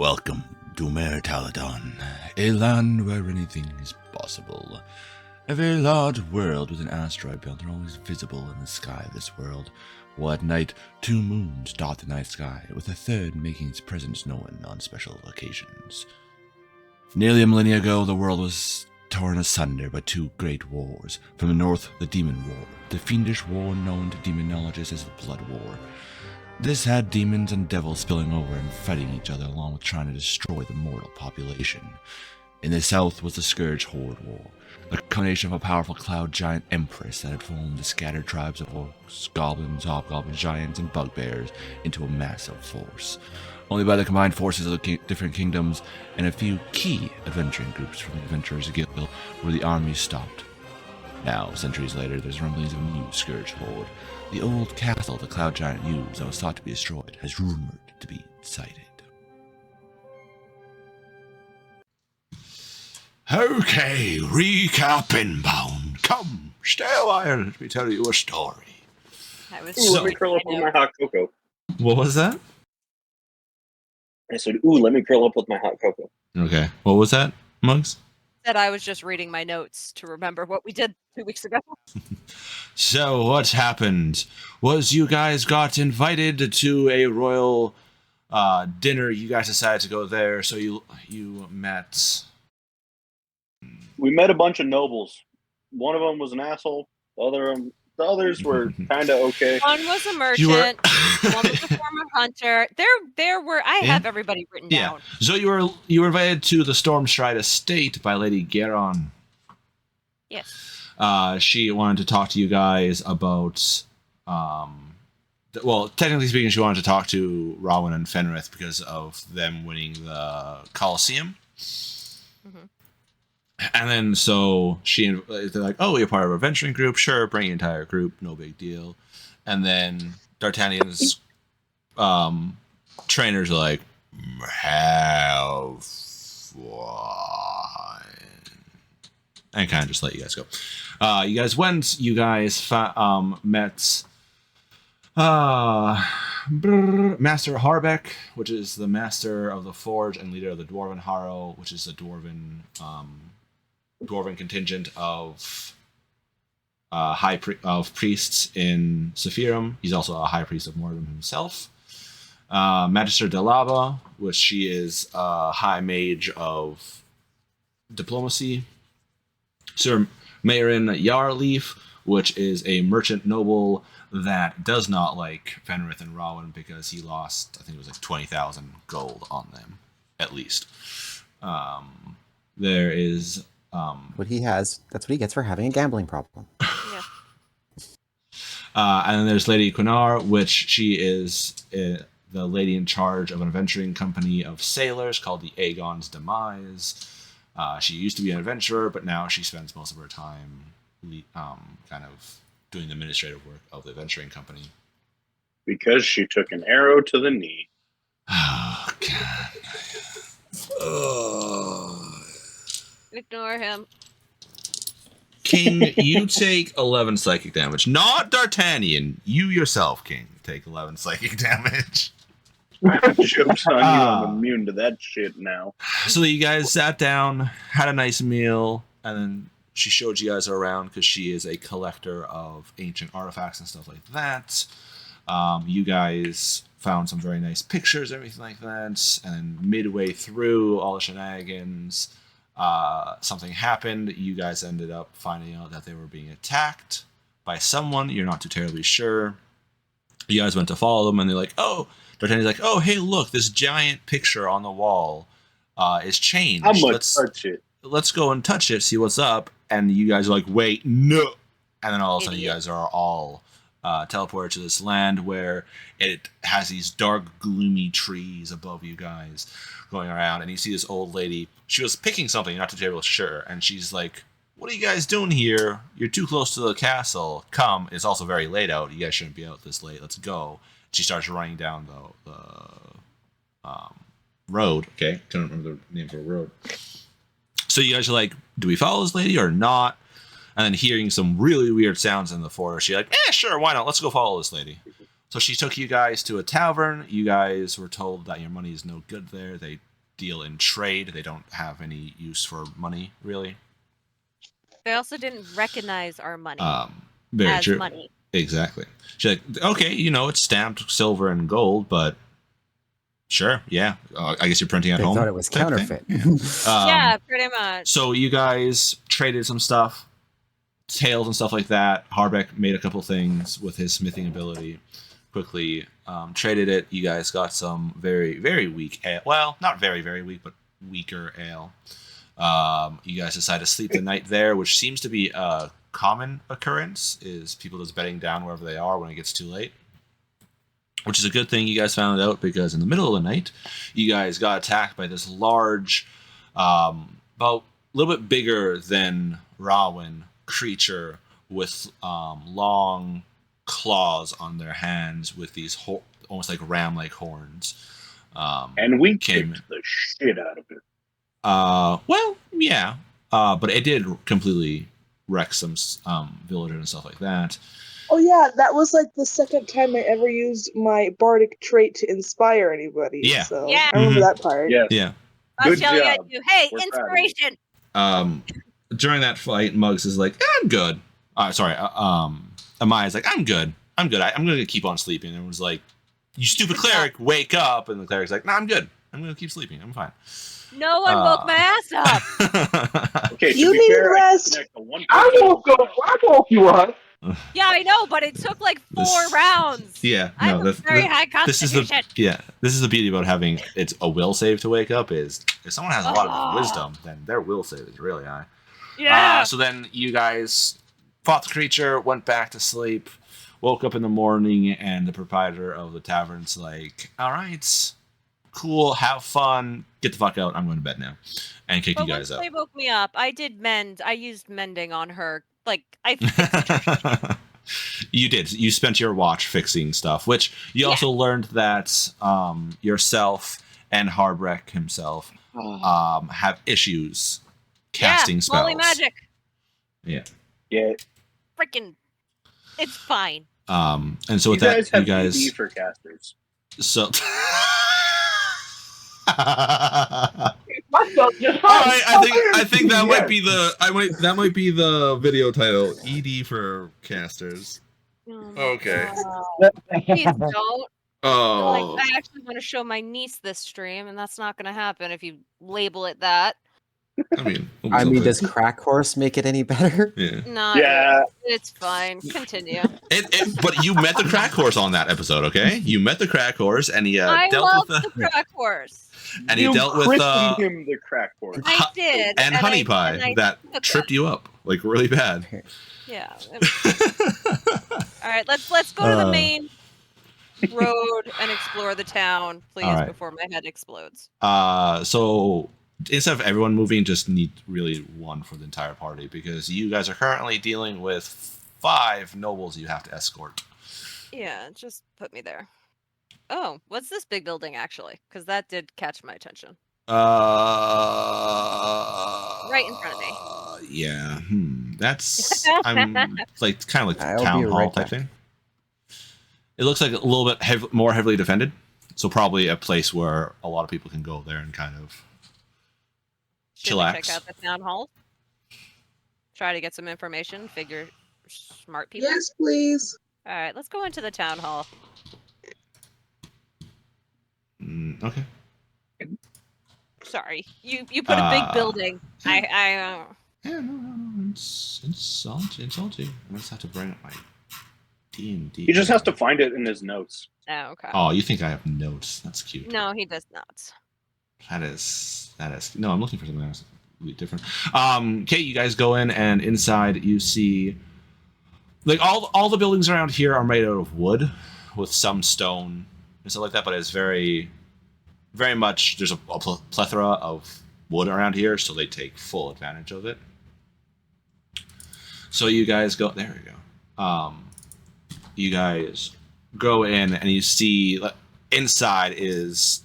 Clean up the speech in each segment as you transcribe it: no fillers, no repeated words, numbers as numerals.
Welcome to Taladon, a land where anything is possible. A very large world with an asteroid belt are always visible in the sky of this world, while at night 2 moons dot the night sky, with a third making its presence known on special occasions. Nearly a millennia ago, the world was torn asunder by 2 great wars. From the north, the Demon War, the fiendish war known to demonologists as the Blood War. This had demons and devils spilling over and fighting each other along with trying to destroy the mortal population. In the south was the Scourge Horde War, a combination of a powerful cloud giant empress that had formed the scattered tribes of orcs, goblins, hobgoblins, giants, and bugbears into a massive force. Only by the combined forces of the different kingdoms and a few key adventuring groups from the Adventurers Guild were the armies stopped. Now, centuries later, there's rumblings of a new Scourge Horde. The old castle the cloud giant used that was thought to be destroyed has rumored to be sighted. Okay, recap inbound. Come, stay a while, let me tell you a story. Let me curl up with my hot cocoa. What was that? I said, let me curl up with my hot cocoa. Okay. What was that, Mugs? Said I was just reading my notes to remember what we did 2 weeks ago. So what happened was you guys got invited to a royal dinner. You guys decided to go there, so you met. We met a bunch of nobles. One of them was an asshole. The others were kind of okay. One was a merchant. One was a former hunter. There were. I have everybody written down. So you were invited to the Stormstride estate by Lady Garon. Yes. She wanted to talk to you guys about. Well, technically speaking, she wanted to talk to Rowan and Fenrith because of them winning the Colosseum. Mm-hmm. And then so they're like, oh, you're part of our adventuring group. Sure, bring your entire group. No big deal. And then D'Artagnan's trainers are like, have fun. And kind of just let you guys go. You guys went. You guys met Master Harbeck, which is the master of the Forge and leader of the Dwarven Harrow, which is the Dwarven contingent of priests in Sephirum. He's also a high priest of Mordor himself. Magister Delava, which she is a high mage of diplomacy. Sir Mayrin Yarleaf, which is a merchant noble that does not like Fenrith and Rowan because he lost, I think it was like 20,000 gold on them, at least. There is... what he has, that's what he gets for having a gambling problem. Yeah. And then there's Lady Quinar, which she is the lady in charge of an adventuring company of sailors called the Aegon's Demise. She used to be an adventurer, but now she spends most of her time kind of doing the administrative work of the adventuring company. Because she took an arrow to the knee. Oh, God. Ignore him. King, you take 11 psychic damage. Not D'Artagnan. You yourself, King, take 11 psychic damage. Joke's on you, I'm immune to that shit now. So you guys sat down, had a nice meal, and then she showed you guys around because she is a collector of ancient artifacts and stuff like that. You guys found some very nice pictures, everything like that. And then midway through all the shenanigans, something happened. You guys ended up finding out that they were being attacked by someone. You're not too terribly sure. You guys went to follow them, and they're like, oh, D'Artagnan's like, oh, hey, look, this giant picture on the wall is changed. I'm gonna touch it. Let's go and touch it, see what's up. And you guys are like, wait, no. And then all of a sudden you guys are all teleported to this land where it has these dark, gloomy trees above you guys going around. And you see this old lady. She was picking something, not too terribly sure. And she's like, what are you guys doing here? You're too close to the castle. Come. It's also very late out. You guys shouldn't be out this late. Let's go. She starts running down the road. Okay, can't remember the name of the road. So you guys are like, do we follow this lady or not? And then hearing some really weird sounds in the forest, she's like, sure, why not? Let's go follow this lady. So she took you guys to a tavern. You guys were told that your money is no good there. They deal in trade. They don't have any use for money, really. They also didn't recognize our money Very as true. money. Exactly. She's like, okay, it's stamped silver and gold, but sure, yeah. I guess you're printing at They home. thought it was type counterfeit. thing. Yeah, pretty much. So you guys traded some stuff, tails and stuff like that. Harbeck made a couple things with his smithing ability. Quickly traded it. You guys got some very, very weak ale. Well, not very, very weak, but weaker ale. You guys decide to sleep the night there, which seems to be a common occurrence, is people just bedding down wherever they are when it gets too late. Which is a good thing you guys found out, because in the middle of the night, you guys got attacked by this large, about a little bit bigger than Rawin creature with long claws on their hands with these almost like ram-like horns. And we kicked the shit out of it. Well, yeah. But it did completely wreck some villagers and stuff like that. Oh yeah, that was like the second time I ever used my bardic trait to inspire anybody. Yeah. So Yeah. I remember that part. Yes. Yeah. I was Good yelling at job. you, hey, We're proud of you. inspiration! During that fight, Muggs is like, I'm good. Sorry, Amaya's like, I'm good. I'm gonna keep on sleeping. And it was like, you stupid cleric, wake up. And the cleric's like, no, I'm good. I'm gonna keep sleeping. I'm fine. No one woke my ass up. Okay, to You be need fair, rest. I connect to one I woke you up. Yeah, I know, but it took like 4 rounds. Yeah, I no, have a very high this is constitution. this is the beauty about having it's a will save to wake up, is if someone has a lot of Oh. wisdom, then their will save is really high. Yeah. So then you guys fought the creature, went back to sleep, woke up in the morning, and the proprietor of the tavern's like, all right, cool, have fun, get the fuck out, I'm going to bed now, and kick But you once guys out. they woke me up, I did mend. I used mending on her. Like, I fixed You did. You spent your watch fixing stuff, which you also learned that yourself and Harbreck himself have issues casting spells. Holy magic. Yeah. Yeah. Freaking. It's fine. And so You with that, guys have you guys. DD for casters. So. Myself just All right, I think that might be that might be the video title. ED for casters. Oh my Okay. God. Please don't. Oh. Like, I actually want to show my niece this stream, and that's not going to happen if you label it that. I mean, does Crack Horse make it any better? Yeah. No, Yeah. it's fine. Continue. But you met the crack horse on that episode, okay? You met the crack horse, and he I dealt love with the crack horse. and he You dealt with christened him the crack horse. I did. and honey I pie that took tripped you up like really bad. Yeah. All right, let's go to the main road and explore the town, please, All right. before my head explodes. So instead of everyone moving, just need really one for the entire party, because you guys are currently dealing with 5 nobles you have to escort. Yeah, just put me there. Oh, what's this big building actually? Because that did catch my attention. Right in front of me. Yeah. That's I'm like kind of like I'll town be hall right type back. thing. It looks like a little bit more heavily defended, so probably a place where a lot of people can go there and kind of Should we chillax. check out the town hall? Try to get some information. Figure smart people. Yes, please. All right, let's go into the town hall. Okay. Sorry, you put a big building. I Yeah, no. It's salty. I just have to bring up my D&D. He just has to find it in his notes. Oh, okay. Oh, you think I have notes? That's cute. No, he does not. That is. No, I'm looking for something else completely different. Okay, you guys go in, and inside you see, like all the buildings around here are made out of wood, with some stone and stuff like that. But it's very, very much there's a plethora of wood around here, so they take full advantage of it. So you guys go. There we go. You guys go in, and you see inside is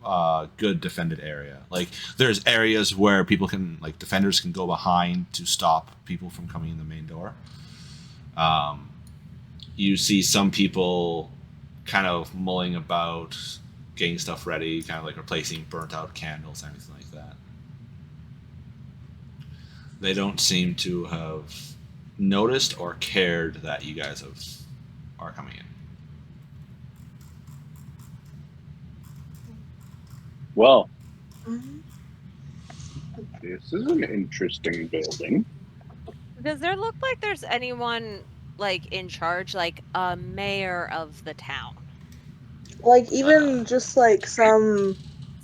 a good defended area. Like there's areas where people can, like defenders can go behind to stop people from coming in the main door. You see some people kind of mulling about getting stuff ready, kind of like replacing burnt out candles, anything like that. They don't seem to have noticed or cared that you guys are coming in. Well, Mhm. this is an interesting building. Does there look like there's anyone like in charge, like a mayor of the town? Like even just like some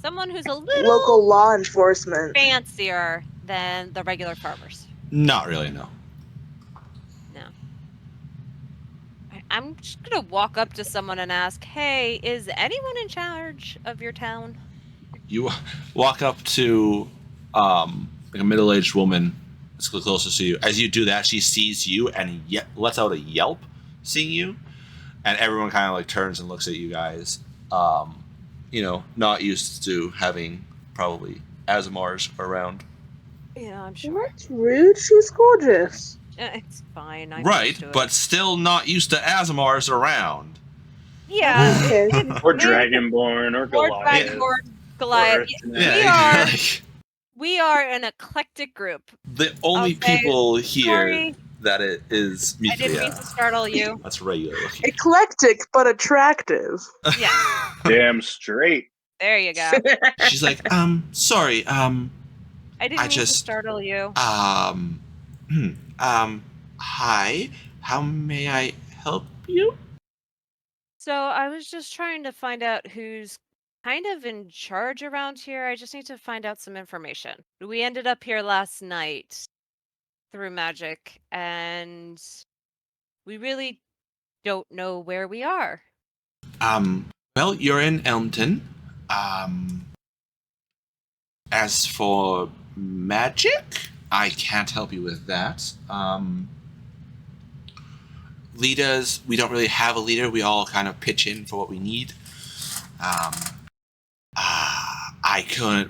Someone who's a local little law enforcement. fancier than the regular farmers. Not really, no. No. I'm just gonna walk up to someone and ask, "Hey, is anyone in charge of your town?" You walk up to like a middle-aged woman that's closest to you. As you do that, she sees you and lets out a yelp, seeing you, and everyone kind of like turns and looks at you guys. Not used to having probably Azamars around. Yeah, I'm sure. That's rude. She's gorgeous. It's fine. I'm Right, used to it. but still not used to Azamars around. Yeah. Okay. Or Dragonborn, or Or Goliath. Dragonborn, Goliath. Yeah, We are an eclectic group. the only Okay, people here sorry. that it is I didn't mean to startle you. That's regular looking. Eclectic but attractive. Yeah, Damn straight. there you go. She's like, sorry, I didn't I mean just- to startle you. hi, how may I help you? So I was just trying to find out who's kind of in charge around here. I just need to find out some information. We ended up here last night through magic, and we really don't know where we are. Well, you're in Elmton. As for magic, I can't help you with that. Leaders, we don't really have a leader. We all kind of pitch in for what we need.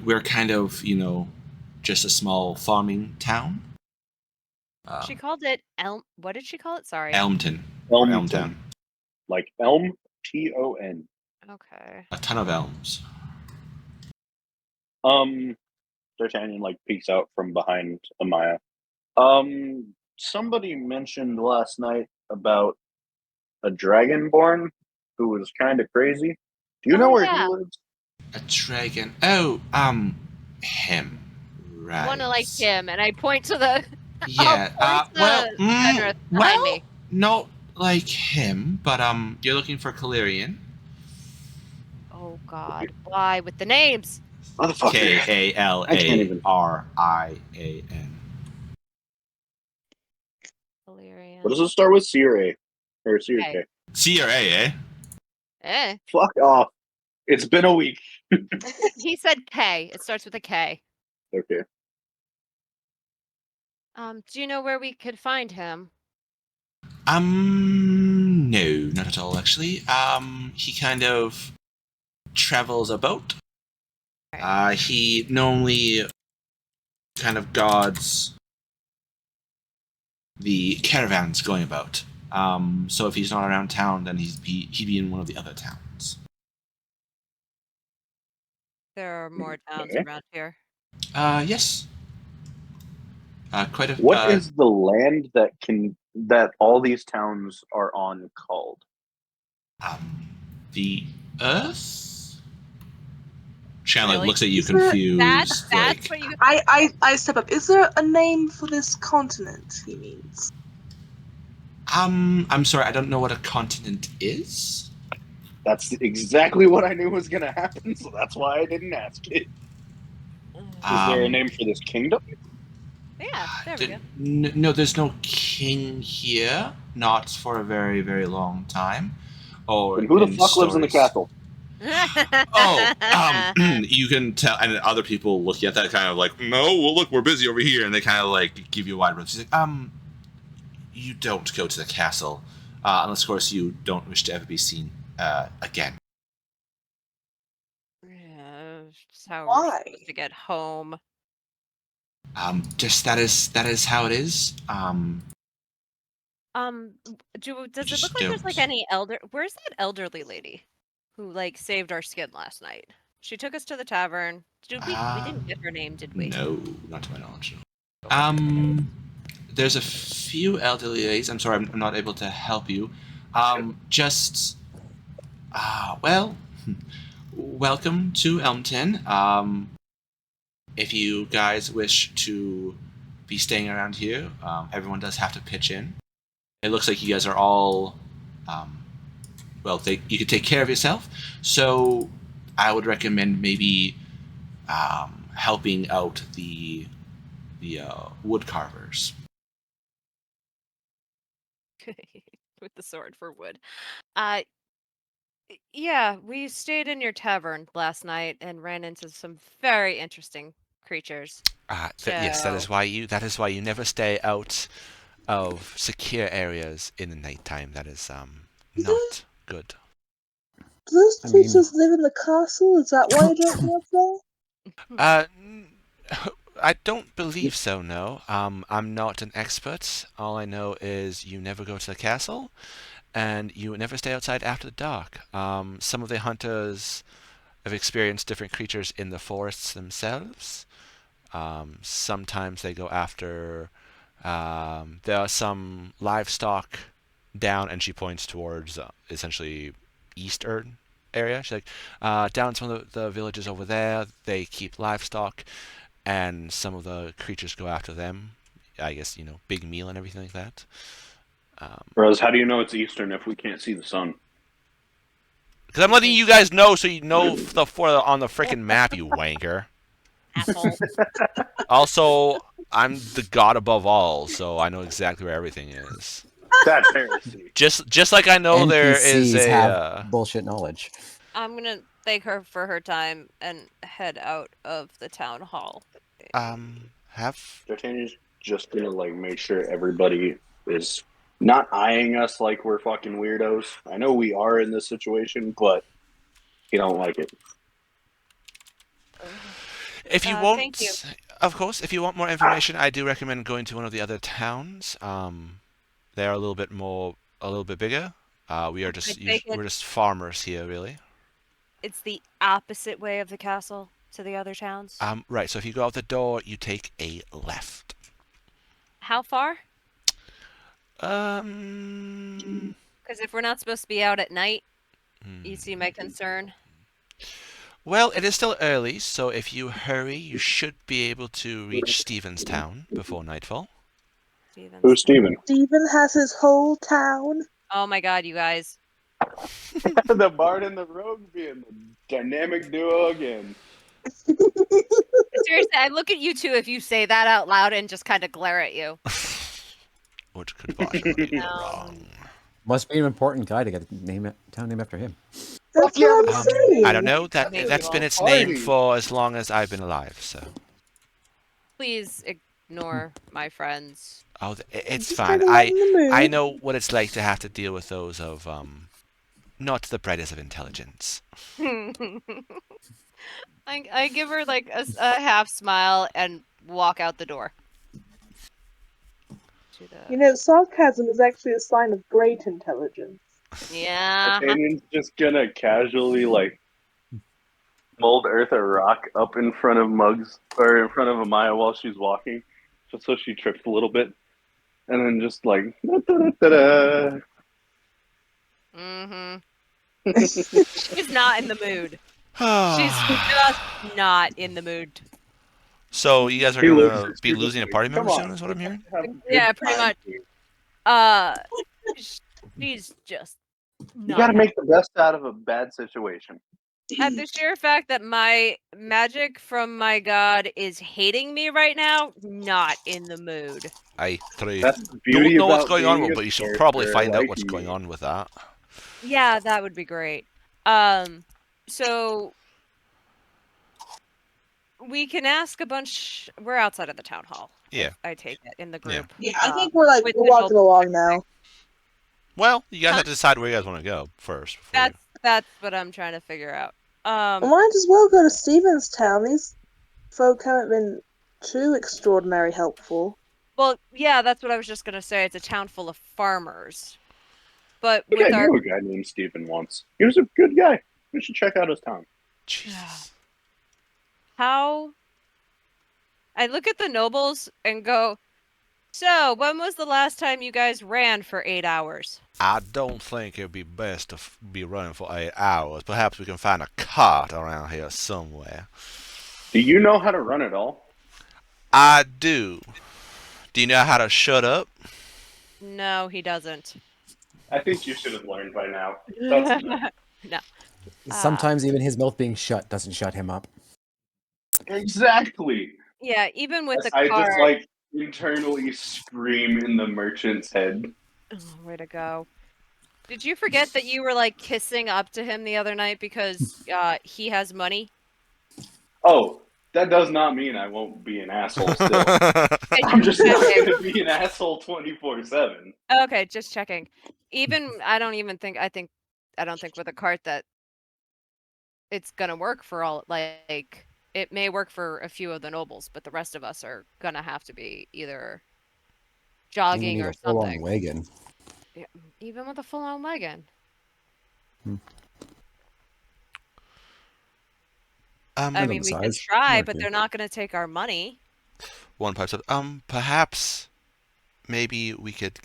We're kind of, just a small farming town. She called it Elm. What did she call it? Sorry. Elmton. Or Elmton. Elmtown. Like Elm, Ton. Okay. A ton of elms. D'Artagnan like peeks out from behind Amaya. Somebody mentioned last night about a dragonborn who was kind of crazy. Do you know where he lives? A dragon. Oh, him. Right. Want to like him, and I point to the. Yeah. Fenris behind me. not like him, but you're looking for Calirian. Oh God! Why with the names? Motherfucker. Kalarian. Valerian. What does it start with? C or A? Or C or K. K? C or A, eh? Eh. Fuck off. It's been a week. He said K. It starts with a K. Okay. Do you know where we could find him? No, not at all, actually. He kind of travels a boat. He normally kind of guards the caravans going about. So if he's not around town, then he'd be in one of the other towns. There are more towns Okay. around here. Yes. Quite a. What is the land that all these towns are on called? The Earth? She kind of Really? looks at you Is there- confused. That's like, what you. I step up. Is there a name for this continent? He means. I'm sorry, I don't know what a continent is. That's exactly what I knew was going to happen, so that's why I didn't ask it. Is there a name for this kingdom? Yeah, there we go. No, there's no king here. Not for a very, very long time. And who the fuck lives in the castle? You can tell, and other people looking at that kind of like, no, well, look, we're busy over here, and they kind of like give you a wide berth. She's like, you don't go to the castle, unless, of course, you don't wish to ever be seen again. Yeah, just how Why? we're supposed to get home. Just that is how it is. Does it Just look like there's like don't. any elder? Where's that elderly lady? who like saved our skin last night. She took us to the tavern. We didn't get her name, did we? No, not to my knowledge. There's a few elderly ladies. I'm sorry, I'm not able to help you. Well, welcome to Elmton. If you guys wish to be staying around here, everyone does have to pitch in. It looks like you guys are all, you could take care of yourself. So I would recommend maybe helping out the wood carvers. With the sword for wood. Yeah, we stayed in your tavern last night and ran into some very interesting creatures. Yes, that is why you never stay out of secure areas in the nighttime. That is not good. Do those creatures live in the castle? Is that why you don't go up there? I don't believe so, no. I'm not an expert. All I know is you never go to the castle, and you never stay outside after the dark. Some of the hunters have experienced different creatures in the forests themselves. Sometimes they go after... there are some livestock down, and she points towards essentially eastern area. She's like, down some of the villages over there, they keep livestock, and some of the creatures go after them. I guess, big meal and everything like that. Rose, how do you know it's Eastern if we can't see the sun? Because I'm letting you guys know so you know on the freaking map, you wanker. Asshole. Also, I'm the god above all, so I know exactly where everything is. That's heresy. Just like I know there is NPCs a have bullshit knowledge. I'm gonna thank her for her time and head out of the town hall. D'Artagnan's just gonna make sure everybody is not eyeing us like we're fucking weirdos. I know we are in this situation, but he don't like it. If you want, thank you. Of course, if you want more information, I do recommend going to one of the other towns. They're a little bit bigger. We're just farmers here, really. It's the opposite way of the castle to the other towns. Right. So if you go out the door, you take a left. How far? Because if we're not supposed to be out at night, you see my concern. Well, it is still early, so if you hurry, you should be able to reach Stevenstown before nightfall. Who's Steven? Steven has his whole town. Oh my god, you guys. The Bard and the Rogue being the dynamic duo again. Seriously, I look at you two if you say that out loud and just kind of glare at you. Which could possibly be wrong. Must be an important guy to get a town named after him. That's what I'm saying. I don't know. That's been its name for as long as I've been alive, so... Please ignore my friends. Oh, it's fine. I know what it's like to have to deal with those of, not the brightest of intelligence. I give her a half smile and walk out the door. Sarcasm is actually a sign of great intelligence. Yeah. D'Artagnan's just gonna casually mold Earth a rock up in front of Muggs or in front of Amaya while she's walking, just so she trips a little bit, and then just da-da-da-da-da. She's not in the mood. She's just not in the mood. So you guys are going to be losing a party member soon, is what I'm hearing? Yeah, pretty much. She's just not. You gotta make the best out of a bad situation. At the sheer fact that my magic from my god is hating me right now, not in the mood. I That's the don't beauty know what's about going on being with, a but you should character probably find out like what's you. going on with that. Yeah, that would be great. So we can ask a bunch. We're outside of the town hall. Yeah. I take it in the group. Yeah, I think we're walking along now. Well, you guys have to decide where you guys want to go first. That's what I'm trying to figure out. Might as well go to Stevenstown. These folk haven't been too extraordinary helpful. Well, yeah, that's what I was just gonna say. It's a town full of farmers. But I knew a guy named Stephen once. He was a good guy. We should check out his town. Jesus. How? I look at the nobles and go, so, when was the last time you guys ran for 8 hours? I don't think it'd be best to be running for 8 hours. Perhaps we can find a cart around here somewhere. Do you know how to run at all? I do. Do you know how to shut up? No, he doesn't. I think you should have learned by now. That's No. Sometimes even his mouth being shut doesn't shut him up. exactly. Yeah, even with the I cart. just like internally scream in the merchant's head. Oh, way to go. Did you forget that you were like kissing up to him the other night because he has money? Oh, that does not mean I won't be an asshole still. I'm just not going to be an asshole 24/7. Okay, just checking. Even I don't think with a cart that it's gonna work for all. Like it may work for a few of the nobles, but the rest of us are gonna have to be either jogging need or a full-on something. wagon. Yeah, even with a full-on wagon. I mean, we can try, but they're not gonna take our money. One part of perhaps maybe we could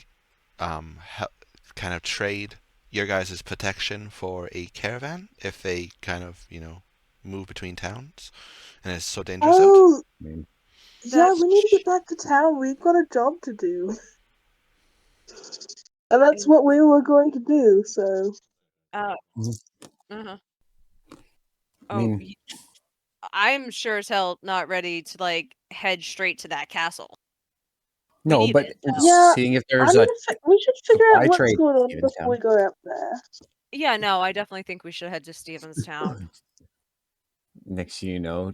help, kind of trade your guys' protection for a caravan if they kind of move between towns and it's so dangerous out. Oh, yeah, we need to get back to town. We've got a job to do. And that's what we were going to do, so. Uh-huh. Oh, I'm sure as hell not ready to like head straight to that castle. No, but seeing if there's we should figure out what's trade going on before we go out there. Yeah, no, I definitely think we should head to Stevenstown. Next thing you know,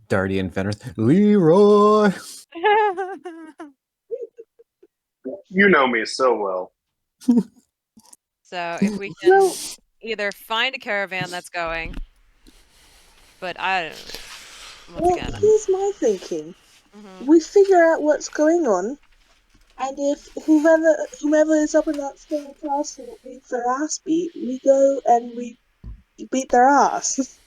Darty and Fenris, Leroy! You know me so well. So if we can either find a caravan that's going, but I don't know. Here's my thinking. We figure out what's going on, and if whomever is up in that stone castle that beats their ass beat, we go and we beat their ass.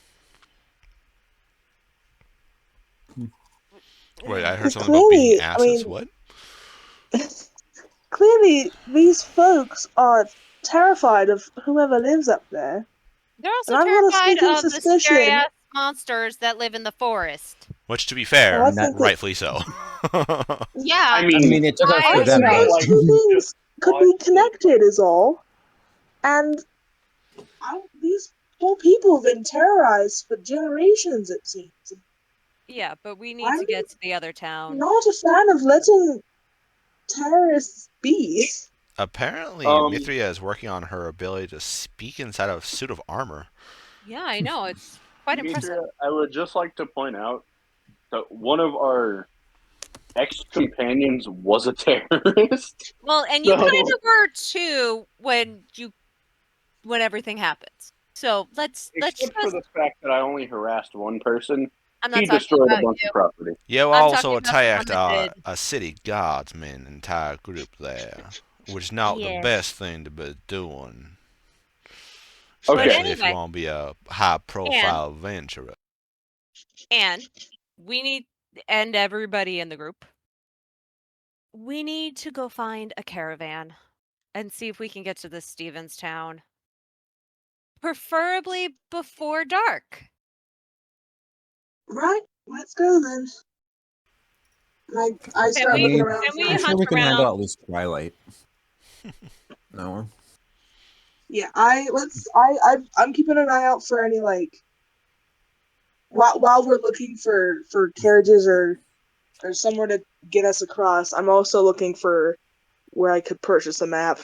Wait, I heard something about being asses. What? Clearly, these folks are terrified of whoever lives up there. They're also terrified of the scary-ass monsters that live in the forest. Which, to be fair, rightfully so. Yeah. I mean, it took us for them. Those two things could be connected, is all. And these poor people have been terrorized for generations, it seems. Yeah, but we need to get to the other town. Not a fan of letting terrorists be. Apparently, Mithria is working on her ability to speak inside of a suit of armor. Yeah, I know. It's quite impressive. I would just like to point out that one of our ex-companions was a terrorist. Well, and you kind of were too when everything happens. So let's Except for the fact that I only harassed one person. I'm not he talking destroyed about a bunch of property. You also attacked a city guardsman entire group there, which is not the best thing to be doing. Especially if you want to be a high-profile adventurer. And we need, and everybody in the group, we need to go find a caravan and see if we can get to this Stevenstown. Preferably before dark. Right, let's go then. I start looking around. I'm sure we can handle at least twilight. No. Yeah, I'm keeping an eye out for any while we're looking for carriages or somewhere to get us across. I'm also looking for where I could purchase a map.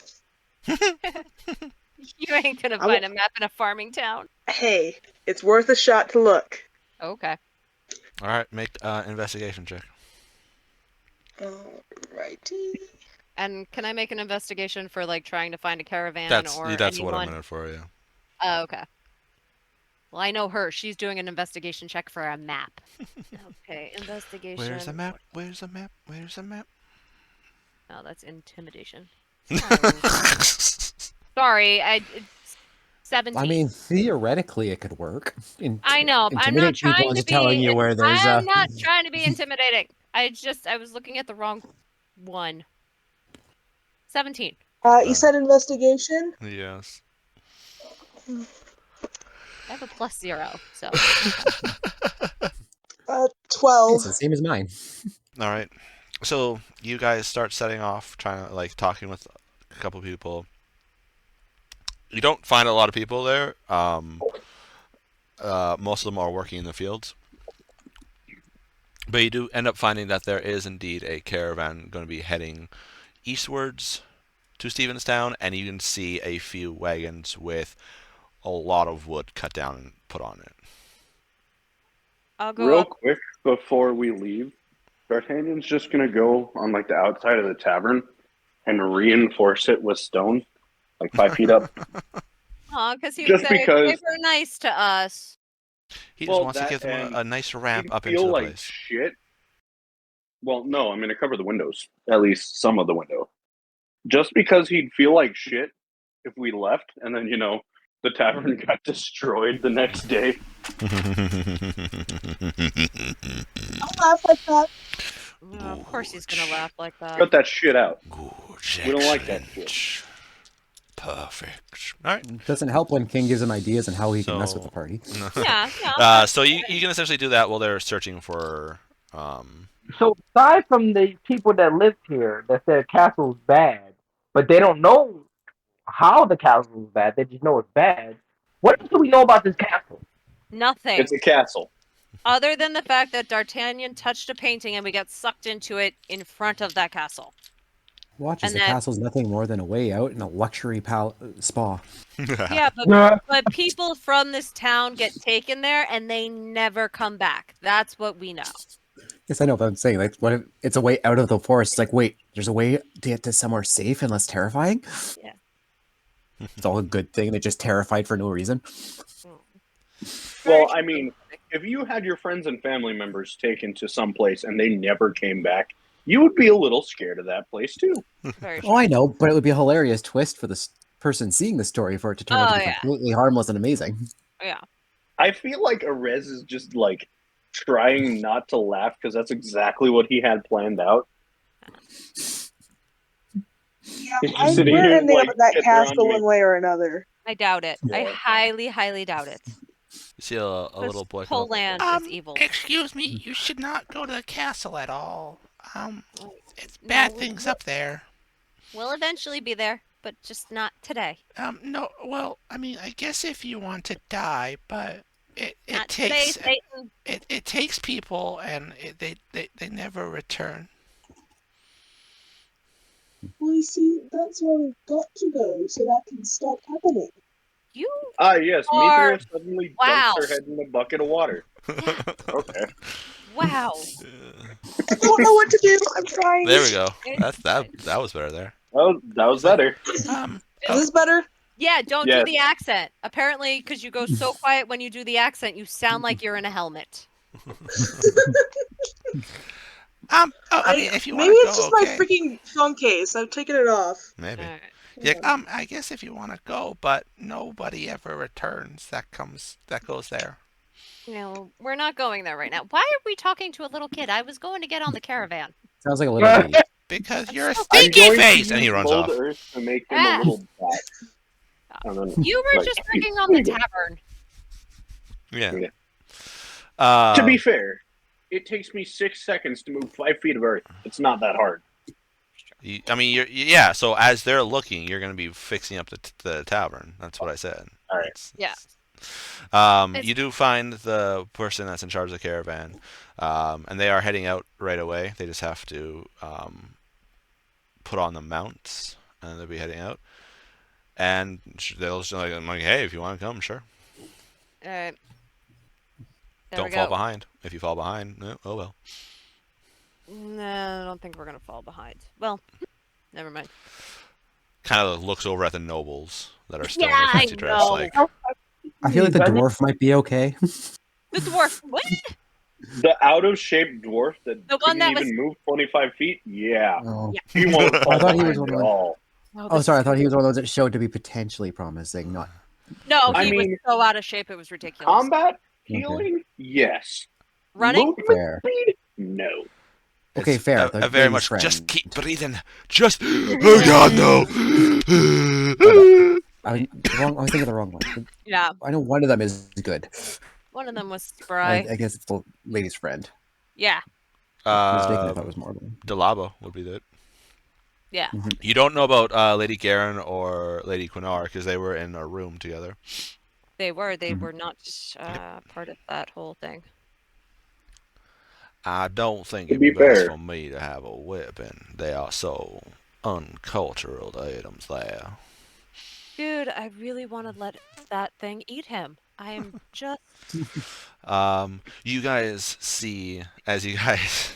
You ain't gonna find a map in a farming town. Hey, it's worth a shot to look. Okay. All right, make investigation check. Alrighty. And can I make an investigation for trying to find a caravan that's or what anyone? I'm in it for, yeah. Oh, okay. Well, I know her. She's doing an investigation check for a map. Okay, investigation. Where's the map? Where's the map? Where's the map? Oh, that's intimidation. Sorry, 17. I mean, theoretically, it could work. I know. I'm Intimidate not people trying into to be. telling you where there's I'm not trying to be intimidating. I was looking at the wrong one. 17. You said investigation? Yes. I have a +0, so. 12. It's the same as mine. All right. So you guys start setting off, trying to like talking with a couple people. You don't find a lot of people there. Most of them are working in the fields. But you do end up finding that there is indeed a caravan going to be heading eastwards to Stevenstown, and you can see a few wagons with a lot of wood cut down and put on it. I'll go Real up. quick before we leave, D'Artagnan's just gonna go on like the outside of the tavern and reinforce it with stone, like 5 feet up. Because he Just was saying because- they were nice to us. He just wants to give them a nice ramp He'd up feel into the like place. shit. Well, no, I'm gonna cover the windows, at least some of the window. Just because he'd feel like shit if we left, and then the tavern got destroyed the next day. Don't laugh like that. Of course he's gonna laugh like that. Cut that shit out. Good, We don't like that excellent. shit. Perfect. All right. It doesn't help when King gives him ideas on how he can mess with the party. Yeah. So you can essentially do that while they're searching for. So aside from the people that live here that said castle's bad, but they don't know how the castle's bad, they just know it's bad. What else do we know about this castle? Nothing. It's a castle. Other than the fact that D'Artagnan touched a painting and we got sucked into it in front of that castle. Watch as And the that- castle's nothing more than a way out in a luxury spa. Yeah, but people from this town get taken there and they never come back. That's what we know. Yes, I know, but I'm saying, like, what if it's a way out of the forest? It's like, wait, there's a way to get to somewhere safe and less terrifying? Yeah. It's all a good thing. They're just terrified for no reason. Well, I mean, if you had your friends and family members taken to some place and they never came back, you would be a little scared of that place too. Very Oh, I know, but it would be a hilarious twist for this person seeing the story for it to turn out to be completely harmless and amazing. Yeah. I feel like Arez is just like trying not to laugh because that's exactly what he had planned out. Yeah, we're ending up at that castle one way or another. I doubt it. I highly, highly doubt it. You see a little boy. Whole land is evil. Excuse me, you should not go to the castle at all. It's bad things up there. We'll eventually be there, but just not today. No, well, I mean, I guess if you want to die, but it Not takes today, Satan. it takes people, and they never return. Well, you see, that's where we've got to go so that can stop happening. You yes, are- Mithra suddenly Wow. dumps her head in a bucket of water. Okay. Wow. I don't know what to do. I'm trying. There we go. That was better there. That was better. Is this better? Yeah, don't Yes. do the accent. Apparently, because you go so quiet when you do the accent, you sound like you're in a helmet. I mean, if you want Maybe to go, it's just okay. my freaking phone case. I've taken it off. Maybe. Alright. Yeah, I guess if you want to go, but nobody ever returns. That goes there. No, we're not going there right now. Why are we talking to a little kid? I was going to get on the caravan. Sounds like a little baby. Because you're a so- I'm stinky going to face. use And he runs mold off. earth to make them Ah. a little bat. And then, You were like, just working on the tavern. Yeah. to be fair, it takes me 6 seconds to move 5 feet of earth. It's not that hard. Yeah. So as they're looking, you're going to be fixing up the tavern. That's what I said. All right. Yeah. You do find the person that's in charge of the caravan, and they are heading out right away. They just have to put on the mounts, and they'll be heading out. And they'll just I'm like, hey, if you want to come, sure. Alright. Don't fall behind. If you fall behind, oh well. No, I don't think we're gonna fall behind. Well, never mind. Kind of looks over at the nobles that are still in Yeah, their fancy I dress, know. like, I feel like the dwarf might be okay. The dwarf. What? The out of shape dwarf that The one couldn't that even move 25 feet. Yeah, Oh. he won't fall I thought he behind was one at of the- all. Oh, sorry. I thought he was one of those that showed to be potentially promising, not No, I he was mean, so out of shape, it was ridiculous. combat healing, yes. Running? Movement Fair. speed, no. Okay, It's fair. a The very lady's much just friend. keep breathing. Just oh god no. I was thinking of the wrong one. Yeah, I know one of them is good. one of them was spry. I guess it's the lady's friend. Yeah, Mistaken, I thought it was more than Delabo would be that. yeah. You don't know about Lady Garen or Lady Quinar because they were in a room together. They were not part of that whole thing. I don't think To it'd be be best fair. for me to have a weapon. They are so uncultural items there. Dude, I really want to let that thing eat him. I am just... You guys see as you guys.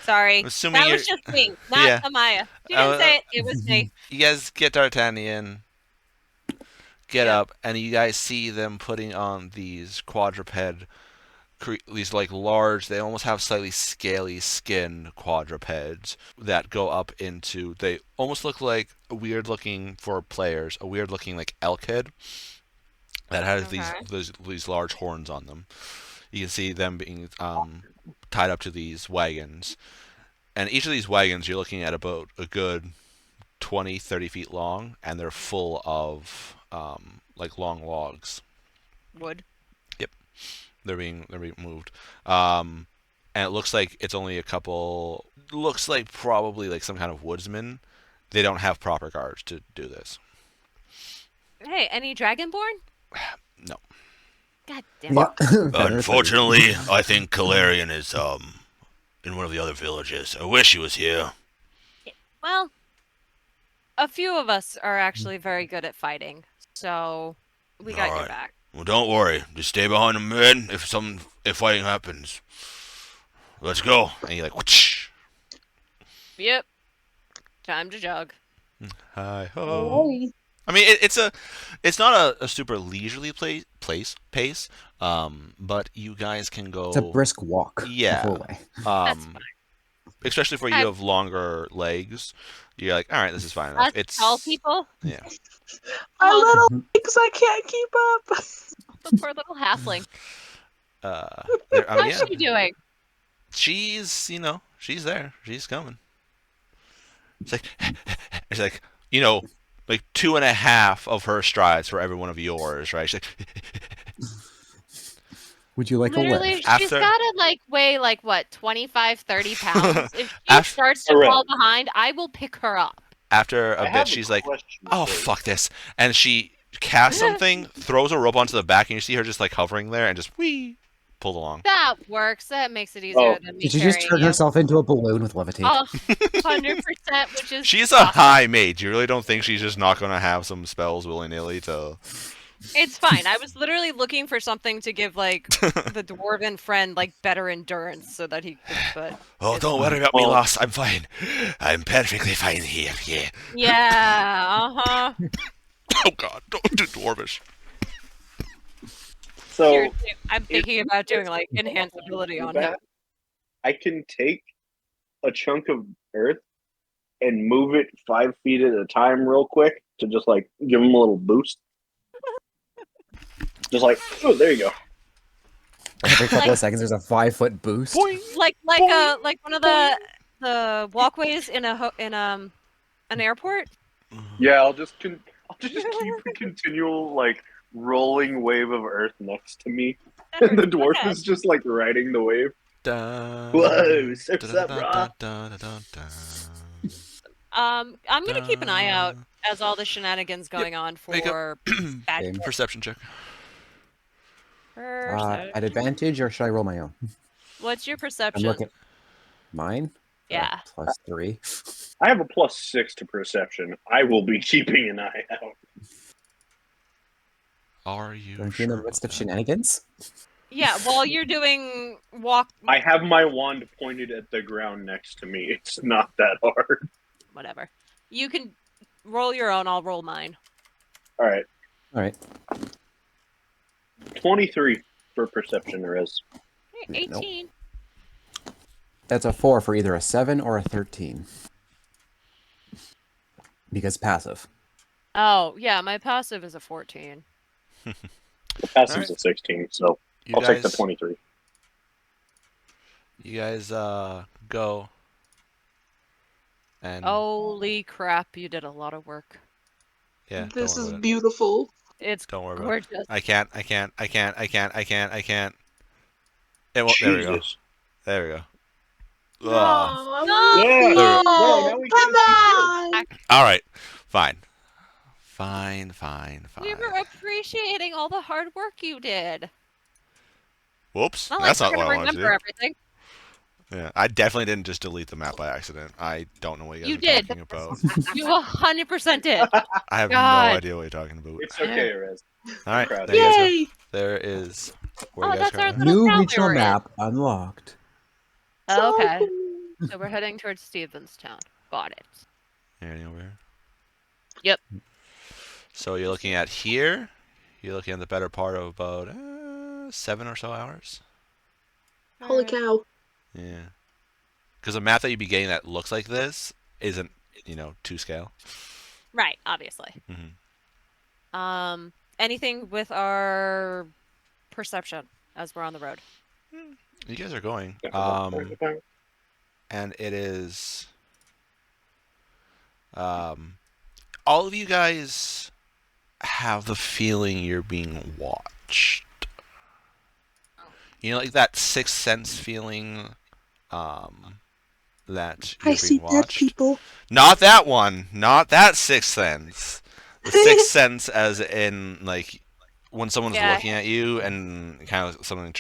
Sorry. Assuming That was you're- just me, not Yeah. Amaya. She didn't say it. It was me. You guys get D'Artagnan, get Yep. up, and you guys see them putting on these quadruped, these like large, they almost have slightly scaly skin quadrupeds that go up into, they almost look like a weird looking, for players, a weird looking like elk head that has these large horns on them. You can see them being tied up to these wagons. And each of these wagons, you're looking at about a good 20, 30 feet long, and they're full of like long logs. Wood. Yep, they're being moved, and it looks like it's only a couple. Looks like probably like some kind of woodsman. They don't have proper guards to do this. Hey, any Dragonborn? No. God damn it. Unfortunately, I think Calarian is in one of the other villages. I wish he was here. Well, a few of us are actually very good at fighting, so we got your Alright. back. Well, don't worry. Just stay behind the men if fighting happens. Let's go. And you like, whoosh. Yep. Time to jog. Hi ho. Alrighty. I mean, it's not a super leisurely pace, but you guys can go. It's a brisk walk. Yeah. The whole way. That's fine. Especially for you who have longer legs, you're like, all right, this is fine enough. Us It's tall people? Yeah. My little Mhm. legs, I can't keep up. The poor little halfling. Yeah. How's she doing? She's she's there. She's coming. It's like like 2.5 of her strides for every one of yours, right? She's like, Would you like a Literally, lift? she's After- gotta weigh 25, 30 pounds. If she After- starts to fall behind, I will pick her up. after I a have bit, a she's like, question oh, for you. fuck this. And she casts something, throws a rope onto the back, and you see her just like hovering there and just whee, pulled along. That works. That makes it easier than me Did she just carrying turn you. herself into a balloon with levitate? Oh, 100%, which is She's a awesome. high mage. You really don't think she's just not going to have some spells willy-nilly to... It's fine. I was literally looking for something to give the dwarven friend better endurance so that he could. But Oh, it's don't fine. worry about me, lass. I'm fine. I'm perfectly fine here. Yeah. Yeah. Oh god, don't do dwarvish. So Seriously, I'm thinking about doing enhanced ability on him. I can take a chunk of earth and move it 5 feet at a time real quick to just give him a little boost. Just oh, there you go. Every couple of seconds, there's a 5-foot boost. Like one of the walkways in an airport. Yeah, I'll just keep a continual rolling wave of earth next to me, and the dwarf Okay. is just riding the wave. Dun, Whoa, surf's dun, up, dun, brah. dun, dun, dun, dun. I'm gonna keep an eye out as all the shenanigans going on make for bad Same. Perception check. At advantage, or should I roll my own? What's your I'm perception? looking. Mine? Yeah. +3. I have a +6 to perception. I will be keeping an eye out. Are you Don't you sure in the about midst of that? shenanigans? Yeah, while you're doing walk, I have my wand pointed at the ground next to me. It's not that hard. whatever. You can roll your own. I'll roll mine. All right, All right. 23 for perception there is. Hey, Nope. 18. That's a 4 for either a 7 or a 13. Because passive. Oh, yeah, my passive is a 14. The passive's Alright. a 16, so You I'll take the guys, 23. you guys go and Holy crap, you did a lot of work. yeah, This don't worry is about it. beautiful. It's Don't worry about it. gorgeous. I can't. It won't. There we go. Jesus. There we go. No, Ugh. I No! want to Yeah, see There there, it. now we Come can see on. All right. Fine. Fine. We were appreciating all the hard work you did. Whoops. Not That's like not we're what I gonna wanted to remember do. everything. Yeah, I definitely didn't just delete the map by accident. I don't know what you guys You are did. talking about. You 100% did. I have no God. idea what you're talking about. It's okay, Rez. All right, proud of there you guys go. Yay! There is where Oh, you guys that's our currently. little New town we regional were in. map unlocked. Oh, So okay. cool. So we're heading towards Stevenstown. Got it. Anything over here? Yep. So you're looking at here. You're looking at the better part of about 7 or so hours. Holy cow. Yeah. Because a map that you'd be getting that looks like this isn't, to scale. Right, obviously. Mm-hmm. Anything with our perception as we're on the road? You guys are going. And it is. All of you guys have the feeling you're being watched. Like that sixth sense feeling. That you're I see being dead watched. people. Not that one. Not that sixth sense. The sixth sense, as in like when someone's looking at you and kind of something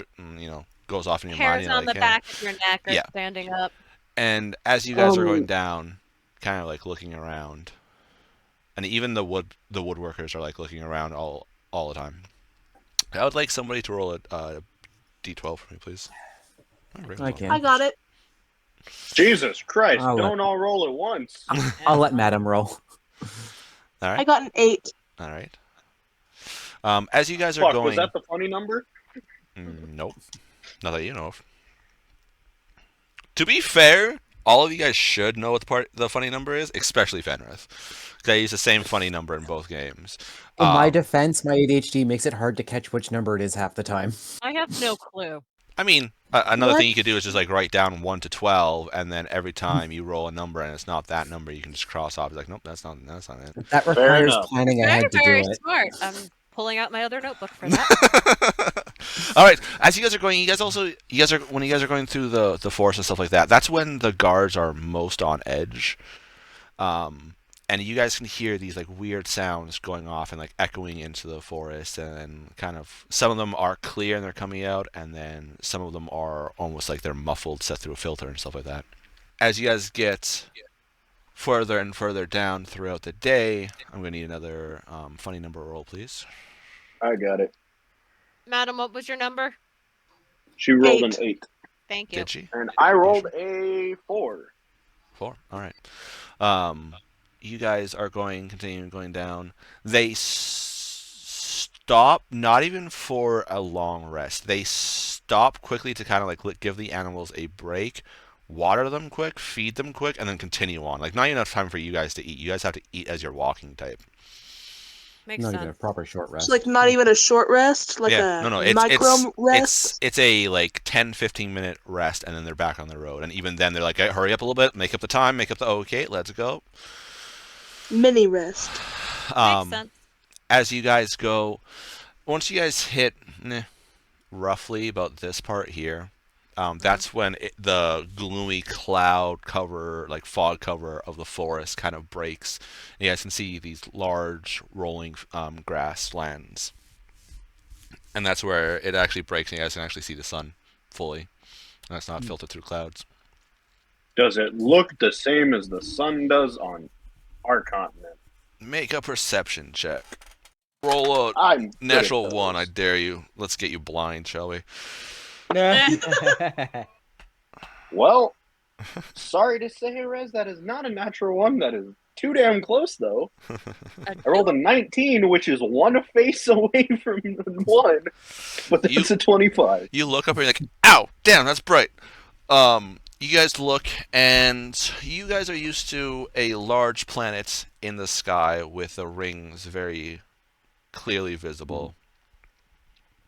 goes off in your mind. Hairs on the back of your neck are standing up. And as you guys are going down, kind of like looking around, and even the woodworkers are like looking around all the time. I would like somebody to roll a d12 for me, please. I can. I got it. Jesus Christ, I'll don't all roll at once. I'll let Madam roll. All right. I got an 8. All right. As you guys are Fuck, going, was that the funny number? Nope, not that you know of. To be fair, all of you guys should know what the funny number is, especially Fenrith. Because I use the same funny number in both games. In my defense, my ADHD makes it hard to catch which number it is half the time. I have no clue. I mean, another thing you could do is just like write down 1 to 12, and then every time you roll a number and it's not that number, you can just cross off. It's like, nope, that's not it. That requires planning ahead to do Very it. smart. I'm pulling out my other notebook for that. All right, as you guys are going, when you guys are going through the forest and stuff like that, that's when the guards are most on edge. And you guys can hear these like weird sounds going off and like echoing into the forest, and then kind of some of them are clear and they're coming out, and then some of them are almost like they're muffled, set through a filter and stuff like that. As you guys get further and further down throughout the day, I'm going to need another funny number roll, please. I got it. Madam, what was your number? She rolled an 8. Thank you. Did she? And I rolled a 4. 4. All right. You guys are continuing going down. They stop, not even for a long rest. They stop quickly to kind of like give the animals a break, water them quick, feed them quick, and then continue on. Like, not enough time for you guys to eat. You guys have to eat as you're walking type. Makes Not sense. even a proper short rest. It's like not even a short rest, like a micro rest. It's a like 10-15 minute rest, and then they're back on the road. And even then, they're like, hey, hurry up a little bit, make up the time, okay, let's go. Mini rest. Makes sense. As you guys go, once you guys hit roughly about this part here, that's when the gloomy cloud cover, like fog cover of the forest kind of breaks. And you guys can see these large rolling grasslands. And that's where it actually breaks and you guys can actually see the sun fully. And it's not filtered through clouds. Does it look the same as the sun does on our continent? Make a perception check. Roll a natural 1, I dare you. Let's get you blind, shall we? Well, sorry to say, Rez, that is not a natural 1. That is too damn close, though. I rolled a 19, which is one face away from 1, but that's a 25. You look up and you're like, ow, damn, that's bright. You guys look, and you guys are used to a large planet in the sky with the rings very clearly visible.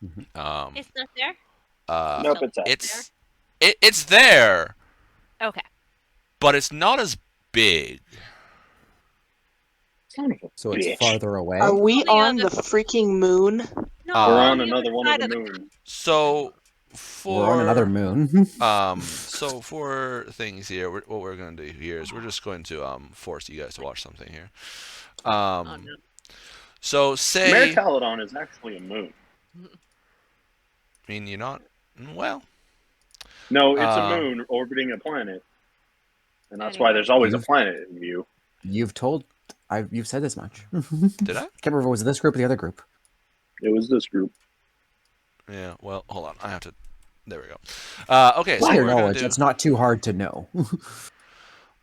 It's not there. Nope, it's out. It's there, Okay. but it's not as big. So it's Bitch. farther away. Are we On the on other- the freaking moon? No, We're we're on the another other one of side the the moons. So We're on another moon. So for things here, what we're going to do here is we're just going to force you guys to watch something here. Oh, no. So say, Mare Taladon is actually a moon. I mean, you're not, well, No, it's a moon orbiting a planet, and that's why there's always a planet in view. You've said this much. Did I? Can't remember, was it this group or the other group? It was this group. Yeah. Well, hold on. I have to. There we go. Okay. To So your what we're gonna knowledge, do. it's not too hard to know.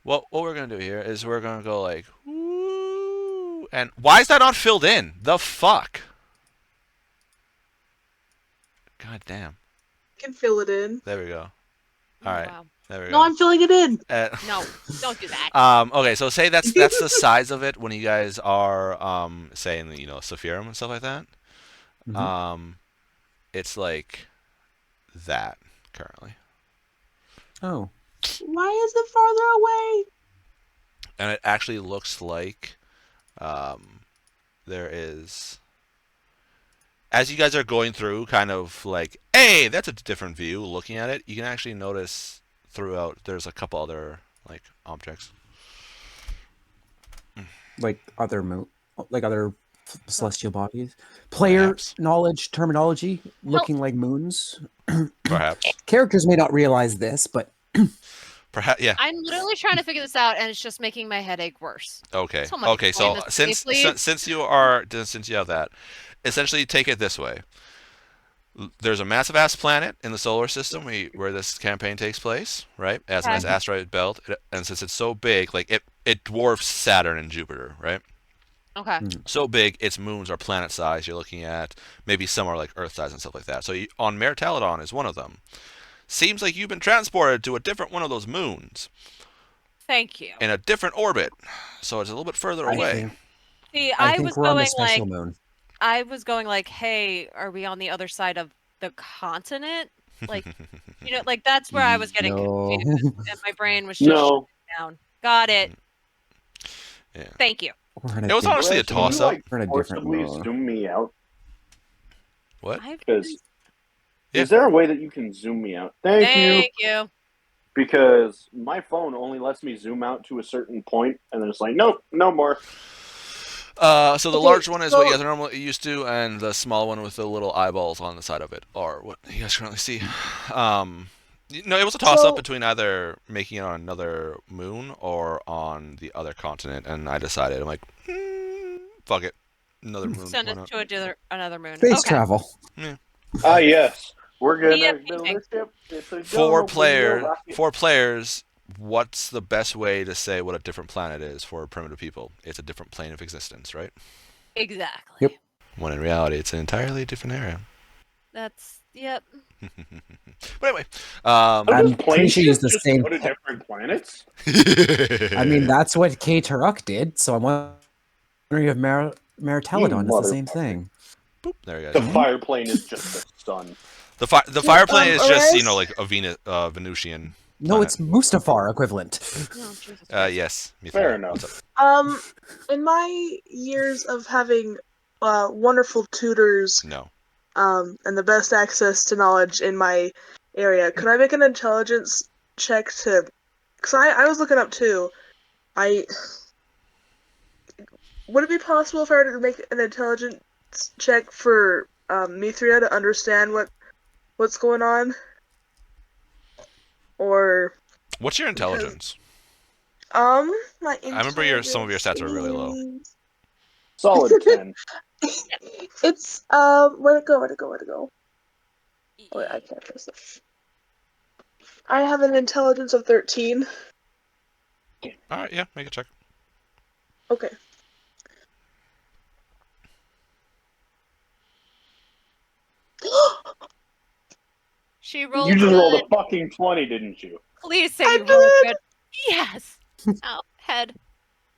What we're gonna do here is we're gonna go like, woo, and why is that not filled in? The fuck. God damn. I can fill it in. There we go. All right. Wow. There we go. No, I'm filling it in. No, don't do that. Okay, so say that's the size of it when you guys are saying Sephirim and stuff like that. It's like that currently. Oh. Why is it farther away? And it actually looks like there is, as you guys are going through, kind of like, hey, that's a different view. Looking at it, you can actually notice throughout there's a couple other like objects, Like other celestial bodies. Player Perhaps. knowledge terminology looking like moons. Perhaps. Characters may not realize this, but Perhaps. Yeah. I'm literally trying to figure this out, and it's just making my headache worse. Okay. Someone Okay. So explain this to me, please. since you have that, essentially take it this way. There's a massive ass planet in the solar system where this campaign takes place, right? As a nice asteroid belt, and since it's so big, like it dwarfs Saturn and Jupiter, right? Okay. So big, its moons are planet size. You're looking at maybe some are like Earth size and stuff like that. So on Mare Taladon is one of them. Seems like you've been transported to a different one of those moons. Thank you. In a different orbit, so it's a little bit further away. See, I I think was we're on the going special like, moon. I was going like, hey, are we on the other side of the continent? Like, like that's where I was getting confused, and my brain was just shutting down. Got it. Yeah. Thank you. It was honestly a toss-up. We're in a different mode. Zoom me out. What? Because is there a way that you can zoom me out? Thank you. Because my phone only lets me zoom out to a certain point, and then it's like, nope, no more. So the large one is what you guys are normally used to, and the small one with the little eyeballs on the side of it are what you guys currently see. It was a toss-up between either making it on another moon or on the other continent, and I decided, I'm like, fuck it, another moon. Send it to another moon. Space travel. Yeah. Yes. We're gonna build a ship. It's a Four players. What's the best way to say what a different planet is for primitive people? It's a different plane of existence, right? Exactly. Yep. When in reality, it's an entirely different area. Yep. But anyway, I'm pretty sure use the same. Go to different planets. I mean, that's what K. Turok did. So I'm wondering if Mare Taladon is the same thing. Boop, there you go. The fire plane is just the sun. The fire plane is just like a Venusian. No, planet. it's Mustafar equivalent. Yes. Fair enough. In my years of having wonderful tutors, and the best access to knowledge in my area, could I make an intelligence check to? Because I was looking up too. Would it be possible if I were to make an intelligence check for Mithria to understand what's going on? Or what's your intelligence? My I remember some of your stats are really low. Solid 10. It's where'd it go? Oh, wait, I can't press it. I have an intelligence of 13. Alright, yeah, make a check. Okay. She rolled. You just good. rolled a fucking 20, didn't you? Please say you rolled good. Yes. Oh, head.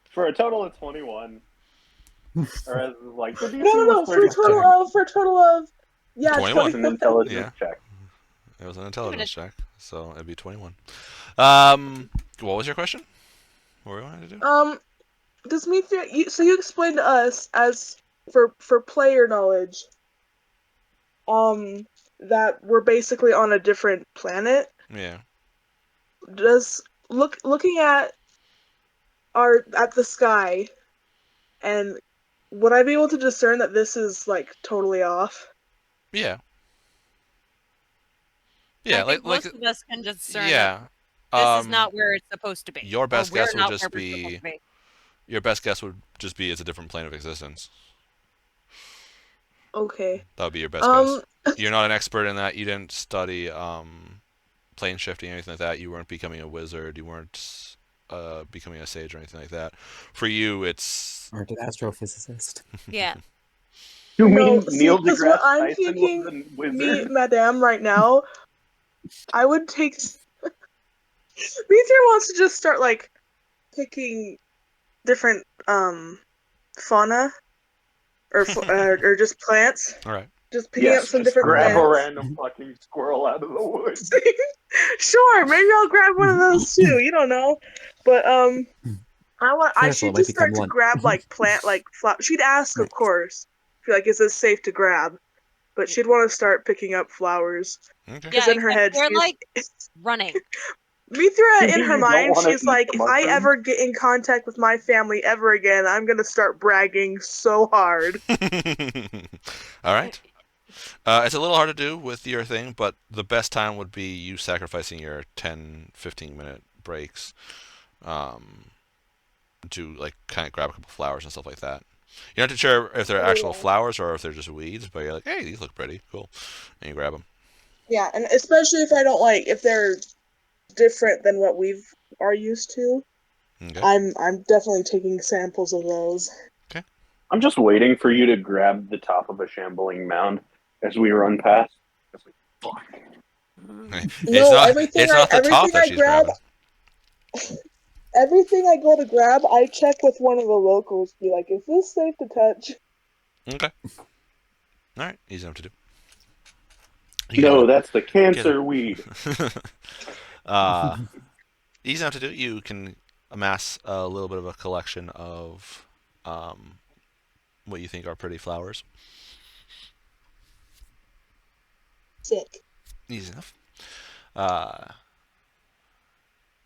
For a total of 21. Or as like No, for a total of Yeah, 21. That's an intelligence Yeah. check. It was an intelligence check, so it'd be 21. What was your question? What were you wanting to do? Does Mithria, so you explained to us as for player knowledge, that we're basically on a different planet. Yeah. Does looking at the sky, and would I be able to discern that this is like totally off? Yeah. I Yeah, think most of us can discern that yeah. this is not where it's supposed to be. Your Or best we're guess would not just where we're supposed be to be. your best guess would just be it's a different plane of existence. Okay. That would be your best guess. You're not an expert in that. You didn't study plane shifting or anything like that. You weren't becoming a wizard. You weren't becoming a sage or anything like that. For you, it's Aren't an astrophysicist. Yeah. You No, mean see, Neil because what deGrasse I'm Tyson thinking, was a wizard? me, Madame, right now, I would take. Mithria wants to just start like picking different fauna or just plants. all right. Just picking up some just different grab a plants. random fucking squirrel out of the woods. Sure, maybe I'll grab one of those too. You don't know, but I Careful, should it might just become start to one. grab like plant like flower. She'd ask, of course, feel like is this safe to grab, but she'd want to start picking up flowers. Okay. Because in her head, we're she's like running. Mithra in You her don't mind, wanna she's eat like, the if I mushroom? ever get in contact with my family ever again, I'm gonna start bragging so hard. All right. It's a little hard to do with your thing, but the best time would be you sacrificing your 10, 15-minute breaks to like kind of grab a couple flowers and stuff like that. You're not too sure if they're actual flowers or if they're just weeds, but you're like, hey, these look pretty, cool, and you grab them. Yeah, and especially if I don't like if they're different than what we are used to. Okay. I'm definitely taking samples of those. Okay. I'm just waiting for you to grab the top of a shambling mound as we run past. It's like, fuck. It's not the top that she's grab, grabbing. everything I go to grab, I check with one of the locals. Be like, is this safe to touch? Okay. All right. Easy enough to do. No, that's the cancer weed. Easy enough to do. You can amass a little bit of a collection of what you think are pretty flowers. Sick. Easy enough.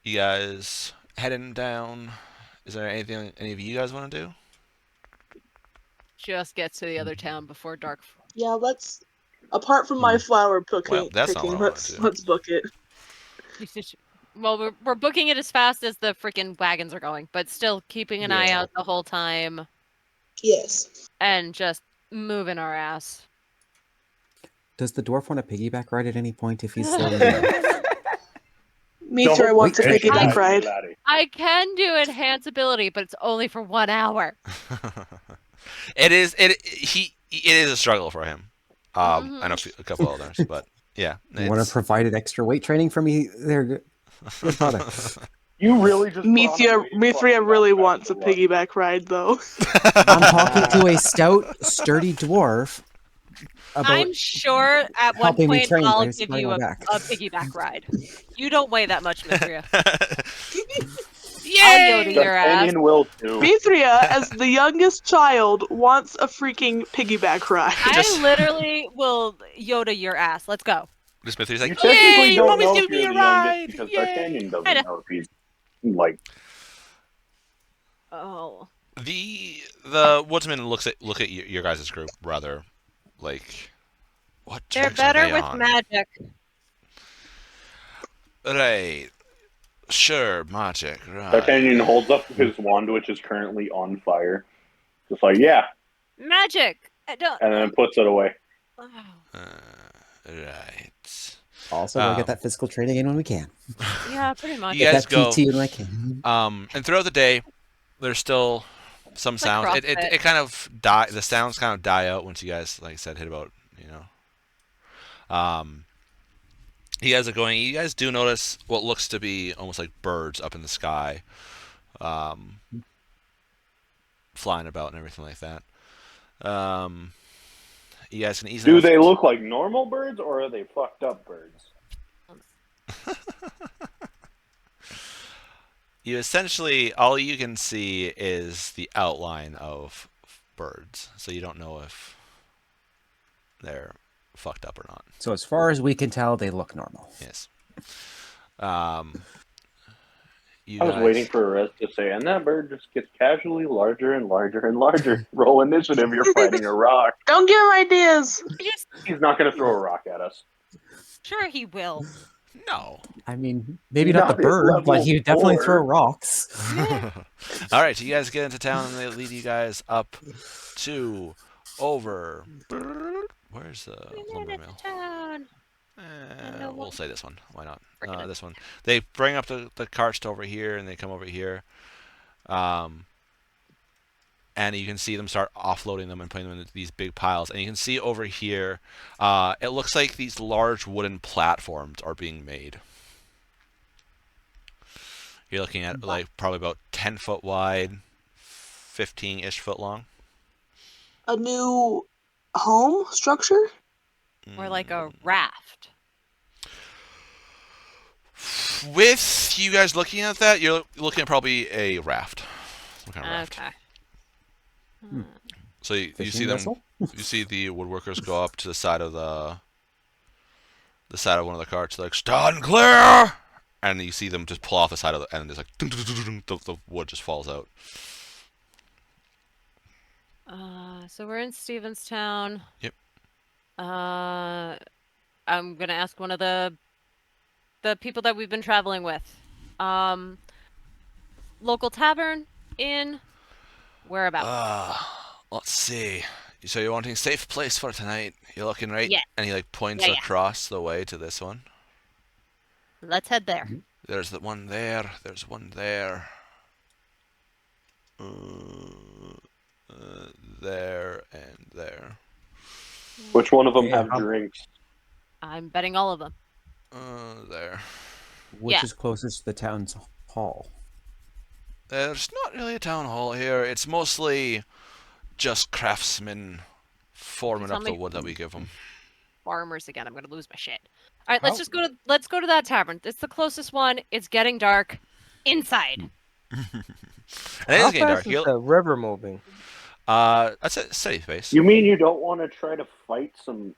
You guys heading down. Is there anything any of you guys want to do? Just get to the other town before dark. Yeah, let's. Apart from my flower picking, Well, that's not what I wanted let's to do. book it. Well, we're booking it as fast as the freaking wagons are going, but still keeping an eye out the whole time. Yes. And just moving our ass. Does the dwarf want a piggyback ride at any point if he's slowing down? Mithra wants a piggyback ride. I can do enhance ability, but it's only for 1 hour. It is a struggle for him. I know a couple others, but yeah. You want to provide extra weight training for me? There, good product. You really just Mithria really wants a piggyback ride, though. I'm talking to a stout, sturdy dwarf. I'm sure at one helping me point train I'll by give riding you my a back. piggyback ride. You don't weigh that much, Mithria. Yay! I'll Yoda your ass. Will too. Mithria, as the youngest child, wants a freaking piggyback ride. I literally will Yoda your ass. Let's go. Smith's You like, technically yay, don't mommy's know giving if me you're a the ride. youngest because Yay. D'Artagnan doesn't know if he's like. Oh. The woodsman look at your guys' group rather like what They're tricks better are they with on? magic. Right. Sure, magic, right. D'Artagnan holds up his wand, which is currently on fire. Just like, yeah. Magic! And then puts it away. Right. Also, we'll get that physical training in when we can. Yeah, pretty much. You guys that go. PT when I can. And throughout the day, there's still some sounds. Like it kind of die. The sounds kind of die out once you guys, like I said, hit about You guys are going. You guys do notice what looks to be almost like birds up in the sky, flying about and everything like that. You guys can easily. Do they look like normal birds, or are they fucked up birds? You essentially, all you can see is the outline of birds, so you don't know if they're fucked up or not. So as far as we can tell, they look normal. Yes. I was waiting for Rez to say, and that bird just gets casually larger and larger and larger. Roll initiative, you're fighting a rock. Don't give him ideas. He's not going to throw a rock at us. Sure, he will. No. I mean, maybe not the Not at bird, but level he definitely 4. throw rocks. All right, so you guys get into town, and they lead you guys up to over. Where's the lumber mill? We'll say this one. Why not? This one. They bring up the carts to over here, and they come over here. And you can see them start offloading them and putting them into these big piles. And you can see over here, it looks like these large wooden platforms are being made. You're looking at like probably about 10 foot wide, 15-ish foot long. A new home structure? Or like a raft. With you guys looking at that, you're looking at probably a raft. Some kind of raft. Okay. So you see them. You see the woodworkers go up to the side of one of the carts, like stand clear, and you see them just pull off the side of the, and it's like the wood just falls out. So we're in Stevenstown. Yep. I'm gonna ask one of the people that we've been traveling with. Local tavern, inn, whereabouts? Let's see. So you're wanting a safe place for tonight. You're looking right, Yeah. and he like points Yeah. across the way to this one. Let's head there. There's the one there. There's one there. There and there. Which one of them have drinks? I'm betting all of them. There. Which is closest to the town's hall? There's not really a town hall here. It's mostly just craftsmen forming up the wood that we give them. Farmers again. I'm gonna lose my shit. All right, let's go to that tavern. It's the closest one. It's getting dark. Inside. It is getting dark. Is the river moving? That's a steady pace. You mean you don't want to try to fight some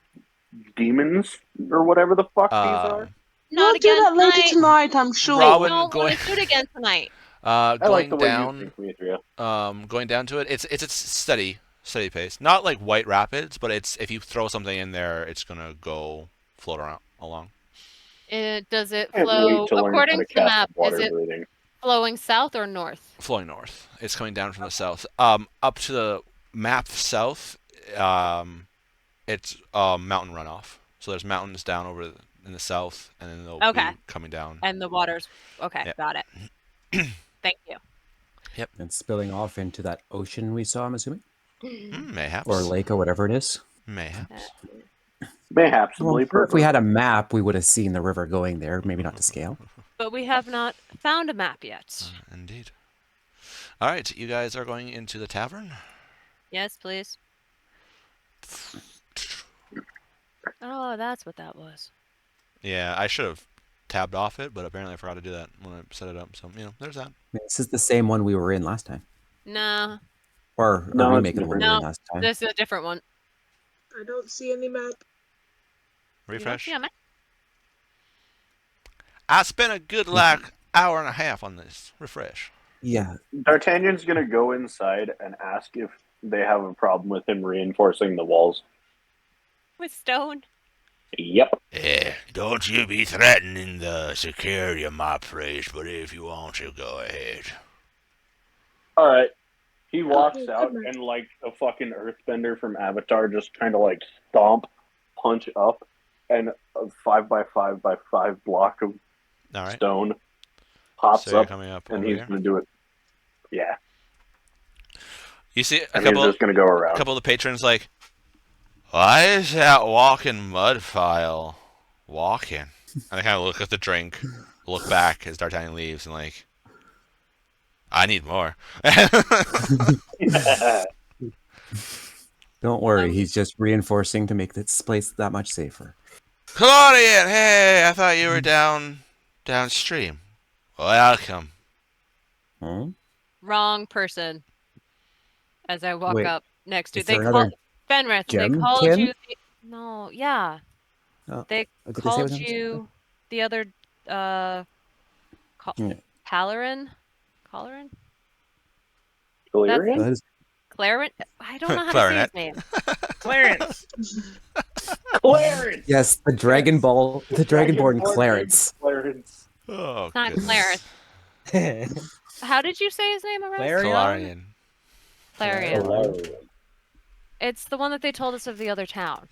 demons or whatever the fuck these are? We'll do that later tonight, I'm sure. Robin, No, let's do it again tonight. Going Going down. Going down to it. It's a steady pace. Not like White Rapids, but it's if you throw something in there, it's gonna go float around along. Does it flow according to the map? Is it flowing south or north? Flowing north. It's coming down from the south. Up to the map south, it's mountain runoff. So there's mountains down over in the south, and then they'll be coming down. And the water's got it. Thank you. Yep. And spilling off into that ocean we saw, I'm assuming? Mayhaps. Or lake or whatever it is. Mayhaps. Mayhaps. Well, if we had a map, we would have seen the river going there. Maybe not to scale. But we have not found a map yet. Indeed. All right, you guys are going into the tavern? Yes, please. Oh, that's what that was. Yeah, I should have tabbed off it, but apparently I forgot to do that when I set it up. So, there's that. This is the same one we were in last time. No. Or no, remake the one we were in last time. This is a different one. I don't see any map. Refresh. Yeah, I spent a good hour and a half on this. Refresh. Yeah. D'Artagnan's gonna go inside and ask if they have a problem with him reinforcing the walls. With stone? Yep. Don't you be threatening the security of my place, but if you want to, go ahead. Alright. He walks out and like a fucking earthbender from Avatar just kind of like stomp, punch up, and a 5x5x5 block of stone pops up, and he's going to do it. Yeah. You see he's just going to go around. A couple of the patrons like, why is that walking mud file walking? And they kind of look at the drink, look back as D'Artagnan leaves, and like, I need more. Don't worry, he's just reinforcing to make this place that much safer. Claudian, hey, I thought you were downstream. Welcome. Hmm? Wrong person. As I walk Wait, up next to is there another Fenris. They gem called kin? you. No, yeah. Oh, They did they say called what you the other Yeah. Halloran? Halloran? Galarian? That is Clarence? I don't know how to say his Clarinet. name. Clarence. Clarence! yes, the Dragon Ball, the Dragonborn Dragonborn Clarence. Clarence. Oh, It's not goodness. Clarence. How did you say his name, Aras? Clarion? Clarion. Galarian. It's the one that they told us of the other town.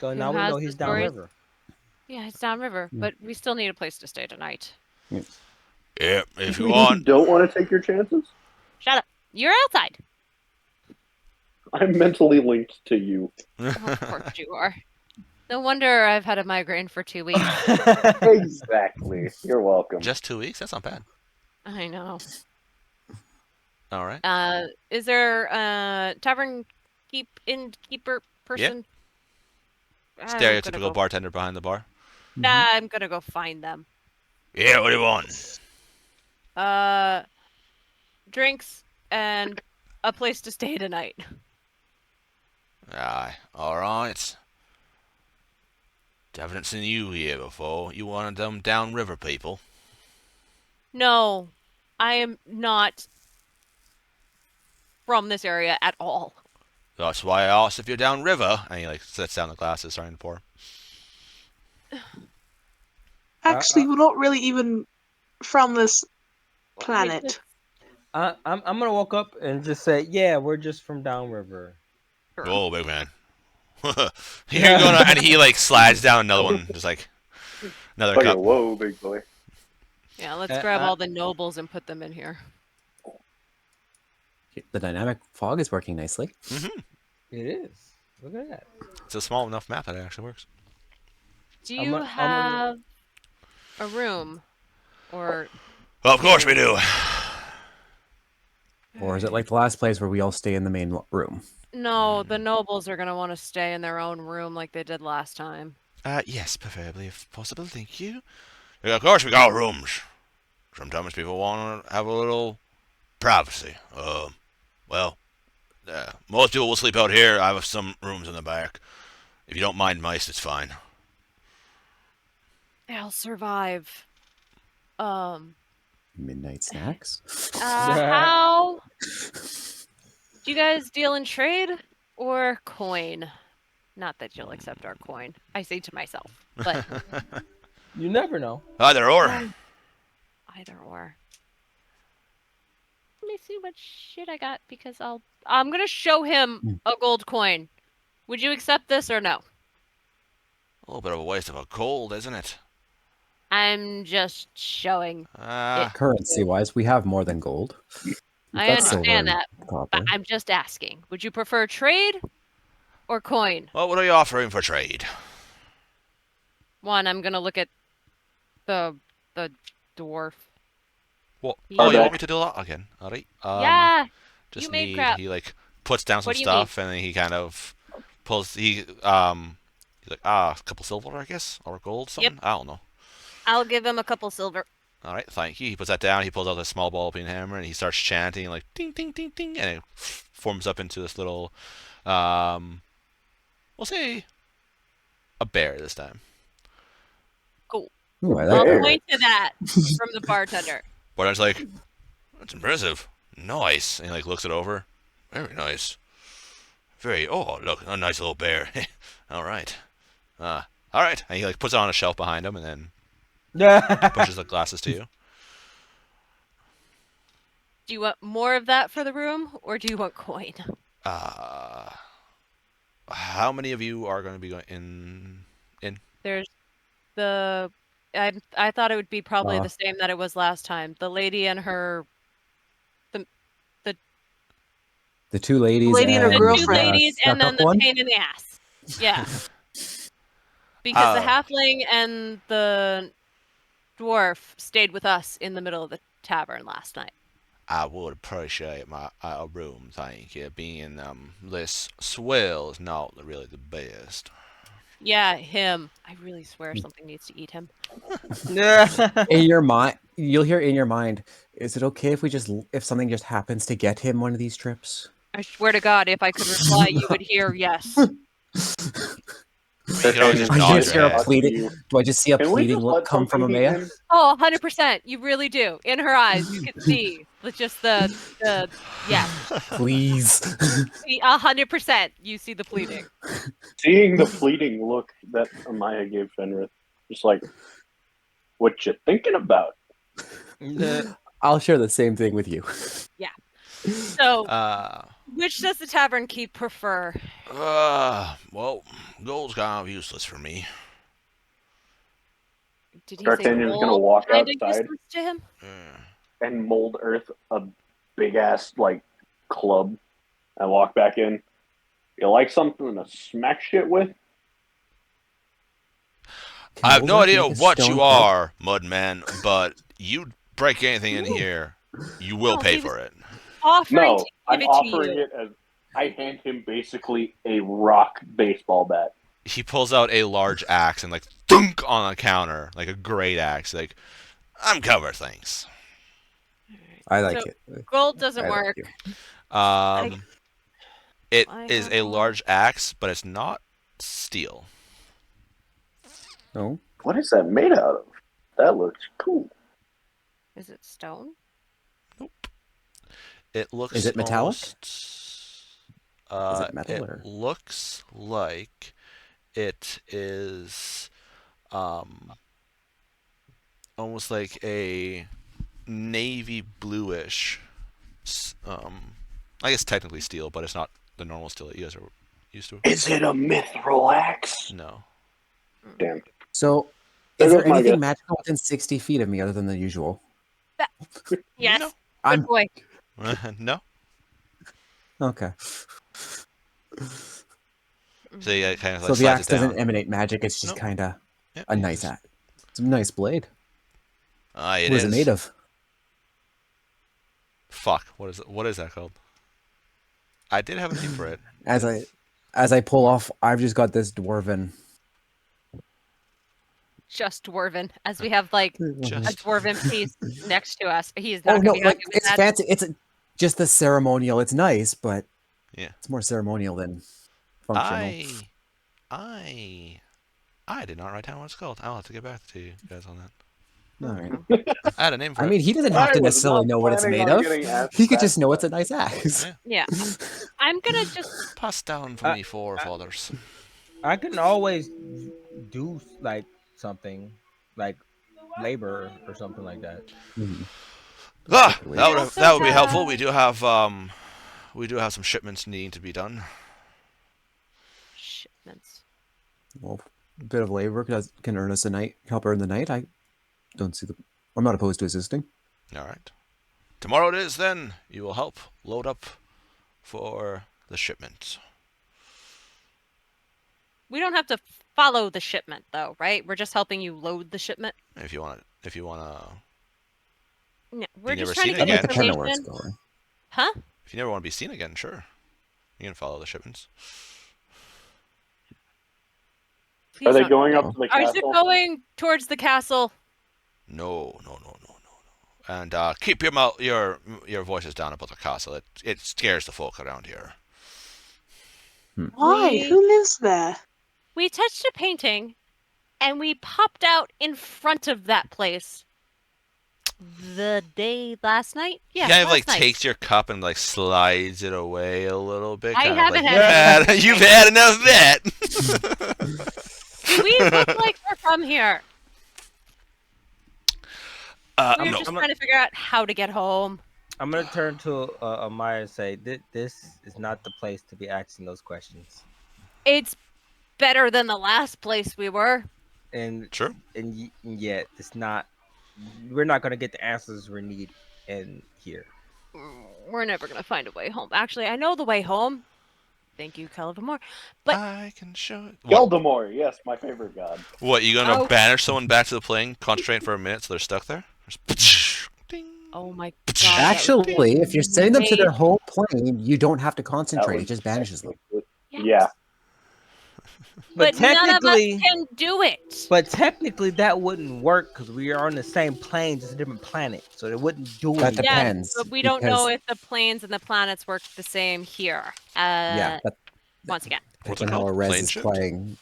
So Who now we has know the he's stories? downriver. Yeah, it's downriver, but we still need a place to stay tonight. Yep, if you You want. don't want to take your chances? Shut up. You're outside. I'm mentally linked to you. Of course you are. No wonder I've had a migraine for 2 weeks. Exactly. You're welcome. Just 2 weeks? That's not bad. I know. All right. Is there a tavern innkeeper person? I'm gonna Stereotypical go- bartender behind the bar. I'm gonna go find them. Yeah, what do you want? Drinks and a place to stay tonight. Aye, alright. Haven't seen you here before. You one of them downriver people? No, I am not from this area at all. That's why I asked if you're downriver. And he like sets down the glasses, starting to pour. Actually, we're not really even from this planet. I'm gonna walk up and just say, yeah, we're just from downriver. Oh, big man. You're gonna, and he like slides down another one, just like another Okay, cup. whoa, big boy. Yeah, let's grab all the nobles and put them in here. The dynamic fog is working nicely. Mm-hmm. It is. Look at that. It's a small enough map that it actually works. Do you have a room? Or Well, of course we do. Or is it like the last place where we all stay in the main room? no, the nobles are gonna want to stay in their own room like they did last time. Yes, preferably if possible. Thank you. Yeah, of course we got rooms. Sometimes people want to have a little privacy. Most people will sleep out here. I have some rooms in the back. If you don't mind mice, it's fine. I'll survive. Midnight snacks? How do you guys deal in trade or coin? Not that you'll accept our coin. I say to myself, but You never know. Either or. either or. Let me see what shit I got because I'm gonna show him a gold coin. Would you accept this or no? A little bit of a waste of a gold, isn't it? I'm just showing. Currency-wise, we have more than gold. I That's silver understand and that, copper. but I'm just asking. Would you prefer trade or coin? Well, what are you offering for trade? One, I'm gonna look at the dwarf. What? Yeah. Oh, you want me to do that again? All right. Yeah, Just you made need crap. he like puts down some What do you stuff and then he kind of pulls he's like a couple silver I guess or gold something. Yep. I don't know. I'll give him a couple silver. All right, thank you. He puts that down. He pulls out a small ball peen hammer and he starts chanting like ding ding ding ding, and it forms up into this little we'll say a bear this time. Cool. Ooh, I I'll like that. point to that from the bartender. But I was like, that's impressive. Nice. And he like looks it over. Very nice. Oh, look, a nice little bear. All right. All right. And he like puts it on a shelf behind him and then pushes the glasses to you. Do you want more of that for the room, or do you want coin? How many of you are going to be going in? There's the. I thought it would be probably the same that it was last time. The lady and her. The two ladies Lady and her The girlfriend. two ladies and then stuck-up the one? pain in the ass. Yeah. Because the halfling and the dwarf stayed with us in the middle of the tavern last night. I would appreciate my a room, thank you. Being this swell is not really the best. Yeah, him. I really swear something needs to eat him. In your mind, you'll hear in your mind, is it okay if if something just happens to get him one of these trips? I swear to God, if I could reply, you would hear yes. You can always just I nod just your hear a head. pleading. Do I just see a Can we pleading just look let come from something Amaya? in? Oh, 100%. You really do. In her eyes, you can see just the yes. Please. 100%. You see the pleading. Seeing the pleading look that Amaya gave Fenris, just like, what you thinking about? I'll share the same thing with you. Yeah. So, which does the tavern keep prefer? Well, gold's kind of useless for me. Did he say D'Artagnan's gonna gold walk kinda outside useless to him? and mold earth a big ass like club and walk back in. You like something to smack shit with? I have no Mold idea make a what stone you club? are, Mudman, but you break anything in here, you will No, pay he was for it. offering No, to I'm give it to offering you. it as I hand him basically a rock baseball bat. He pulls out a large axe and like thunk on the counter, like a great axe. Like, I'm covered, thanks. I like So, it. gold doesn't I like work. Um, it I is have a all- large axe, but it's not steel. No. What is that made out of? That looks cool. Is it stone? It looks. Is it metallic? Almost, Is it metal it or? looks like it is, almost like a navy bluish. I guess technically steel, but it's not the normal steel that you guys are used to. Is it a mithril axe? No. Damn. So, There is there goes my anything guess. magical within 60 feet of me other than the usual? Yes. No. I'm Good boy. No. okay. So yeah, it kind of So like the slides axe it down. doesn't emanate magic. It's just Nope. kind of Yep, a nice just- axe. It's a nice blade. It What is it made of? Fuck. What is that called? I did have a name for it. As I pull off, I've just got this dwarven. Just dwarven, as we have like a Just dwarven piece next to us. He's not Oh gonna no, be like happy with it's that. fancy. It's just the ceremonial. It's nice, but yeah. it's more ceremonial than functional. I did not write down what it's called. I'll have to get back to you guys on that. All right. I had a name for I it. mean, he doesn't have I to was necessarily not know what it's planning made on of. getting asked He could that just know it's a question. nice axe. Yeah. Yeah. I'm gonna just Pass down for me forefathers. I can always do like something, like labor or something like that. That also would be helpful. have- We do have some shipments needing to be done. shipments. Well, a bit of labor can earn us a night, help earn the night. I don't see the. I'm not opposed to assisting. All right. Tomorrow it is then. You will help load up for the shipment. We don't have to follow the shipment though, right? We're just helping you load the shipment. If you want No, we're never just trying to seen get it again, I'd like to partner where it's information. going. Huh? if you never want to be seen again, sure. You can follow the shipments. Please Are they don't- going up to the Are you castle? going towards the castle? No. And keep your voices down about the castle. It scares the folk around here. Why? We- Who lives there? We touched a painting, and we popped out in front of that place. The day last night? Yeah, He kind of last like night. takes your cup and like slides it away a little bit. I kind of haven't like, had you've had enough of that. Do we look like we're from here? We're No. just trying to figure out how to get home. I'm gonna turn to Amaya and say, "This is not the place to be asking those questions." It's better than the last place we were. And Sure. and yet it's not. We're not gonna get the answers we need in here. We're never gonna find a way home. Actually, I know the way home. Thank you, Calivamore. But I can show it. Geldemort, yes, my favorite god. What, you gonna Oh. banish someone back to the plane, concentrate for a minute so they're stuck there? Just ding. Oh my god. Actually, if you're sending them to their amazing. home plane, you don't have to concentrate. It would just banishes them. Yeah. But none of us technically, can do it. but technically that wouldn't work because we are on the same plane, just a different planet, so it wouldn't do That anything. Yeah, depends. but we don't know because- if the planes and the planets work the same here. Yeah, Once again. What's depends it on how called? a res Plane is shift? playing.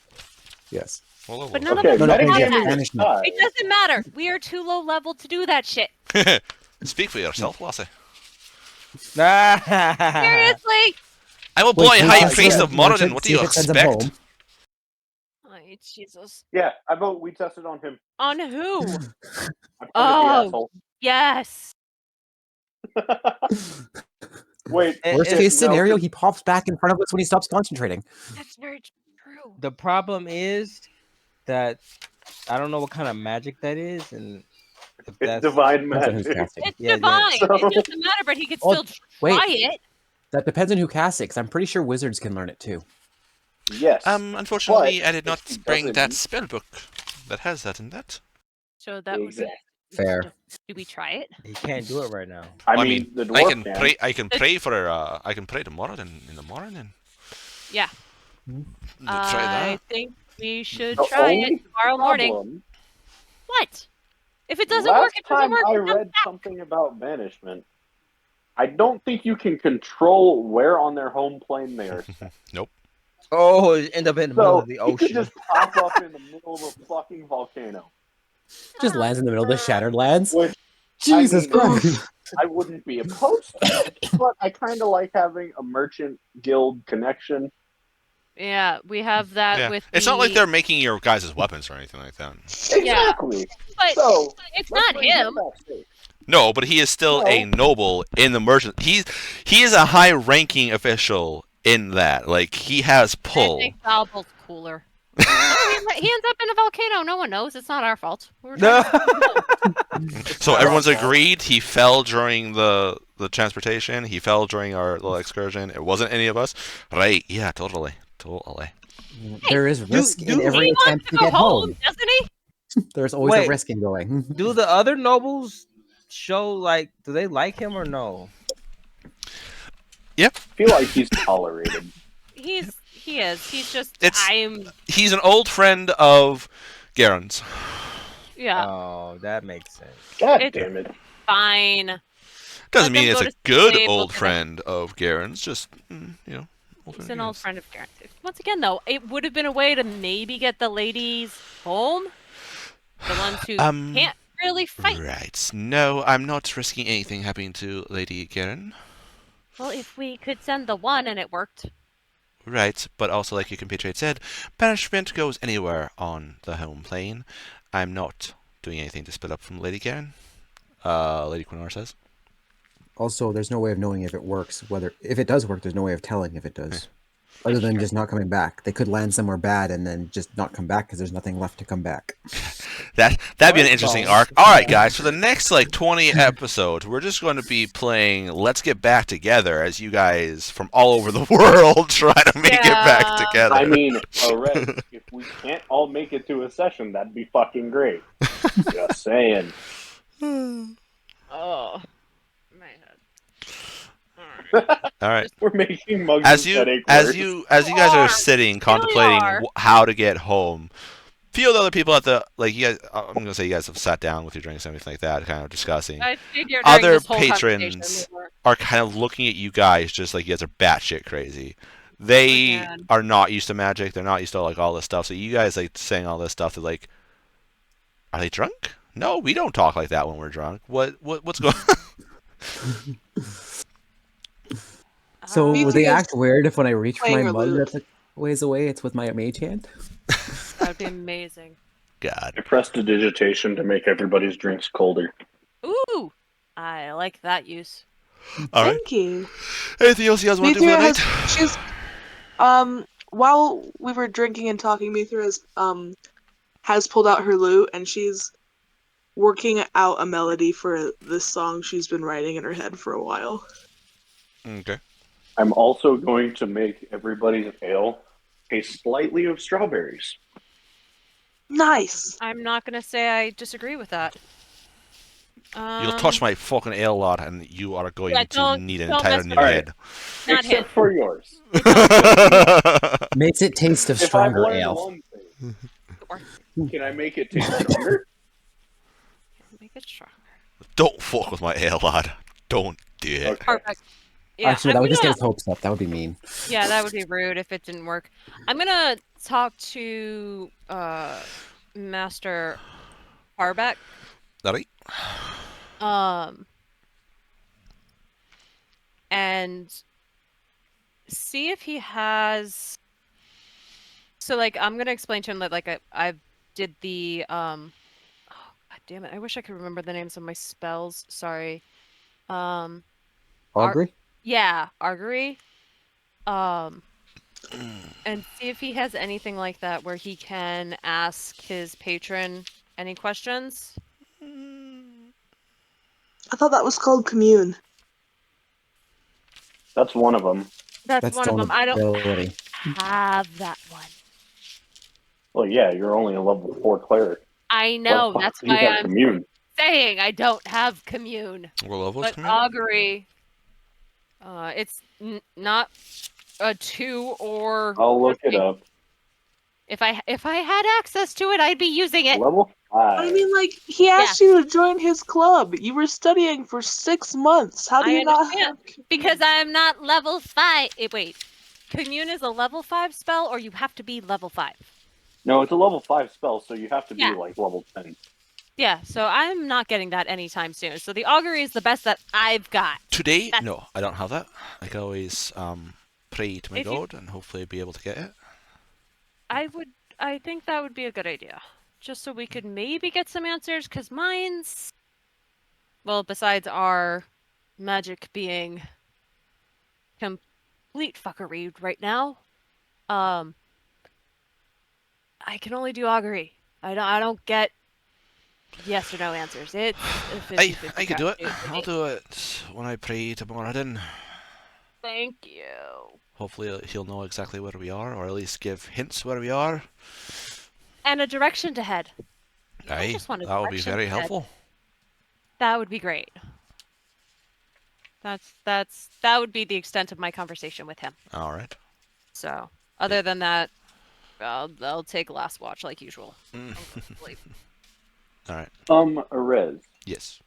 Yes. Well, But none Okay, of us No, no, can plane do shift, that. banishment. It doesn't matter. We are too low level to do that shit. Speak for yourself, Lassie. Seriously? I'm a Wait, boy can we high test priest it? of Moradin. What do See you if it sends them expect? home? Oh, Jesus. Yeah, I vote we tested on him. On who? I'm the Oh, asshole. yes. Wait. Worst And- case no, scenario, 'cause- he pops back in front of us when he stops concentrating. That's very true. The problem is that I don't know what kind of magic that is, and if It's that's divine Depends on who's magic. casting. It's Yeah, divine. so- It doesn't matter, but he could Oh, still wait. try it. That depends on who casts it, because I'm pretty sure wizards can learn it too. Yes. Unfortunately, But I did not if he bring doesn't- that spell book that has that in that. So that would be... Fair. Do we try it? he can't do it right now. I I mean, mean, the I dwarf can can. pray. I can pray for. I can pray tomorrow in the morning. Yeah. Try I that. think we should The try only it tomorrow morning. problem- What? If it doesn't Last work, it doesn't time work. I It comes read back. something about banishment, I don't think you can control where on their home plane they are set. Nope. Oh, it end up in the middle So of the he could ocean. just pop up in the middle of a fucking volcano. Just lands in the middle of the Shattered Lands. Which Jesus I mean, Christ. I wouldn't be opposed to it, but I kind of like having a merchant guild connection. Yeah, we have that Yeah. with It's not like the- they're making your guys' weapons or anything like that. Exactly. But So it's let's not bring him him. backstage. No, but he is still a No. noble in the merchant. He is a high-ranking official in that. Like he has I pull. think Valble's cooler. He ends up in a volcano. No one knows. It's not our fault. We were trying to- So everyone's agreed he fell during the transportation. He fell during our little excursion. It wasn't any of us. Right? Yeah, totally. There is risk in do- every He wants attempt to to go get home, home. doesn't he? There's always Wait. a risk in going. Do the other nobles show do they like him or no? Yep. I feel like he's tolerated. He is. He's just. It's- He's an old friend of Garen's. Yeah. Oh, that makes sense. God It's- damn it. Fine. Doesn't Let mean them it's go a to good sleep, old look at friend of Garen's. Just old He's friend an of old Garen's. friend of Garen. Once again, though, it would have been a way to maybe get the ladies home. The ones who can't really fight. Right. No, I'm not risking anything happening to Lady Garen. Well, if we could send the one and it worked. Right, but also like your compatriot said, banishment goes anywhere on the home plane. I'm not doing anything to split up from Lady Garen. Lady Quinar says. Also, there's no way of knowing if it works. If it does work, there's no way of telling if it does. Other than just not coming back. They could land somewhere bad and then just not come back because there's nothing left to come back. That'd be an interesting arc. Alright guys, for the next 20 episodes, we're just going to be playing Let's Get Back Together as you guys from all over the world try to make it back together. I mean, alright, if we can't all make it to a session, that'd be fucking great. Just saying. Oh. All right. We're making Muggs' As you headache as worse. you as you guys are sitting contemplating how to get home, few of the other people at the you guys. I'm gonna say you guys have sat down with your drinks and everything like that, kind of discussing. I figured during Other this whole patrons conversation we were- are kind of looking at you guys just like you guys are batshit crazy. They are not used to magic. They're not used to all this stuff. So you guys saying all this stuff. They're like, are they drunk? No, we don't talk like that when we're drunk. What's going on? So Me would too they is act weird if when I reach for my playing her mug lute. that's ways away, it's with my mage hand? That would be amazing. God. I pressed digitation to make everybody's drinks colder. Ooh, I like that use. All right. Thank you. Anything else you guys want to do for the night? She's while we were drinking and talking, Mithra has pulled out her lute and she's working out a melody for this song she's been writing in her head for a while. Okay. I'm also going to make everybody's ale taste slightly of strawberries. Nice. I'm not gonna say I disagree with that. You'll touch my fucking ale lot, and you are going Yeah, to need an don't entire mess new with it. head. Not Except him. for yours. Makes it taste of If I've stronger learned ale. one thing, can I make it taste stronger? Make it stronger. Don't fuck with my ale lot. Don't do it. Okay. Perfect. Yeah, Actually, that would just get his hopes up. That would be mean. Yeah, that would be rude if it didn't work. I'm gonna talk to Master Harbeck. Alright. And see if he has. So like, I'm gonna explain to him that like I did the oh god damn it! I wish I could remember the names of my spells. Sorry. Augury? Yeah, augury. And see if he has anything like that where he can ask his patron any questions. I thought that was called commune. That's one of them. That's one of them. I don't ability. have that one. Well, yeah, you're only a level 4 cleric. I know. What That's do you why have I'm commune? saying I don't have commune. What level is But commune? augury, it's not a 2 or. I'll look it up. If I had access to it, I'd be using it. Level 5. I mean, like, he asked you to join his club. You were studying for 6 months. How do you not have... Because I'm not level 5. Wait. Commune is a level 5 spell, or you have to be level 5? No, it's a level 5 spell, so you have to be Yeah. like level 10. Yeah, so I'm not getting that anytime soon. So the augury is the best that I've got. Today? No, I don't have that. I can always pray to my If you- god and hopefully be able to get it. I think that would be a good idea. Just so we could maybe get some answers, because mine's... Well, besides our magic being complete fuckery right now, I can only do augury. I don't get yes or no answers. It's a 50-50 I could do it. crapshoot. I'll do it when I pray tomorrow then. Thank you. Hopefully he'll know exactly where we are, or at least give hints where we are. And a direction to head. Aye, just want a that would be direction very to head. helpful. That would be great. That would be the extent of my conversation with him. All right. So, other than that, I'll take last watch like usual. All right. Arez. Yes.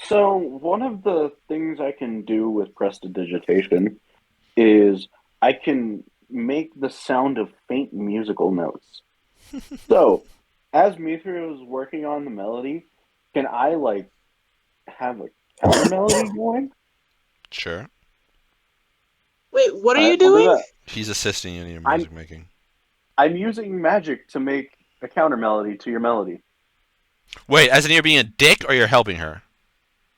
So, one of the things I can do with prestidigitation is I can make the sound of faint musical notes. So, as Mithra is working on the melody, can I, like, have a counter melody going? Sure. Wait, what are you I'll do doing? that. He's assisting you in your music making. I'm using magic to make a counter melody to your melody. Wait, as in you're being a dick or you're helping her?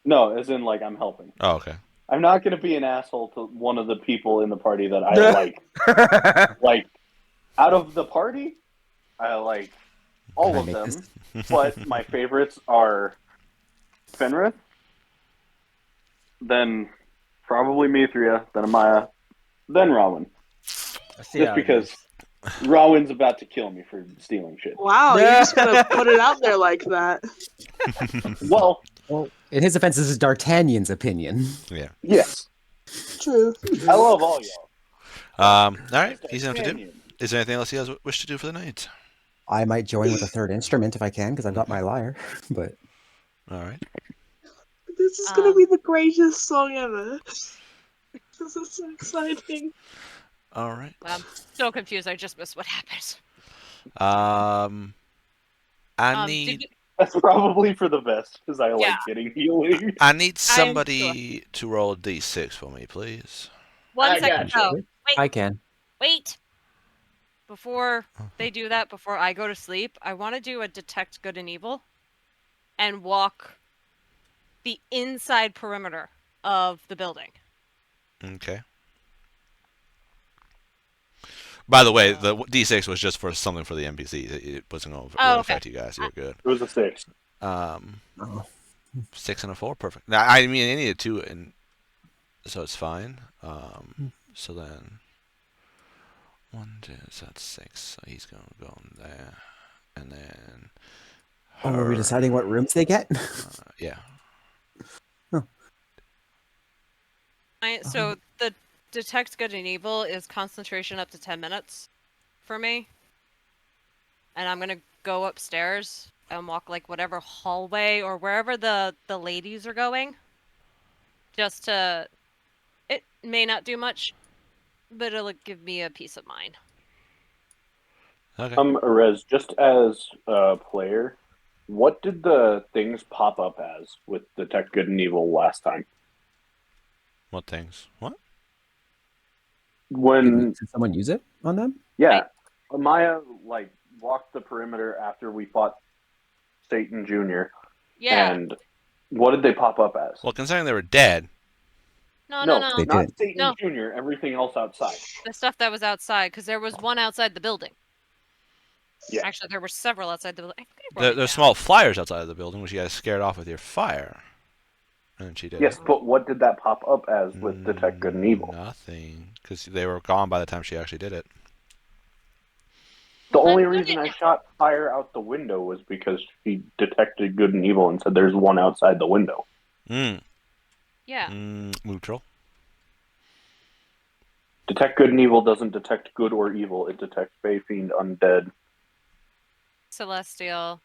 No, as in, like, I'm helping. Oh, okay. I'm not going to be an asshole to one of the people in the party that I like. Like, out of the party, I like all of them. But my favorites are Fenrith, then probably Mithria, then Amaya, then Rowan. Just because Rowan's about to kill me for stealing shit. Wow, you're just gonna put it out there like that. Well, in his defense, this is D'Artagnan's opinion. Yeah. Yes. True. I love all y'all. All right. Easy enough to do. Is there anything else you guys wish to do for the night? I might join with a third instrument if I can, because I've got my lyre. But all right. This is gonna be the greatest song ever. This is so exciting. All right. I'm so confused. I just missed what happened. I need. That's probably for the best because I like getting healing. I need somebody to roll a d6 for me, please. One second. Oh, wait. I can. Wait. Before they do that, before I go to sleep, I want to do a detect good and evil and walk the inside perimeter of the building. Okay. By the way, the d6 was just for something for the NPCs. It wasn't going to really affect you guys. You're good. It was a 6. 6 and a 4, perfect. Now, I mean, I needed 2, and so it's fine. So then 1, 2, so that's 6. So he's going to go in there, and then. Oh, are we deciding what rooms they get? Yeah. So the detect good and evil is concentration up to 10 minutes for me. And I'm gonna go upstairs and walk like whatever hallway or wherever the ladies are going. Just to, it may not do much, but it'll give me a peace of mind. Okay. Erez, just as a player, what did the things pop up as with Detect Good and Evil last time? What things? What? When Did someone use it on them? yeah, Maya like walked the perimeter after we fought Satan Jr. Yeah. And what did they pop up as? Well, considering they were dead. No, They not didn't. Satan No. Jr. Everything else outside. The stuff that was outside, because there was one outside the building. Yeah. Actually, there were several outside the building. There's small flyers outside of the building, which you guys scared off with your fire. And she did. Yes, but what did that pop up as with Detect Good and Evil? Nothing, because they were gone by the time she actually did it. The only reason I shot fire out the window was because she detected good and evil and said there's one outside the window. Yeah. Neutral. Detect good and evil doesn't detect good or evil. It detects Fey, Fiend, Undead. Celestial.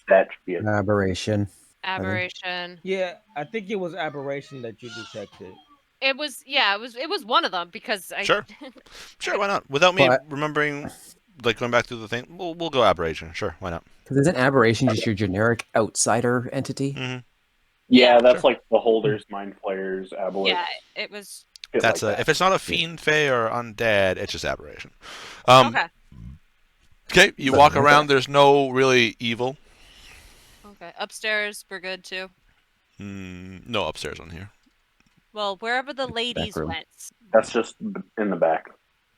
That shit. Aberration. Aberration. Yeah, I think it was aberration that you detected. It was, yeah, it was one of them because I. Sure. Sure, why not? Without me remembering, like going back through the thing, we'll go aberration. Sure, why not? Because isn't aberration just your generic outsider entity? Mm-hmm. Yeah, that's like beholders, mind flayers, aboleths. Yeah, it was. That's like that. if it's not a fiend, fey, or undead, it's just aberration. Okay. Okay, you walk around. There's no really evil. Okay, upstairs we're good too. No upstairs on here. Well, wherever the ladies went. That's just in the back.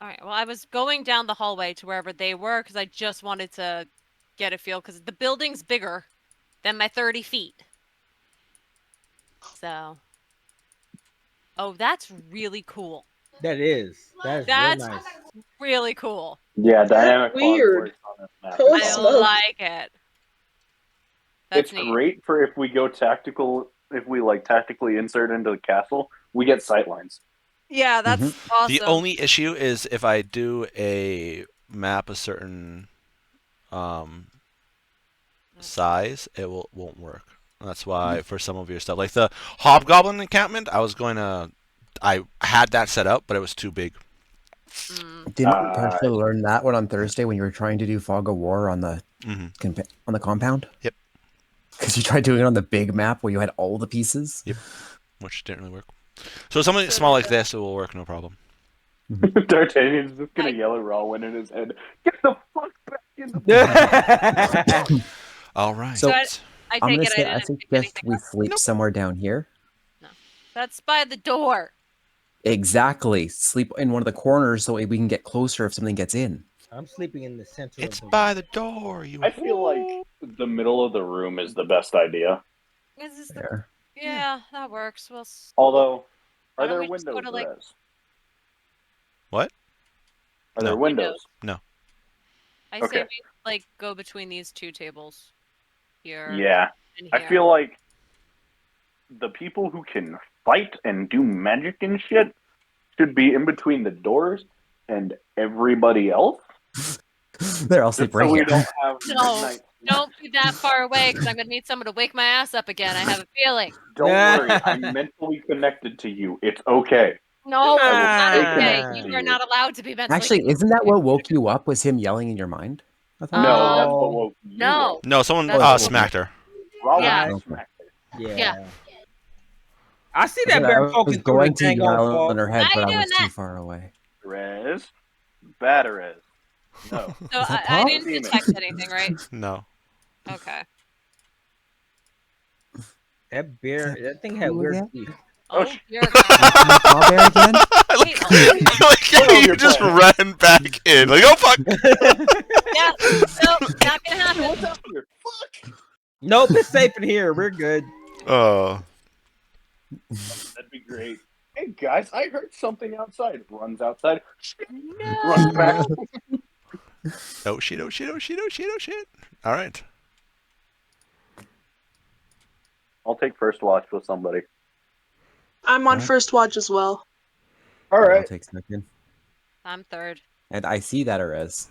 All right. Well, I was going down the hallway to wherever they were because I just wanted to get a feel because the building's bigger than my 30 feet. So. Oh, that's really cool. That is. That's real nice. Really cool. Yeah, dynamic weird. on this map. I like it. That's It's neat. great for if we go tactical. If we like tactically insert into the castle, we get sightlines. Yeah, that's awesome. The only issue is if I do a map a certain size, it won't work. That's why for some of your stuff, like the Hobgoblin encampment, I had that set up, but it was too big. Didn't you partially learn that one on Thursday when you were trying to do Fog of War on the on the compound? Yep. Because you tried doing it on the big map where you had all the pieces. Yep. Which didn't really work. So something small like this, it will work, no problem. D'Artagnan's just gonna yell at Rawwin in his head. Get the fuck back in the. All right. So I I'm gonna take say I suggest we sleep somewhere down here. No, that's by the door. Exactly. Sleep in one of the corners so we can get closer if something gets in. I'm sleeping in the center. It's by the door. I feel like the middle of the room is the best idea. Is this There. Yeah, that works. Well, Although, why are don't there we just go windows? to, like- Rez? What? Are there windows? No. I Okay. say we like go between these two tables here. Yeah, and I here. feel like the people who can fight and do magic and shit should be in between the doors, and everybody else. There, I'll sleep right we here. don't have No, midnight. don't be that far away because I'm gonna need someone to wake my ass up again. I have a feeling. Don't worry, I'm mentally connected to you. It's okay. No, it's I will not stay okay. connected to You are you. not allowed to be mentally. Actually, isn't that what woke you up? Was him yelling in your mind? I thought. No, that's what woke you No. up. No, someone That's- smacked her. Rawwin Yeah. smacked her. Yeah. I see that I bear was poking through going the to dang old yell wall. in her head, Why but are I you was doing too that? far away. Rez, bad Rez. No. So Is that I Pop? didn't Demon. detect anything, right? No. Okay. That bear, that thing had Who weird again? teeth. Oh, you're Paw bear again? Wait, You just ran back in. Like, oh, fuck. yeah. No, not gonna happen. What's up here? Fuck. Nope, it's safe in here. We're good. Oh. That'd be great. Hey guys, I heard something outside. Runs outside. No. Runs back. Oh, shit, oh, shit, oh, shit, oh, shit, oh, shit. All right. I'll take first watch with somebody. I'm on Alright. first watch as well. All I'll right. take second. I'm third. And I see that, Arez.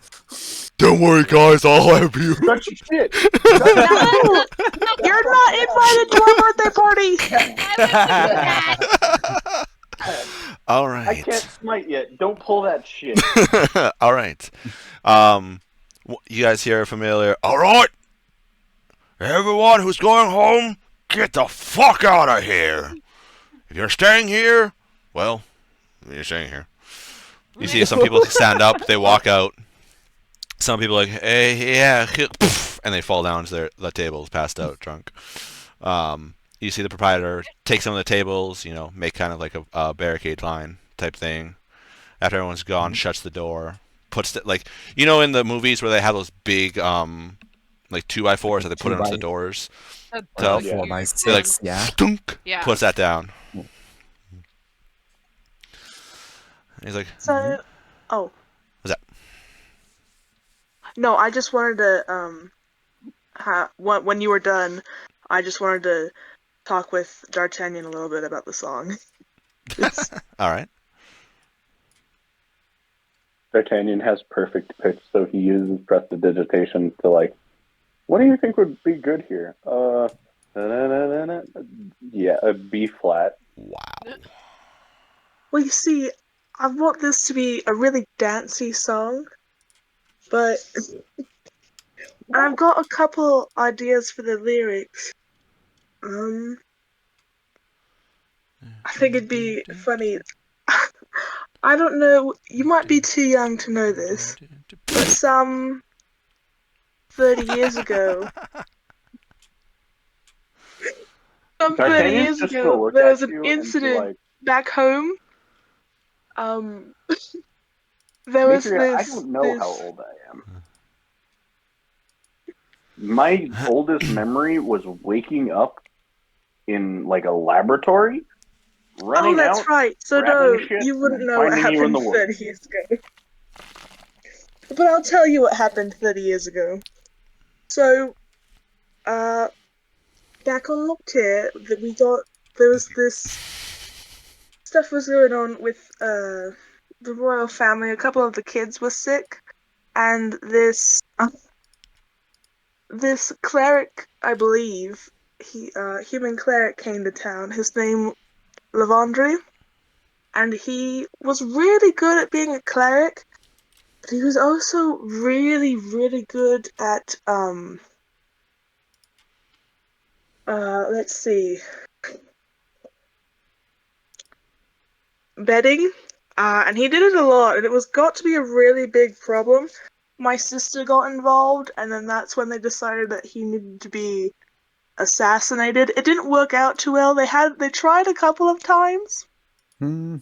Don't worry, guys. I'll help you. Shut your shit. No! You're not invited to our birthday party! All I right. can't smite yet. Don't pull that shit. All right. You guys hear familiar? All right. Everyone who's going home, get the fuck out of here. If you're staying here, well, you're staying here. You see some people stand up, they walk out. Some people are like, hey, yeah, and they fall down to the tables, passed out, drunk. You see the proprietor take some of the tables, make kind of like a barricade line type thing. After everyone's gone, shuts the door, puts in the movies where they have those big like 2x4s that they put onto the doors. So 4x6, yeah. Yeah. Puts that down. And he's like, So, oh. What's that? No, I just wanted to, when you were done, I just wanted to talk with D'Artagnan a little bit about the song. All right. D'Artagnan has perfect pitch, so he uses prestidigitation to what do you think would be good here? Yeah, a B flat. Wow. Well, you see, I want this to be a really dancey song, but I've got a couple ideas for the lyrics. I think it'd be funny. I don't know, you might be too young to know this, but some 30 years ago, there was an incident back home. There was Demetria, this. I don't know how old I am. My oldest memory was waking up in a laboratory, running out. Oh, that's right. So no, you wouldn't know what happened 30 years ago. But I'll tell you what happened 30 years ago. So, back on Noctier, there was this stuff was going on with the royal family. A couple of the kids were sick, and this cleric, I believe, human cleric came to town. His name Lavandry, and he was really good at being a cleric, but he was also really, really good at let's see, bedding, and he did it a lot, and it got to be a really big problem. My sister got involved, and then that's when they decided that he needed to be assassinated. It didn't work out too well. They tried a couple of times. Yeah.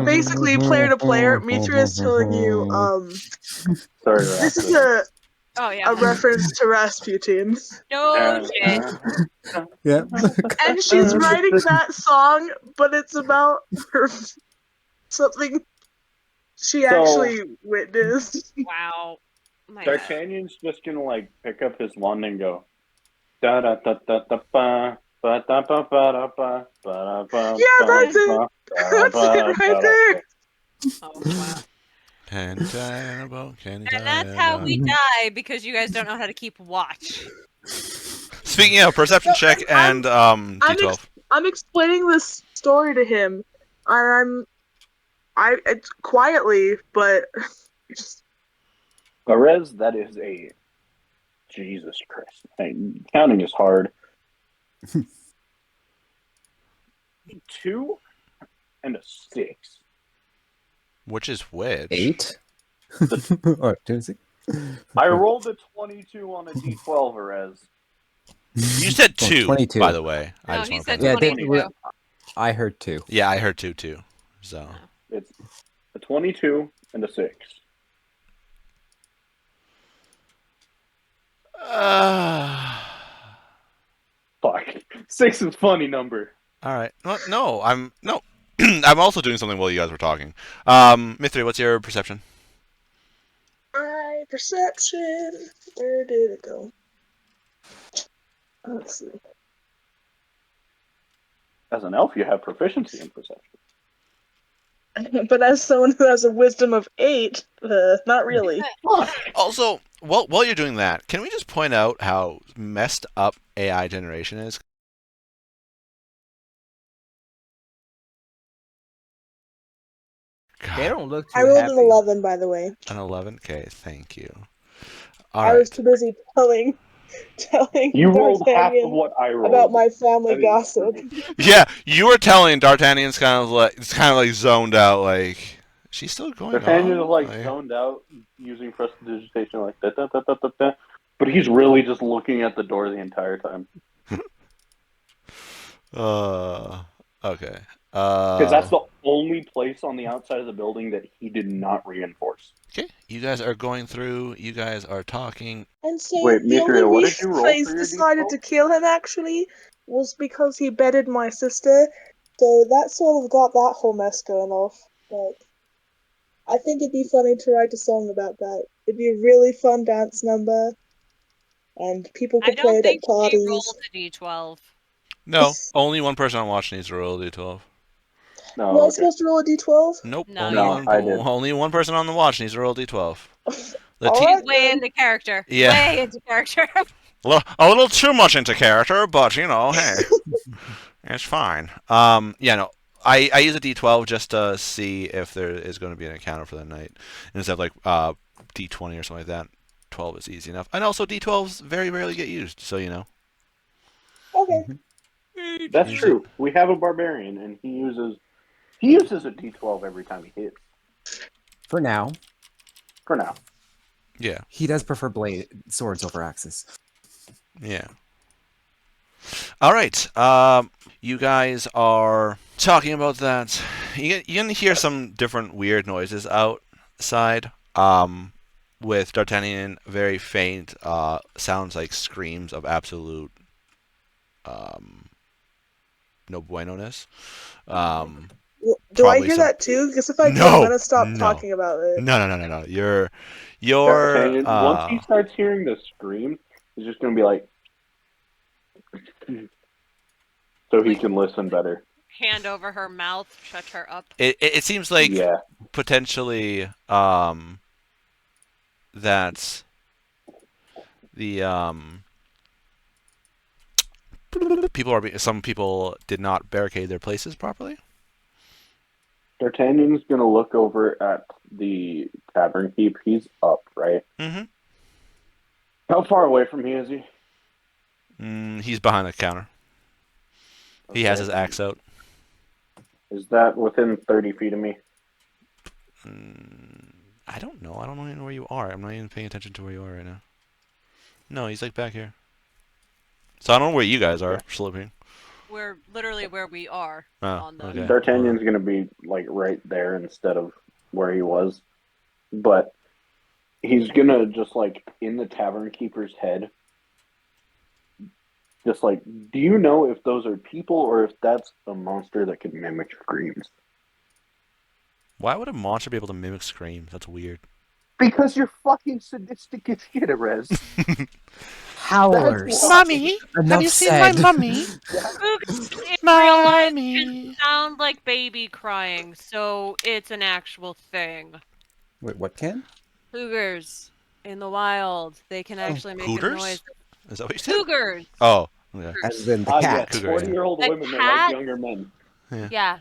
Basically, player to player, Mitra is telling you, Sorry, this is a reference to Rasputin. No shit. Yeah. And she's writing that song, but it's about something she actually witnessed. Wow. D'Artagnan's just gonna pick up his wand and go da da da da da ba ba da ba ba da ba ba ba. Yeah, that's it. That's it right there. Oh wow. And that's how we die, because you guys don't know how to keep watch. Speaking of perception check and D12. I'm explaining this story to him. It's quietly, but just. Arez, that is a Jesus Christ. Counting is hard. 2 and a 6. Which is which? 8? Or 2 and 6? I rolled a 22 on a D12, Arez. You said 2, 22. by the way. No, I just he want said to 22. I heard 2. Yeah, I heard 2 too. So it's a 22 and a 6. Fuck. 6 is a funny number. All right. No, I'm I'm also doing something while you guys were talking. Mithri, what's your perception? My perception. Where did it go? Let's see. As an elf, you have proficiency in perception. But as someone who has a wisdom of 8, not really. Also, while you're doing that, can we just point out how messed up AI generation is? They God, don't look too I rolled happy. an 11, by the way. an 11? Okay, thank you. All I was right. too busy telling You rolled half of D'Artagnan what I rolled. about my family I think it's gossip. pretty- Yeah, you were telling D'Artagnan's kind of like zoned out, like she's still going D'Artagnan on. is like zoned out using prestidigitation, like da da da da da da. But he's really just looking at the door the entire time. Okay. Because that's the only place on the outside of the building that he did not reinforce. Okay, you guys are going through. You guys are talking. And so Wait, the only Mitria, what did reason you roll I for your decided D12? to kill him actually was because he bedded my sister. So that sort of got that whole mess going off. But I think it'd be funny to write a song about that. It'd be a really fun dance number, and people I could play don't it think at she parties. rolled a d12. No, only one person on watch needs to roll a d12. No, Was I okay. supposed to roll a d12? Nope. No, only No, one. I did. Only one person on the watch needs to roll a d12. The All T- right, way then. into character. Yeah. Way into character. a little too much into character, but you know, hey, it's fine. Yeah, no. I use a d12 just to see if there is going to be an encounter for the night instead of like d20 or something like that. 12 is easy enough, and also d12s very rarely get used, so you know. Okay. That's Use true. We have a barbarian, and he uses a D12 every time he hits. For now, For now. Yeah. he does prefer swords over axes. Yeah. All right. You guys are talking about that. You can hear some different weird noises outside. With D'Artagnan, very faint. Sounds like screams of absolute no bueno-ness. Do I Probably hear some- that too? Because if I do, No, I'm gonna stop no. talking about it. No. You're D'Artagnan, once he starts hearing the scream, he's just going to be like, so he can listen better. Hand over her mouth, shut her up. It seems like Yeah. potentially that the some people did not barricade their places properly. D'Artagnan's going to look over at the tavern keep. He's up, right? Mm-hmm. How far away from me is he? He's behind the counter. Okay. He has his axe out. Is that within 30 feet of me? I don't know. I don't know even where you are. I'm not even paying attention to where you are right now. No, he's like back here. So I don't know where you guys are sleeping. We're literally where we are. Oh, On the... okay. D'Artagnan's going to be like right there instead of where he was. But he's going to just like in the tavern keeper's head. Just like, do you know if those are people or if that's a monster that can mimic screams? Why would a monster be able to mimic screams? That's weird. Because you're fucking sadistic as shit, Rez. Howlers. Mommy, Enough have you seen said. my mummy? In real life, Mommy. it sound like baby crying, so it's an actual thing. Wait, what can? Cougars in the wild, they can actually make a Hooters? noise. Is that what you said? Cougars. Oh, okay. As in the Ah, cat. yes, Cougar, 40-year-old The women that cat? like younger men. Yeah.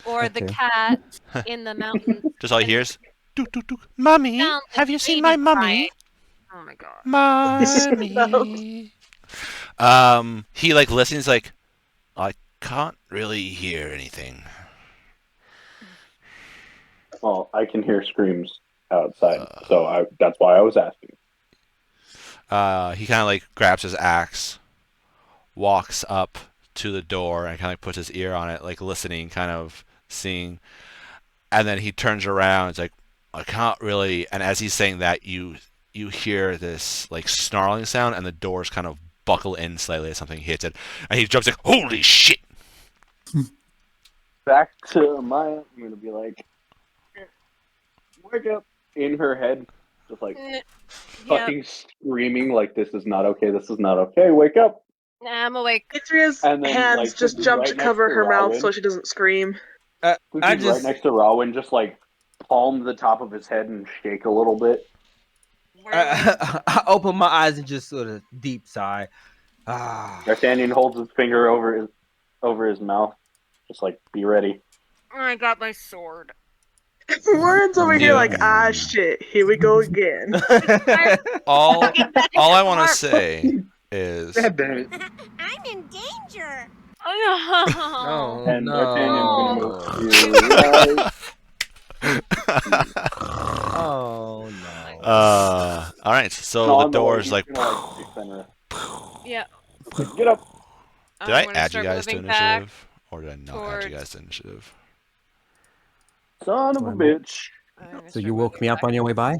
Or the Okay. cat in the mountains. Just all he hears. Dook, dook, dook. Mommy, Sounds like have you seen baby my mummy? crying. Oh my god. Mommy. He like listens like, I can't really hear anything. Well, I can hear screams outside, so that's why I was asking. He kind of like grabs his axe, walks up to the door, and kind of like puts his ear on it, like listening, kind of seeing, and then he turns around. It's like, I can't really. And as he's saying that, you hear this like snarling sound, and the doors kind of buckle in slightly as something hits it, and he jumps like, holy shit! Back to Maya, I'm gonna be like, wake up in her head, just like Yep. fucking screaming like this is not okay, wake up. Nah, I'm awake. Adria's And then, hands like, just since he's jump right to next cover to her mouth Rowan- so she doesn't scream. Since I he's right just next to Rowan, just like palm the top of his head and shake a little bit. I open my eyes and just sort of deep sigh. Ah. D'Artagnan holds his finger over his mouth, just like, be ready. I got my sword. Rowan's over here like, Yeah. shit, here we go again. All I want to Mark. say is God damn it. I'm in danger. Oh, Oh And D'Artagnan's gonna no! move to Oh no! all right. So and the on the way, door's he's like. gonna, like, defend her. yeah. Like, get up. Did I I'm gonna add you start guys to moving back initiative, or did I not add you guys to initiative? Son of a bitch. I'm gonna So start you woke moving me up back. on your way by?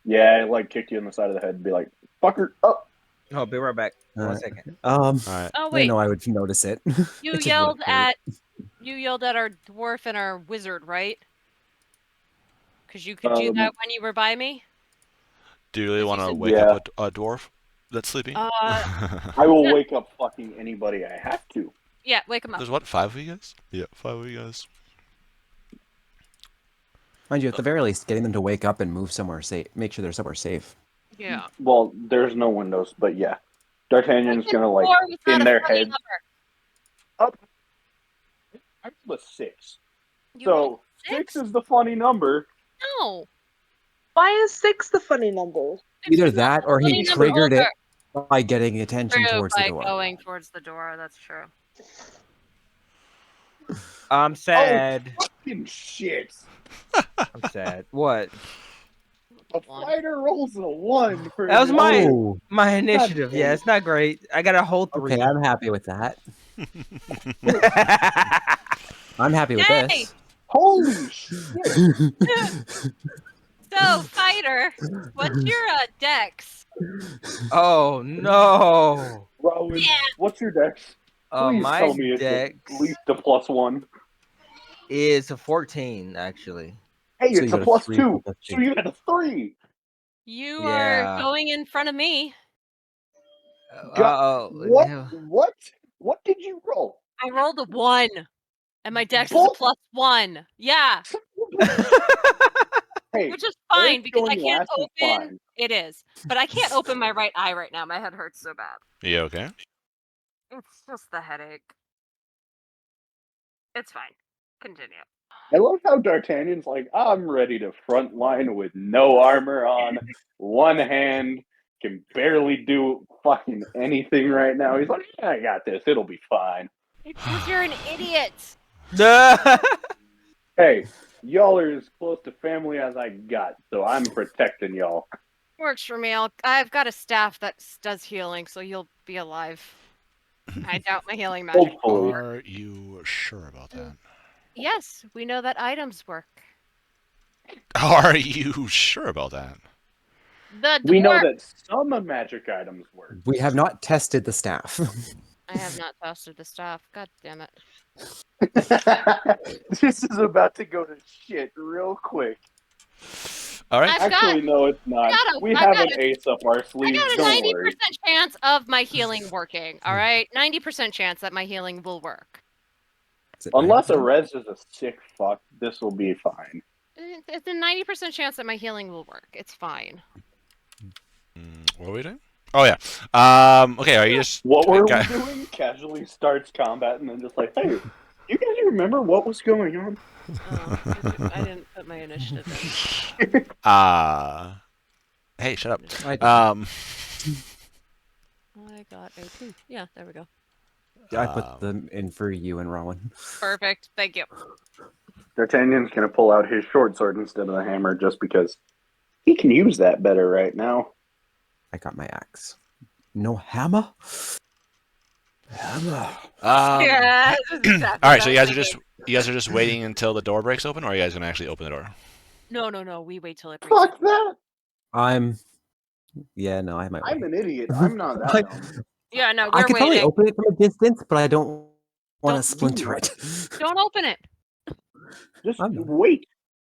Yeah, it, like, kicked you in the side of the head and be like, fucker, up. Oh, be right back. One Alright. second. All right. Oh I wait, know I would notice it. you It just yelled wouldn't hurt. at our dwarf and our wizard, right? Because you could do that when you were by me. Do you really Yes, you want to said- wake Yeah. up a dwarf that's sleeping? I will wake up fucking anybody I have to. Yeah, wake him up. There's what, 5 of you guys? Yeah, 5 of you guys. Mind you, at the very least, getting them to wake up and move somewhere safe. Make sure they're somewhere safe. Yeah. Well, there's no windows, but yeah. D'Artagnan's gonna, like, Four was not in a their funny head. number. Up. I rolled a 6. You rolled So, 6 is the funny number. No. Why is 6 the funny number? Either that or funny he number triggered it older. by getting attention True, towards the by door. going towards the door. That's true. I'm sad. Fucking shit. I'm sad. What? A fighter rolls a 1 for That was my Oh, my initiative. Yeah, it's not great. I got a whole 3. okay, I'm happy with that. I'm happy with Yay! this. Holy shit. So, fighter, what's your dex? Oh no! Rowan, Yeah. what's your dex? Please My tell me it's dex at least a +1. is a 14 actually. Hey, So it's you a got a 3 +2. plus So 2. you got a 3. You Yeah. are going in front of me. What? Yeah. What did you roll? I rolled a 1, and my dex is a +1. Yeah, Hey, which is fine Eric's because I going can't last is open. fine. It is, but I can't open my right eye right now. My head hurts so bad. You okay? It's just the headache. It's fine. Continue. I love how D'Artagnan's like, I'm ready to front line with no armor on, one hand, can barely do fucking anything right now. He's like, yeah, I got this. It'll be fine. Because you're an idiot. Hey, y'all are as close to family as I got, so I'm protecting y'all. Works for me. I've got a staff that does healing, so you'll be alive. I doubt my healing magic. Hopefully. Are you sure about that? Yes, we know that items work. Are you sure about that? The We know dwarf- that some magic items work. We have not tested the staff. I have not tested the staff. God damn it. This is about to go to shit real quick. All right. Actually, no, it's not. We have an ace up our I sleeve. got a Don't 90% worry. chance of my healing working. All right, 90% chance that my healing will work. Unless a res is a sick fuck, this will be fine. It's a 90% chance that my healing will work. It's fine. What are we doing? Oh yeah. Okay. Are you just What were okay. we doing? Casually starts combat and then just like, hey, you guys remember what was going on? Oh, I didn't put my initiative in. Hey, shut up. I got a 2. Yeah, there we go. I put them in for you and Rowan. Perfect. Thank you. D'Artagnan's gonna pull out his short sword instead of the hammer just because he can use that better right now. I got my axe. No hammer? Hammer. Yeah, this is exactly all right. So what you I guys are was just waiting until the door breaks open, or are you guys gonna actually open the door? No. We wait till it. Fuck that! Yeah, no, I might. I'm an idiot. I'm not that dumb. Yeah, no, I we're could probably waiting. open it from a distance, but I don't want to Don't splinter it. Don't open it. Just wait.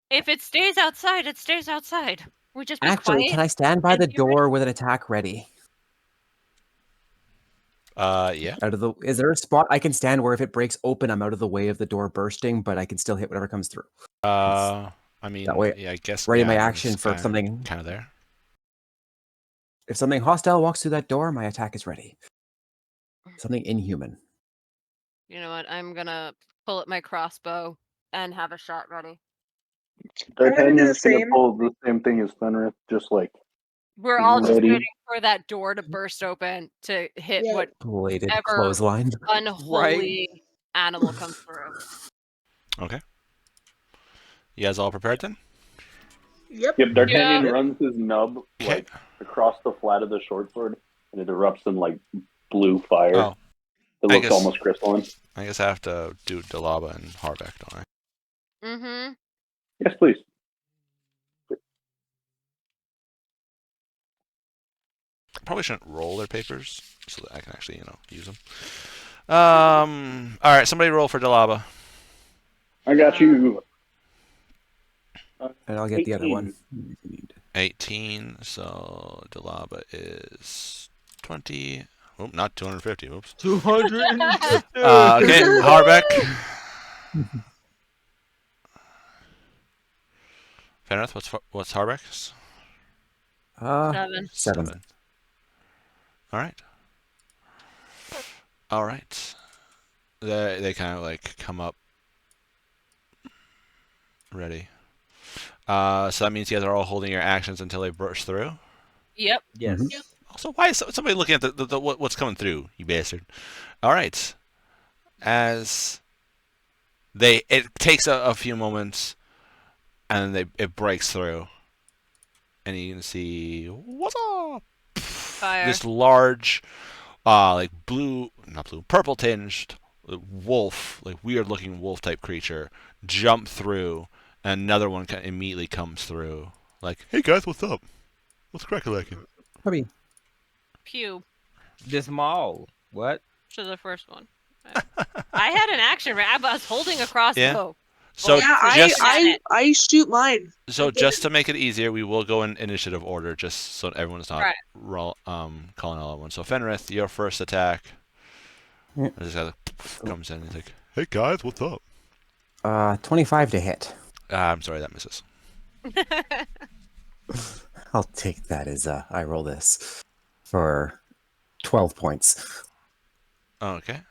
If it stays outside, it stays outside. We just be Actually, quiet. can I stand by and the be ready. door with an attack ready? Yeah. Out of the is there a spot I can stand where if it breaks open, I'm out of the way of the door bursting, but I can still hit whatever comes through. I mean, that way, yeah, I guess. ready Yeah, my I mean, action it's for if something. kind of there. If something hostile walks through that door, my attack is ready. Something inhuman. You know what? I'm gonna pull up my crossbow and have a shot ready. D'Artagnan's gonna pull the same thing as Fenris, just like We're all just ready. waiting for that door to burst open to hit Bladed whatever clothesline. unholy animal comes through. Okay. You guys all prepared then? Yep. D'Artagnan runs his nub Okay. like across the flat of the short sword, and it erupts in like blue fire. Oh. It looks almost crystalline. I guess I have to do Dalaba and Harbeck, don't I? Mm-hmm. Yes, please. Probably shouldn't roll their papers so that I can actually, use them. All right, somebody roll for Dalaba. I got you. And I'll get the other one. 18, so Dalaba is 20. Oh, not 250. Oops. 250. Okay, Harbeck. Fenrith, what's Harbeck's? 7. All right. All right. They kind of like come up ready. So that means you guys are all holding your actions until they burst through. Yep. Yes. Mm-hmm. Yep. Also, why is somebody looking at the what's coming through? You bastard! All right. As it takes a few moments, and it breaks through, and you can see what's up. Fire. This large, like purple tinged wolf, like weird looking wolf type creature, jump through, and another one immediately comes through. Like, hey guys, what's up? What's crack-a-lackin'? Puppy. Pew. This mall. What? To the first one. I had an action. I was holding a crossbow. Yeah. So I shoot mine. So just to make it easier, we will go in initiative order, just so everyone's not calling all at once. So Fenrith, your first attack. Yeah. This guy comes in and he's like, "Hey guys, what's up?" 25 to hit. I'm sorry, that misses. I'll take that as I roll this for 12 points. Okay.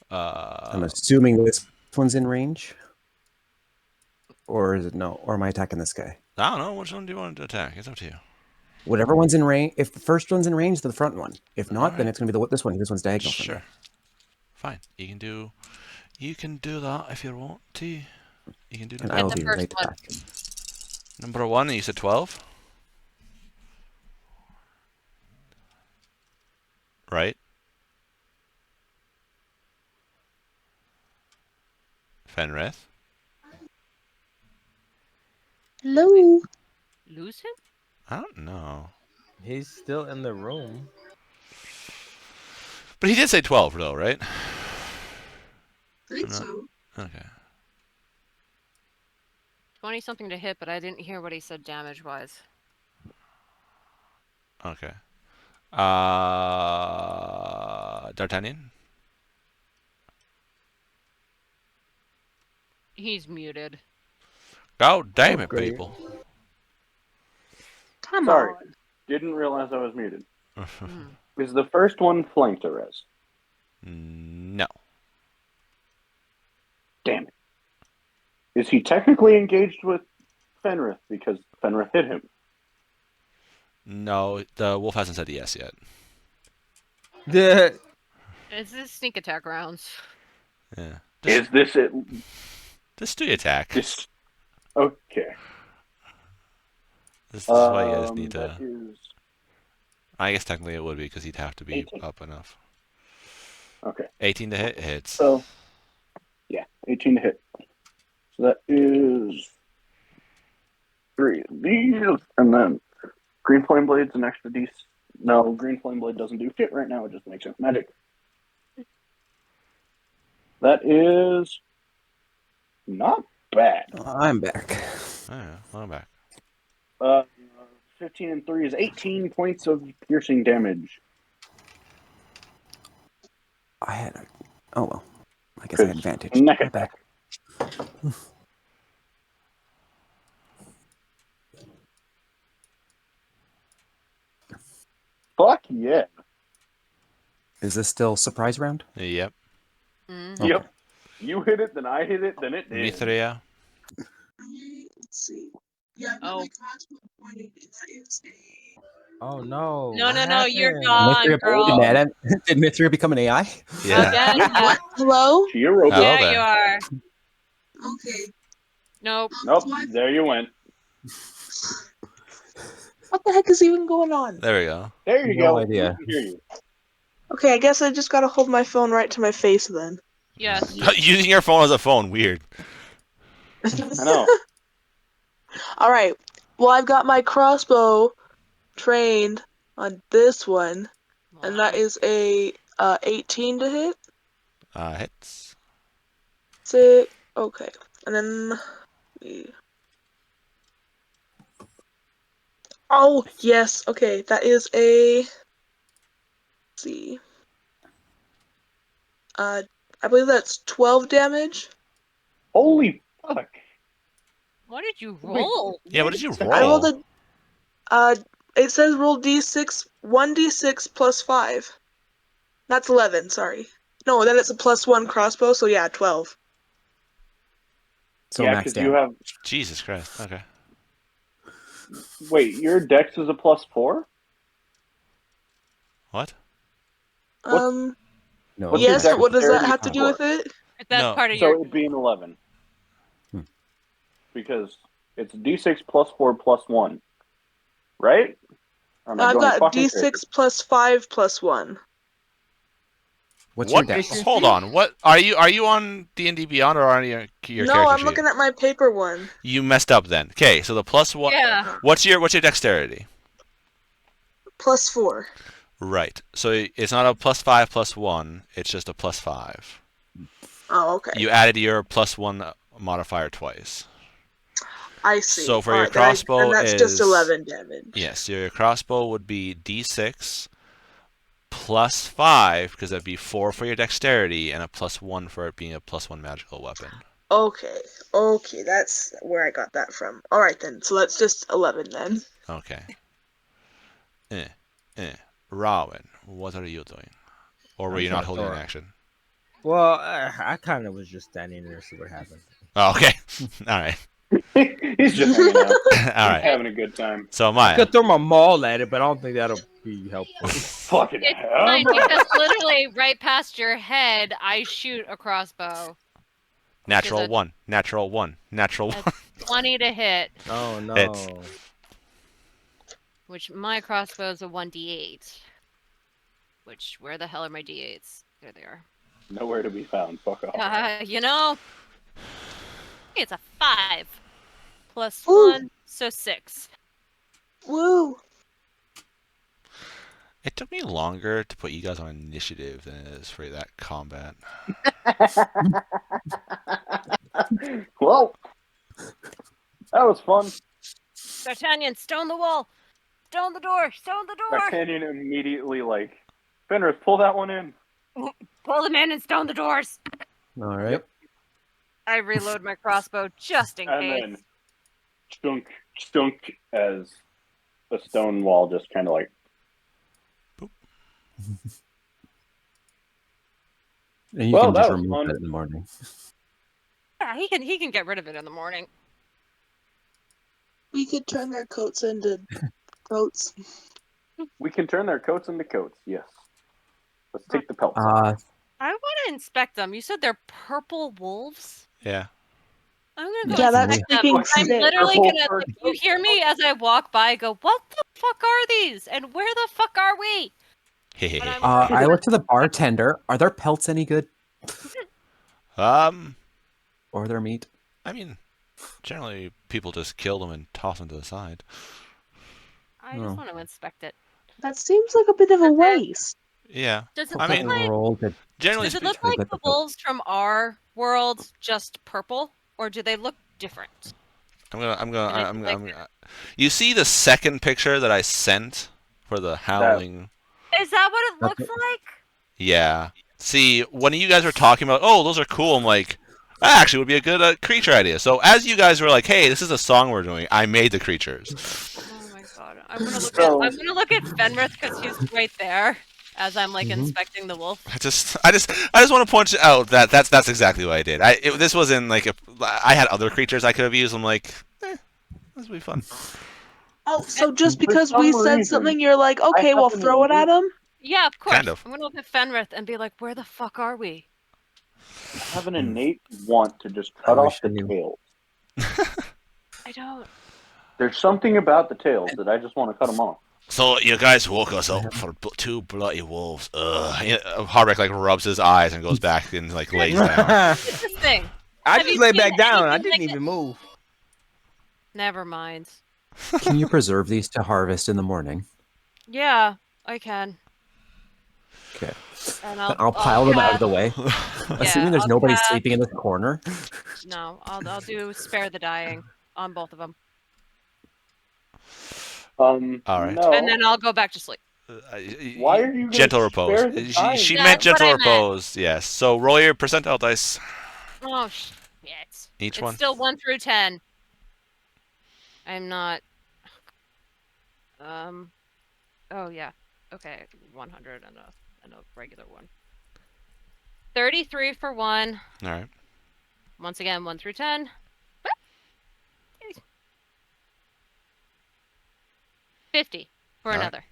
I'm assuming this one's in range, or is it no? Or am I attacking this guy? I don't know. Which one do you want to attack? It's up to you. Whatever one's in range. If the first one's in range, the front one. If not, then it's gonna be this one. This one's diagonal. Sure. Fine. You can do that if you want to. You can do that. And I'll be right back. Number 1, you said 12? Right? Fenrith? Hello. Lose him? I don't know. He's still in the room. But he did say 12, though, right? I think so. Okay. 20 something to hit, but I didn't hear what he said damage wise. Okay. D'Artagnan? He's muted. God damn it, people. Come Sorry. on. Didn't realize I was muted. Is the first one flanked, Arez? No. Damn it. Is he technically engaged with Fenrith because Fenrith hit him? No, the wolf hasn't said yes yet. It's this sneak attack rounds. Yeah. Is this it? Just do your attack. Okay. This is why you guys need that to... is- I guess technically it would be because he'd have to be 18. up enough. Okay. 18 to hit hits. So, yeah, 18 to hit. So that is 3 of these, and then Green Flame Blade's an extra D. No, Green Flame Blade doesn't do shit right now, it just makes it magic. That is not bad. I'm back. Oh, yeah, I'm back. 15 and 3 is 18 points of piercing damage. I had a... Oh, well. I guess I had advantage. Neck My bad. attack. Fuck yeah. Is this still surprise round? Yep. Mm. Yep. You hit it, then I hit it, then it did. Mithria. Let's see. Yeah, I got Oh. my crossbow pointing. That is a... Oh no. No, what no, no, you're happened? gone, Mithria, girl. did Mithria become an AI? Yeah. Again? What? Hello? She a robot. Hello Yeah, there. you are. Okay. Nope. Nope, there you went. What the heck is even going on? There we go. There you No go. idea. We can hear you. Okay, I guess I just gotta hold my phone right to my face then. Yes. Using your phone as a phone, weird. I know. Alright. Well, I've got my crossbow trained on this one, and that is a 18 to hit. Hits. Sick. Okay. And then... Oh, yes. Okay, that is a... Let's see. I believe that's 12 damage. Holy fuck. What did you roll? Yeah, what did you I rolled roll? it says roll d6, 1d6 plus 5. That's 11, sorry. No, then it's a plus 1 crossbow, so yeah, 12. So yeah, max because you damage. have... Jesus Christ. Okay. Wait, your dex is a +4? What? No, What's Yes, your but what does that dexterity have to do with score? it? That's No. part of So your... it'd be an 11. Hmm. Because it's d6 plus 4 plus 1. Right? Or am I I've going got fucking d6 crazy? plus 5 plus 1. What's What? your dex? Hold on. What are you on D&D Beyond or on your No, character I'm sheet? looking at my paper one. You messed up then. Okay, so the plus one. Yeah. What's your dexterity? Plus 4. Right. So it's not a +5 +1. It's just a +5. Oh, okay. You added your +1 modifier twice. I see. So for All your right, crossbow then that's just is 11 damage. Yes, your crossbow would be d6 plus 5 because that'd be 4 for your dexterity and a +1 for it being a +1 magical weapon. Okay, that's where I got that from. All right then, so that's just 11 then. Okay. Rowan, what are you doing? Or were I'm you not trying to holding an throw it. action? Well, I kind of was just standing there to see what happened. Oh, okay. All right. He's just hanging out. All right. Having a good time. So I Maya. could throw my maul at it, but I don't think that'll be helpful. Fucking It's hell. fine because literally right past your head, I shoot a crossbow. Natural a- 1. Natural 1. Natural 1. 20 to hit, Oh no. Hits. which my crossbow is a 1d8. Which, where the hell are my d8s? There they are. Nowhere to be found. Fuck off. You know, it's a 5 plus Ooh. 1, so 6. Woo! It took me longer to put you guys on initiative than it is for that combat. Well, that was fun. D'Artagnan, stone the wall! Stone the door! Stone the door! D'Artagnan immediately Fenris, pull that one in. Pull them in and stone the doors! All right. I reload my crossbow just in And case. then stunk as the stone wall just kind of And you Well, can that just was remove fun. that in the morning. Yeah, he can get rid of it in the morning. We could turn their coats into coats. We can turn their coats into coats, yes. Let's take the pelts off. I want to inspect them. You said they're purple wolves? Yeah. I'm gonna go Yeah, that's inspect them. freaking I'm sick. literally Purple gonna. fur If you hear me as I walk by, go, "What the fuck are these? And where the fuck are we?" But I'm I look to the bartender. Are their pelts any good? Or their meat? I mean, generally people just kill them and toss them to the side. I just want to inspect it. That seems like a bit of a waste. Yeah. Does it I look mean, like? generally Does it speaking, look like the wolves from our world, just purple, or do they look different? You see the second picture that I sent for the howling? Is that what it looks like? Yeah. See, when you guys were talking about, oh, those are cool, I'm like, that actually would be a good creature idea. So as you guys were like, hey, this is a song we're doing, I made the creatures. Oh my god. I'm gonna So- look at Fenrith because he's right there as I'm like inspecting the wolf. I just want to point out that that's exactly what I did. This wasn't like I had other creatures I could have used. I'm like, this would be fun. Oh, so just For because some we said reason, something, you're like, okay, well, happen to throw it at live- him? Yeah, of course. Kind of. I'm gonna look at Fenrith and be like, where the fuck are we? I have an innate want to just cut off the tails. I don't. There's something about the tails that I just want to cut them off. So you guys woke us up for two bloody wolves. Harbeck like rubs his eyes and goes back and like lays down. It's this thing. I Have just you lay seen back down. I anything didn't like even it? move. Never mind. Can you preserve these to harvest in the morning? Yeah, I can. Okay. And I'll pile them out of the way. Assuming there's I'll nobody cast- sleeping in this corner. No, I'll do spare the dying on both of them, All right. No. and then I'll go back to sleep. Why are you gonna gentle spare repose? the She dying? meant That's what gentle I meant. repose. Yes. So roll your percentile dice. Oh shit! Each it's one. still 1 through 10. I'm not. Oh yeah. Okay, 100 and a regular one. 33 for one. All right. Once again, 1 through 10. 50 for All right. another.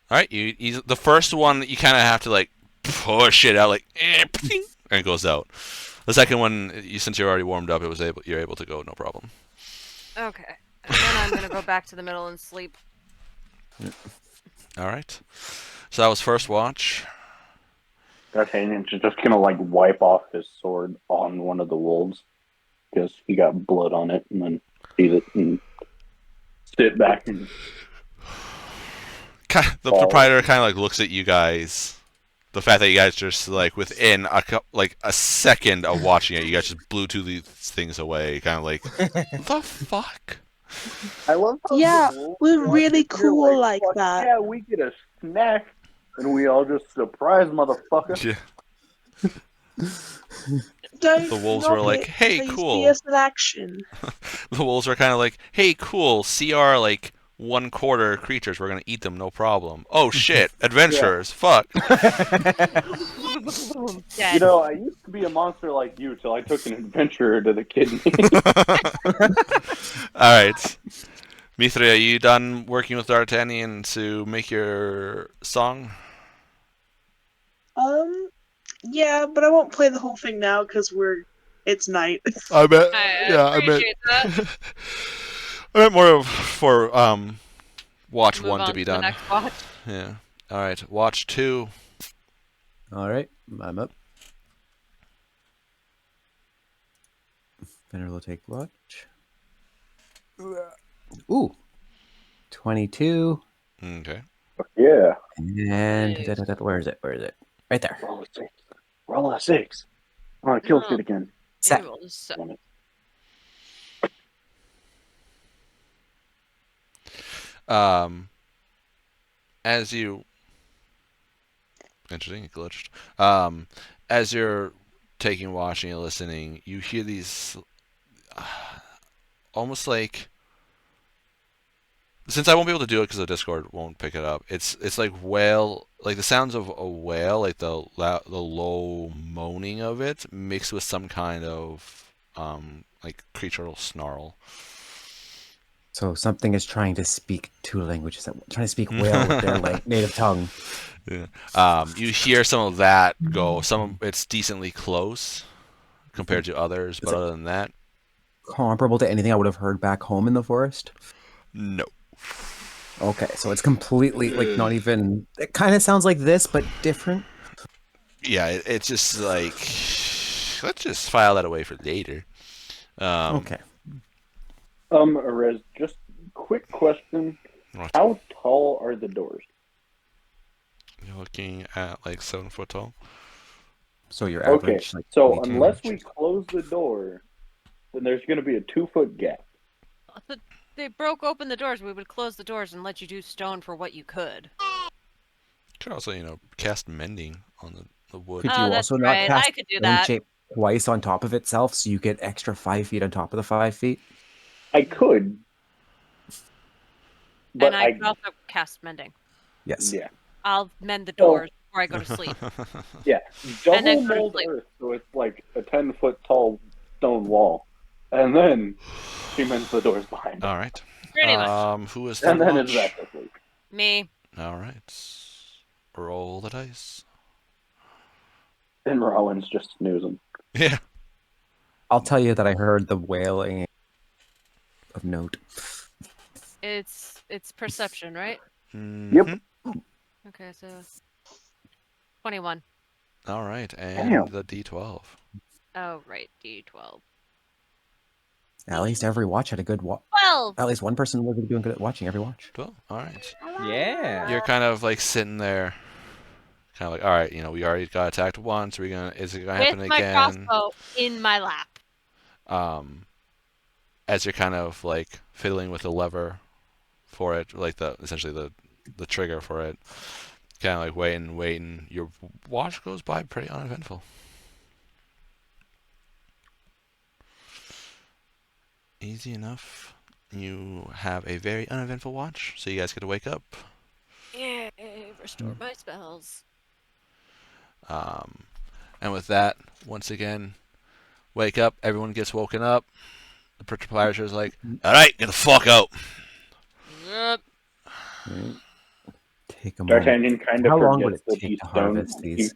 All right. You the first one you kind of have to like push it out like and it goes out. The second one, since you're already warmed up, you're able to go no problem. Okay. And then I'm gonna go back to the middle and sleep. All right. So that was first watch. D'Artagnan's just gonna like wipe off his sword on one of the wolves because he got blood on it, and then eat it and sit back and. The proprietor kind of like looks at you guys. The fact that you guys just like within a second of watching it, you guys just blew two of these things away. Kind of like, the fuck. I love how Yeah, the wolves we're are really here cool like "Fuck that." Yeah, we get a snack, and we all just surprise motherfucker. Yeah. Don't The wolves knock were like, it "Hey, till you cool." see us in action. The wolves are kind of like, "Hey, cool. See our like 1/4 creatures. We're gonna eat them, no problem." Oh shit, adventurers! Fuck. You know, I used to be a monster like you till I took an adventurer to the kidney. All right, Mithra, are you done working with D'Artagnan to make your song? Yeah, but I won't play the whole thing now because it's night. I bet. I appreciate that. I meant more of for watch Move 1 to on be the done. next watch. Yeah. All right. Watch 2. All right, I'm up. Fenrir will take watch. Ooh, 22. Okay. Yeah. And where is it? Where is it? Right there. Roll a 6. Roll a 6. I want to kill shit again. Set. As you interesting, it glitched. As you're taking watching and listening, you hear these almost like, since I won't be able to do it because the Discord won't pick it up. It's like whale, like the sounds of a whale, like the low moaning of it, mixed with some kind of like creatural snarl. So something is trying to speak two languages, trying to speak whale with their like native tongue. Yeah. You hear some of that go. It's decently close compared to others, but other than that, comparable to anything I would have heard back home in the forest. No. Okay, so it's completely like not even. It kind of sounds like this, but different. Yeah, it's just like, let's just file that away for later. Okay. Arez, just quick question. What? How tall are the doors? You're looking at like 7 foot tall. So your Okay, average. Like, so 22 unless inches. we close the door, then there's going to be a 2-foot gap. They broke open the doors. We would close the doors and let you do stone for what you could. Could also, cast mending on the wood. Could Oh, you that's also not right. cast I could do stone that. shape twice on top of itself, so you get extra 5 feet on top of the 5 feet? I could, but And I could also cast mending. Yes. yeah, I'll mend the doors before I go to sleep. yeah, And then double go to mold sleep. earth, so it's like a 10-foot tall stone wall, and then she mends the doors behind it. All right. Pretty much. Who is third And then watch? it's back to sleep. Me. All right. Roll the dice. And Rowan's just snoozing. Yeah. I'll tell you that I heard the wailing of note. It's perception, right? Mm-hmm. Okay, so 21. All right, and Damn. the D12. Oh, right, D12. At least every watch had a good watch. 12. At least one person was doing good at watching every watch. 12. All right. Yeah. You're kind of like sitting there, kind of like, all right, we already got attacked once. Is it gonna happen With my again? crossbow in my lap. As you're kind of like fiddling with the lever for it, like essentially the trigger for it, kind of like waiting. Your watch goes by pretty uneventful. Easy enough. You have a very uneventful watch, so you guys get to wake up. Yay, restore my spells. And with that, once again, wake up. Everyone gets woken up. The proprietor is like, all right, get the fuck out. Yep. Take a moment. D'Artagnan kind of How long would forgets it that take he's to stone harvest these?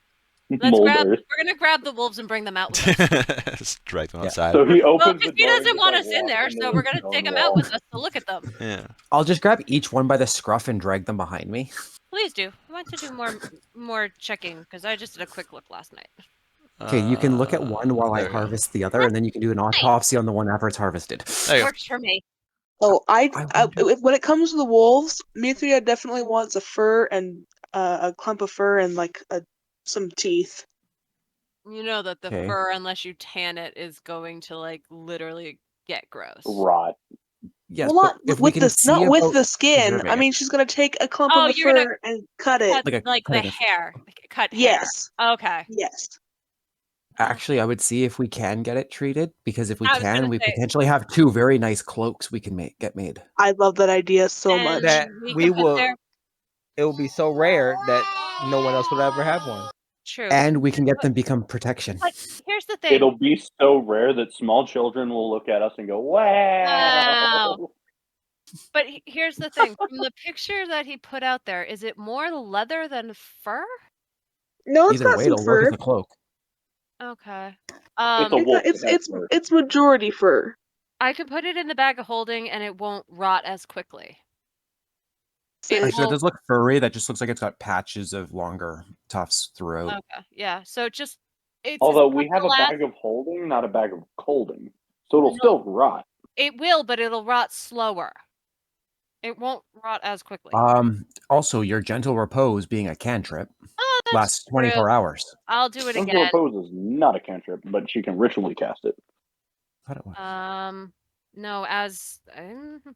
mold We're earth. gonna grab the wolves and bring them out with us. Just drag them outside. So he Well, opens because the he door and doesn't just, want like, us in walks there, into so the we're gonna stone take them wall. out with us to look at them. Yeah. I'll just grab each one by the scruff and drag them behind me. Please do. I want to do more checking because I just did a quick look last night. Okay, you can look at one while I there we go. harvest the other, and then you can do an autopsy on the one after it's harvested. There you go. Works for me. Oh, when it comes to the wolves, Mithria definitely wants a fur and a clump of fur and like some teeth. You know that the Okay. fur, unless you tan it, is going to like literally get gross. Rot. Yes, Well, but if we can see not with about the skin. preserving I it. mean, she's gonna take a clump Oh, of the you're gonna fur and cut it. cut Like a like the cutting of- hair. Like, cut Yes. hair. Okay. Yes. Actually, I would see if we can get it treated, because if we I was can, gonna we say- potentially have 2 very nice cloaks we can get made. I love that idea so And much. That we we can put will. their It will be so rare that no one else will ever have one. true. And we can get them become protection. But here's the thing. It'll be so rare that small children will look at us and go, "Wow!" Wow. But here's the thing. From the picture that he put out there, is it more leather than fur? No, it's Either got way, some it'll work fur. as a cloak. Okay. It's a wolf. It's majority fur. I could put it in the bag of holding and it won't rot as quickly. It Actually, that will- does look furry. That just looks like it's got patches of longer tufts throughout. Okay. Yeah. So just it's Although it's we have a last- bag of holding, not a bag of colding, so it'll still rot. It will, but it'll rot slower. It won't rot as quickly. Also, your gentle repose being a cantrip Oh, that's lasts 24 true. hours. I'll do it Gentle again. Repose is not a cantrip, but she can ritually cast it. Thought it was. No, as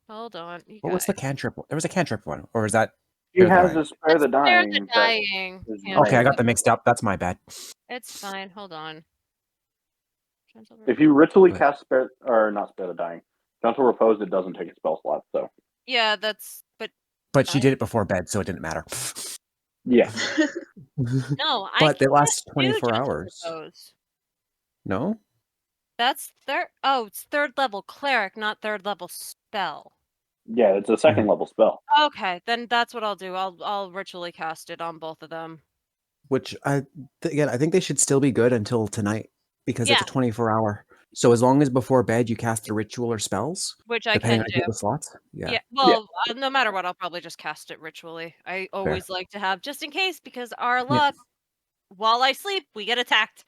hold on. You What was the guys. cantrip? There was a cantrip one, or is that? She Spare the has Dying? a spare the Spare dying. the that dying. is Yeah. Okay, I got rare. them mixed up. That's my bad. It's fine. Hold on. Gentle If you ritually Wait. cast spare or not spare the dying, gentle repose, it doesn't take a spell slot. So Yeah, that's But she did it before bed, so it didn't matter. yeah, no. I But they can't last do 24 gentle hours. repose. No? That's third. Oh, it's third level cleric, not third level spell. yeah, it's a second level spell. Okay, then that's what I'll do. I'll ritually cast it on both of them. Which, again, I think they should still be good until tonight, because it's Yeah. a 24-hour. So as long as before bed you cast a ritual or spells, Which I depending can on if you do. get the slots. Yeah. Well, no matter what, I'll probably just cast it ritually. I always like to have just in case because our luck, while I sleep, we get attacked.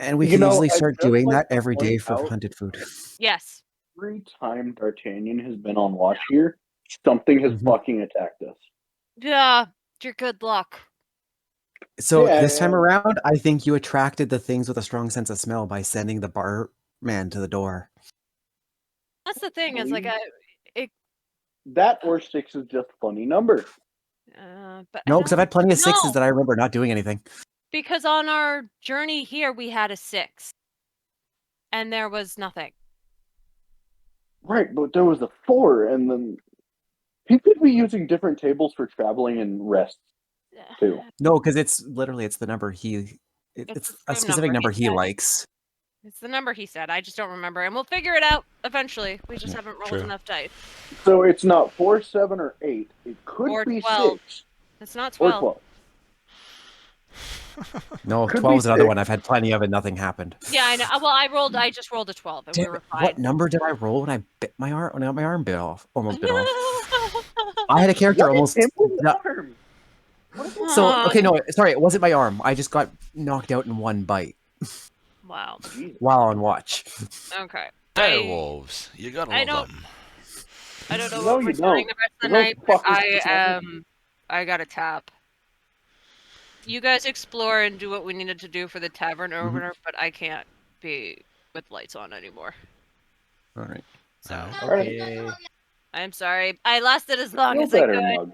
And we You can know, easily I'd start just doing like that to every day point for out- hunted food. Yes. Every time D'Artagnan has been on watch here, something has fucking attacked us. Yeah, your good luck. So Yeah, this time yeah. around, I think you attracted the things with a strong sense of smell by sending the barman to the door. That's the thing. Is like That or 6 is just funny number. But No, because I've had plenty of No. 6s that I remember not doing anything. Because on our journey here, we had a 6. And there was nothing. Right, but there was a 4, and then he could be using different tables for traveling and rest too. No, because it's the number it's the a same specific number number he he said. likes. It's the number he said. I just don't remember. And we'll figure it out eventually. We just haven't rolled True. enough dice. So it's not 4, 7, or 8. It could Or be 12. 6 It's not or 12. 12. No, Could 12 be is another 6. one. I've had plenty of and nothing happened. Yeah, I know. Well, I just rolled a 12 and Damn we were it, fine. what number did I roll when I bit my arm? When I got my arm bit off, almost bit off. I had a character What almost. hit him with the No. arm? So okay, no, sorry, it wasn't my arm. I just got knocked out in one bite. Wow. While on watch. Okay. Direwolves. You gotta love them. I don't know No, what we're you doing don't. the rest of the Those night, but fuckers I got a tap. You guys explore and do what we needed to do for the tavern opener, but I can't be with lights on anymore. All right. So Okay. I'm sorry. I lasted as long Feel as I better, could. Mug.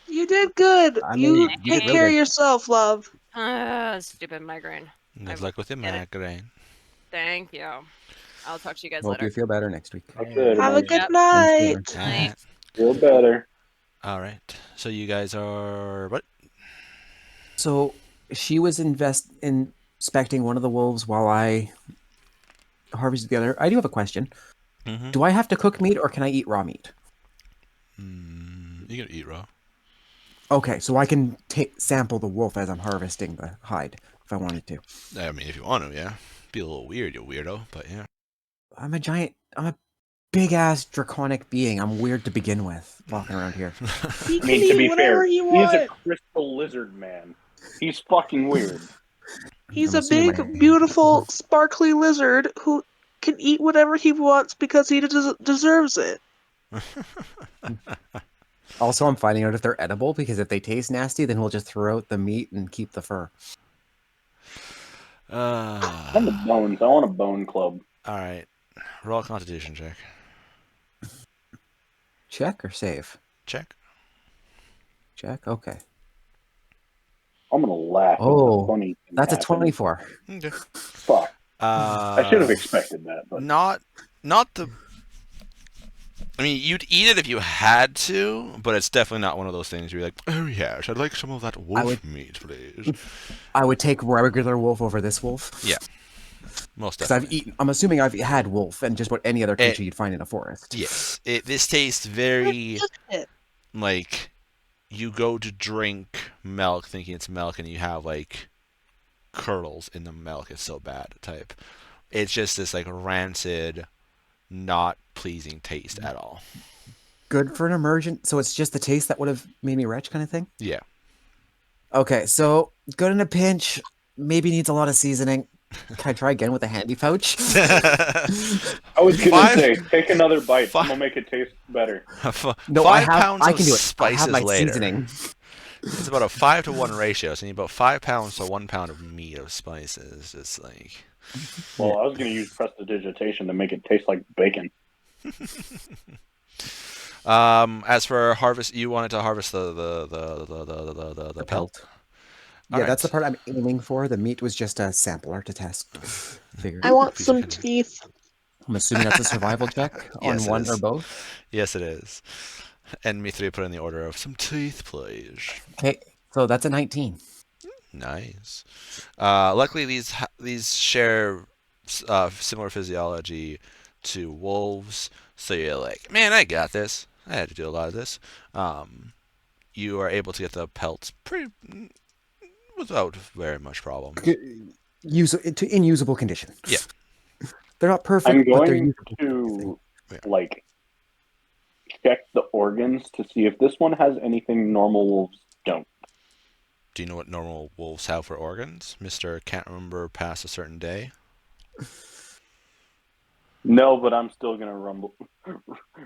You did good. I mean, You you did take real care of good. yourself, love. Stupid migraine. Good luck with your get it. migraine. Thank you. I'll talk to you guys Hope later. you feel better next week. Have a good night. Night. Feel better. All right. So you guys are what? So she was inspecting one of the wolves while I harvested the other. I do have a question. Mm-hmm. Do I have to cook meat or can I eat raw meat? You can eat raw. Okay, so I can sample the wolf as I'm harvesting the hide if I wanted to. I mean, if you want to, yeah. Be a little weird, you weirdo, but yeah. I'm a big ass draconic being. I'm weird to begin with, walking around here. He I can mean, to eat be whatever fair, he he's a wants. crystal lizard man. He's fucking weird. He's I'm a big, assuming. beautiful, sparkly lizard who can eat whatever he wants because he deserves it. Also, I'm finding out if they're edible because if they taste nasty, then we'll just throw out the meat and keep the fur. On the bones. I want a bone club. All right. Roll a constitution check. Check or save? Check. Check. Okay. I'm gonna laugh. Oh, funny that's a happens. 24. Okay. Fuck. I should have expected that, but not the. I mean, you'd eat it if you had to, but it's definitely not one of those things where you're like, oh yes, I'd like some of that wolf meat, please. I would take regular wolf over this wolf. Yeah. Most Because definitely. I'm assuming I've had wolf and just about any other creature you'd find in a forest. Yes. This tastes very like you go to drink milk thinking it's milk and you have like curdles in the milk. It's so bad type. It's just this like rancid, not pleasing taste at all. Good for an immersion. So it's just the taste that would have made me retch kind of thing? Yeah. Okay, so good in a pinch. Maybe needs a lot of seasoning. Can I try again with a handy pouch? I was gonna say, take another bite. I'm gonna make it taste better. No, 5 pounds I of can do it. I spices have my later. seasoning. It's about a 5-to-1 ratio, so you need about 5 pounds to 1 pound of meat of spices. It's like. Well, I was gonna use prestidigitation to make it taste like bacon. As for harvest, you wanted to harvest the pelt. Yeah, that's the part I'm aiming for. The meat was just a sampler to test. I want some teeth. I'm assuming that's a survival check on Yes, it one is. or both. Yes, it is. And me three put in the order of some teeth, please. Okay, so that's a 19. Nice. Luckily, these share similar physiology to wolves, so you're like, man, I got this. I had to do a lot of this. You are able to get the pelts without very much problem. In usable condition. Yeah. They're not perfect, I'm but they're going usable. to like check the organs to see if this one has anything normal wolves don't. Do you know what normal wolves have for organs? Mr. Can't remember past a certain day. No, but I'm still gonna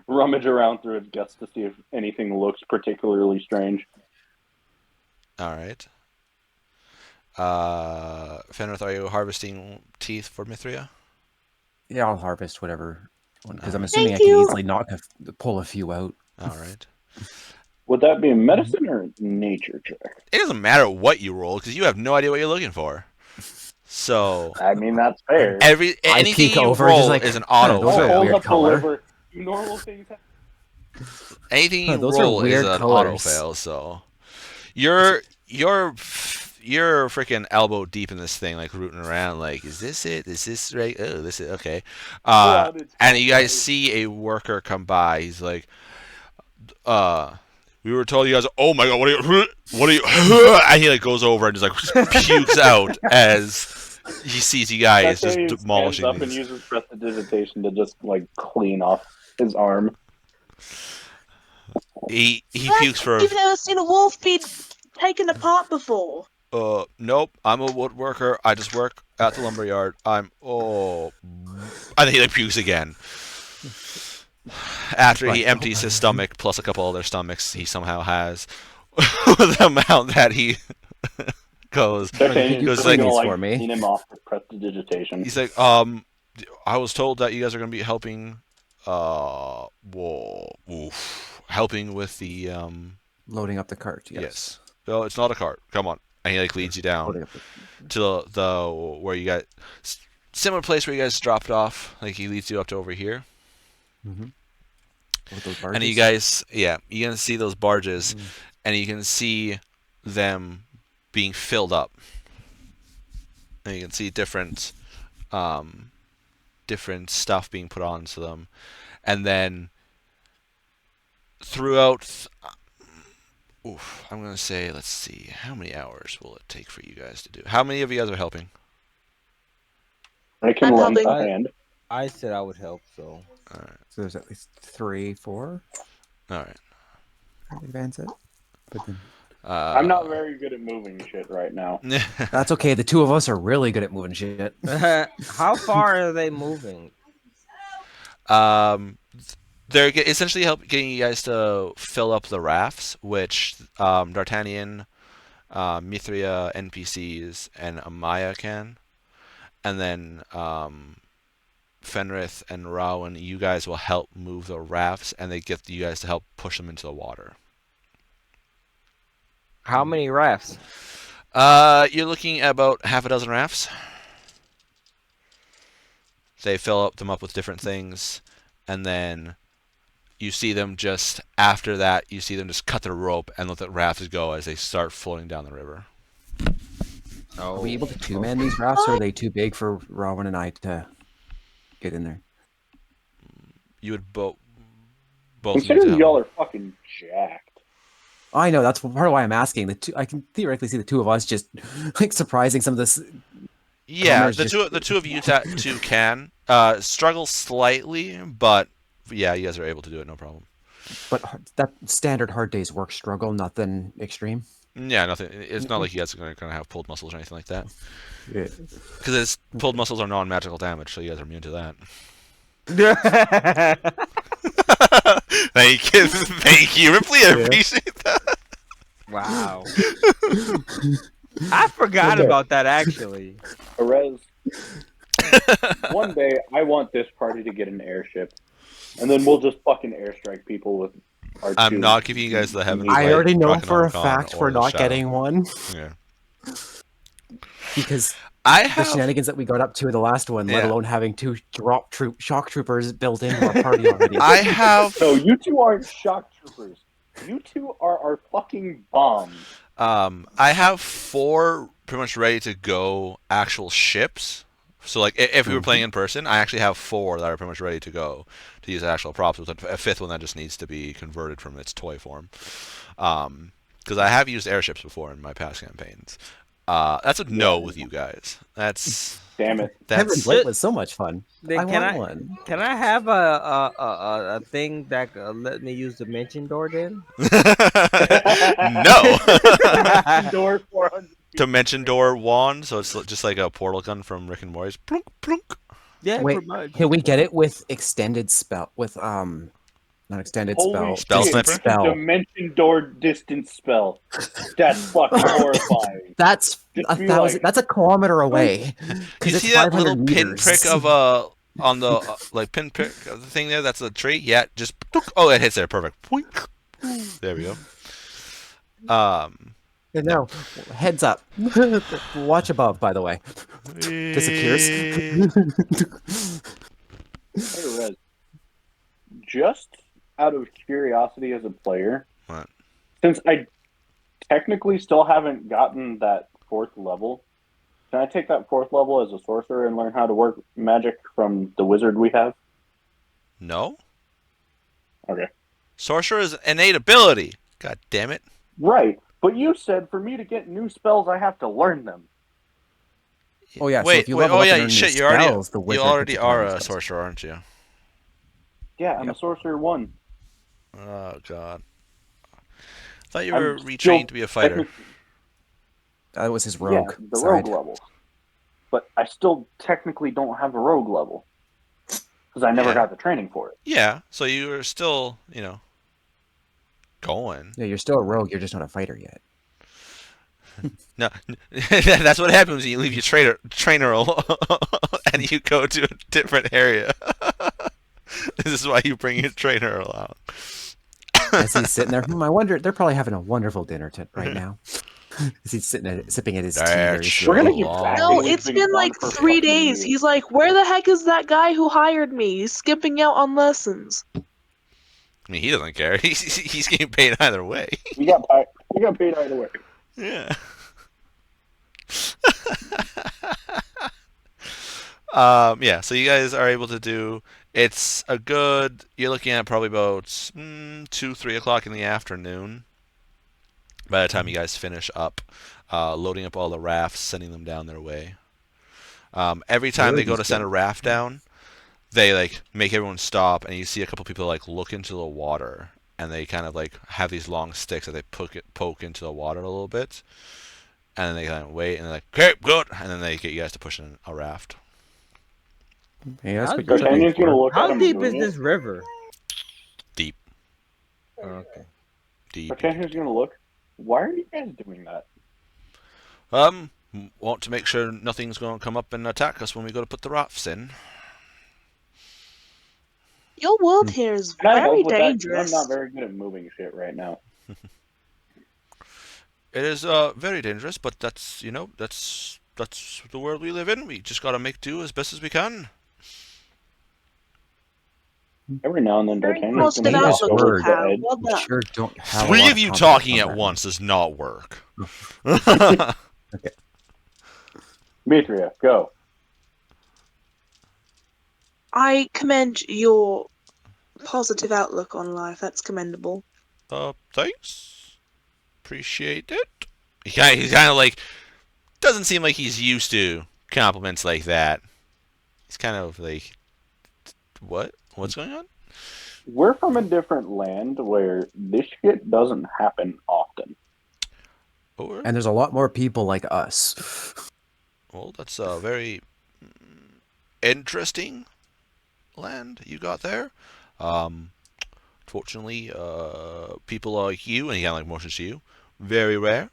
rummage around through its guts to see if anything looks particularly strange. All right. Fenrith, are you harvesting teeth for Mithria? Yeah, I'll harvest whatever. Because I'm Alright. assuming Thank I can you. easily pull a few out. All right. Would that be a medicine or a nature check? It doesn't matter what you roll because you have no idea what you're looking for. So I mean, that's fair. anything peek you over, roll just like, is an huh, auto those are I'll fail. hold weird up the color. liver. Do normal things happen? Anything you Those are roll is weird an colors. auto fail. So you're freaking elbow deep in this thing, like rooting around. Like, is this it? Is this right? Oh, this is okay. And you guys see a worker come by. He's like, we were told you guys. Oh my god, what are you? And he like goes over and just like pukes out as he sees you guys just demolishing up and these. uses prestidigitation to just like clean off his arm. He pukes for. You've never seen a wolf be taken apart before. Nope. I'm a woodworker. I just work at the lumberyard. And then he like pukes again. After he empties his stomach plus a couple other stomachs he somehow has, the amount that he goes like for me. Clean him off with prestidigitation. He's like, I was told that you guys are gonna be helping, helping with the Loading up the cart. Yes. No, it's not a cart. Come on. And he like leads you down to the where you got similar place where you guys dropped off. Like he leads you up to over here. Mm-hmm. And you guys, you can see those barges, and you can see them being filled up. And you can see different stuff being put onto them, and then throughout. I'm gonna say, let's see, how many hours will it take for you guys to do? How many of you guys are helping? I can lend a hand. I said I would help, so. All right. So there's at least 3, 4. All right. Advance it. But then... I'm not very good at moving shit right now. That's okay. The two of us are really good at moving shit. How far are they moving? They're essentially getting you guys to fill up the rafts, which D'Artagnan, Mithria, NPCs, and Amaya can. And then Fenrith and Rowan, you guys will help move the rafts, and they get you guys to help push them into the water. How many rafts? You're looking at about half a dozen rafts. They fill them up with different things, and then you see them just after that. You see them just cut the rope and let the rafts go as they start floating down the river. Are we able to two-man these rafts, or are they too big for Rowan and I to get in there? You would both. Considering y'all are fucking jacked. I know, that's part of why I'm asking. I can theoretically see the two of us just like surprising some of this. Yeah, the two of you two can struggle slightly, but yeah, you guys are able to do it, no problem. But that standard hard day's work struggle, nothing extreme. Yeah, nothing. It's not like you guys are going to have pulled muscles or anything like that. Yeah, because pulled muscles are non-magical damage, so you guys are immune to that. Thank you, Ripley. I appreciate that. Wow. I forgot about that actually. Perez, one day I want this party to get an airship, and then we'll just fucking airstrike people with our. I'm not giving you guys the heavenly. I already know for a fact we're not getting one. Yeah. Because I have the shenanigans that we got up to in the last one, let alone having 2 shock troopers built into our party already. I have. No, you two aren't shock troopers. You two are our fucking bombs. I have 4 pretty much ready to go actual ships. So like if we were playing in person, I actually have 4 that are pretty much ready to go to use actual props, with a 5th one that just needs to be converted from its toy form. Because I have used airships before in my past campaigns. That's a no with you guys. That's damn it. Heaven Blade was so much fun. I want one. Can I have a thing that let me use the mention door then? No. Door 400. Dimension door wand, so it's just like a portal gun from Rick and Morty's. Plunk, plunk. Yeah, wait, can we get it with extended spell? With not extended Holy spell shit, sniper? it's a dimension door distance spell. That's fucking horrifying. That's a 1,000. Like, that's a kilometer away. You see that little pinprick of on the like pinprick of the thing there? That's a tree. Yeah, just it hits there. Perfect. There we go. And now, heads up. Watch above, by the way. Disappears. Hey, Rez, just out of curiosity as a player, What? since I technically still haven't gotten that 4th level, can I take that 4th level as a sorcerer and learn how to work magic from the wizard we have? No. Okay. Sorcerer is innate ability. God damn it. Right, but you said for me to get new spells, I have to learn them. Oh yeah. So Wait, if you wait. level Oh up yeah. and earn new Shit. spells, the You wizard already gets to are learn a spells. sorcerer, aren't you? Yeah, I'm a Yep. sorcerer 1. Oh god. I thought you I'm were still retrained to be a fighter. That was his Yeah, rogue the side. rogue levels. But I still technically don't have a rogue level. Because I never Yeah. got the training for it. Yeah. So you are still, going. Yeah, you're still a rogue. You're just not a fighter yet. No, that's what happens when you leave your trainer alone and you go to a different area. This is why you bring your trainer along. As he's sitting there, I wonder, they're probably having a wonderful dinner right now. As he's sipping at his tea very That's We're gonna slowly. keep long. tracking. No, We've it's been been gone like for 3 fucking days. years. He's like, where the heck is that guy who hired me? He's skipping out on lessons. I mean, he doesn't care. He's getting paid either way. We got paid either way. Yeah. Yeah, so you guys are able to do. It's a good. You're looking at probably about 2-3 o'clock in the afternoon. By the time you guys finish up, loading up all the rafts, sending them down their way. Every time they go to send a raft down, they like make everyone stop, and you see a couple people like look into the water, and they kind of like have these long sticks that they poke into the water a little bit, and then they kind of wait, and they're like, "Okay, good," and then they get you guys to push in a raft. Hey, that's How what you're deep- looking D'Artagnan's gonna for. look at How him deep doing is this it. river? Deep, Okay. deep. D'Artagnan's gonna look. Why are you guys doing that? Want to make sure nothing's going to come up and attack us when we go to put the rafts in. Your world here is Can I very help with that? 'Cause dangerous. I'm not very good at moving shit right now. It is very dangerous, but that's that's the world we live in. We just got to make do as best as we can. Every now and then, Very D'Artagnan's positive gonna Famous walk outlook over word. you to have. Ed. Well We done. sure don't have a Three lot of you confidence talking on at that. once does not work. Okay. Demetria, go. I commend your positive outlook on life. That's commendable. Thanks. Appreciate it. He's kind of like doesn't seem like he's used to compliments like that. He's kind of like, what's going on? We're from a different land where this shit doesn't happen often. Or And there's a lot more people like us. well, that's a very interesting land you got there. Fortunately, people like you, and he kind of like motions to you, very rare.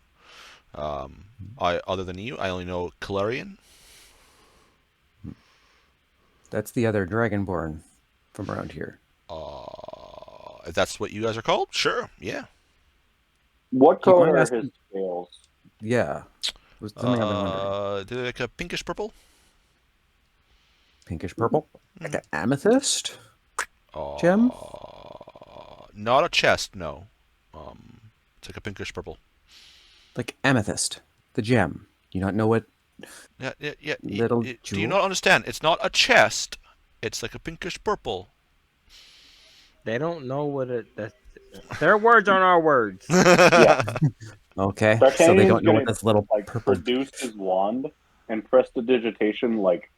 Other than you, I only know Kalarian. That's the other dragonborn from around here. If that's what you guys are called, sure, yeah. What Do you mind color are asking- his scales? Yeah. Was something I've been wondering. They're like a pinkish purple. Pinkish purple? Like an amethyst? Uh, Gem? Not a chest, no. It's like a pinkish purple. Like amethyst. The gem. You not know what? Yeah. Little Do you jewel? not understand? It's not a chest. It's like a pinkish purple. They don't know what it. That's, their words aren't our words. Yeah. Okay. So they D'Artagnan's don't know what gonna, this little like purple... produce his wand and press the digitation like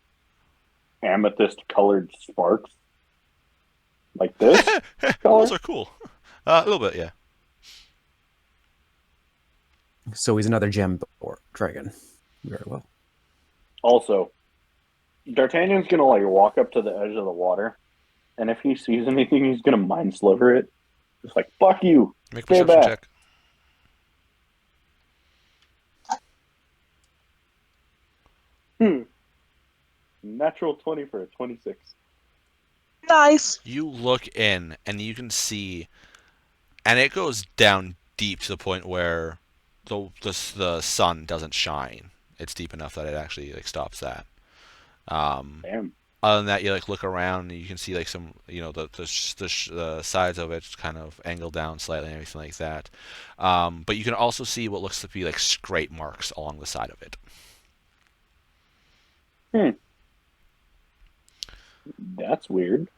amethyst colored sparks. Like this color? Those are cool. A little bit, yeah. So he's another gem or dragon. Very well. Also, D'Artagnan's gonna like walk up to the edge of the water, and if he sees anything, he's gonna mind sliver it. Just like fuck you. Make a Stay perception back. check. Natural 20 for a 26. Nice. You look in, and you can see, and it goes down deep to the point where the sun doesn't shine. It's deep enough that it actually like stops that. Damn. Other than that, you like look around and you can see like some, the sides of it kind of angled down slightly and everything like that. But you can also see what looks to be like scrape marks along the side of it. That's weird.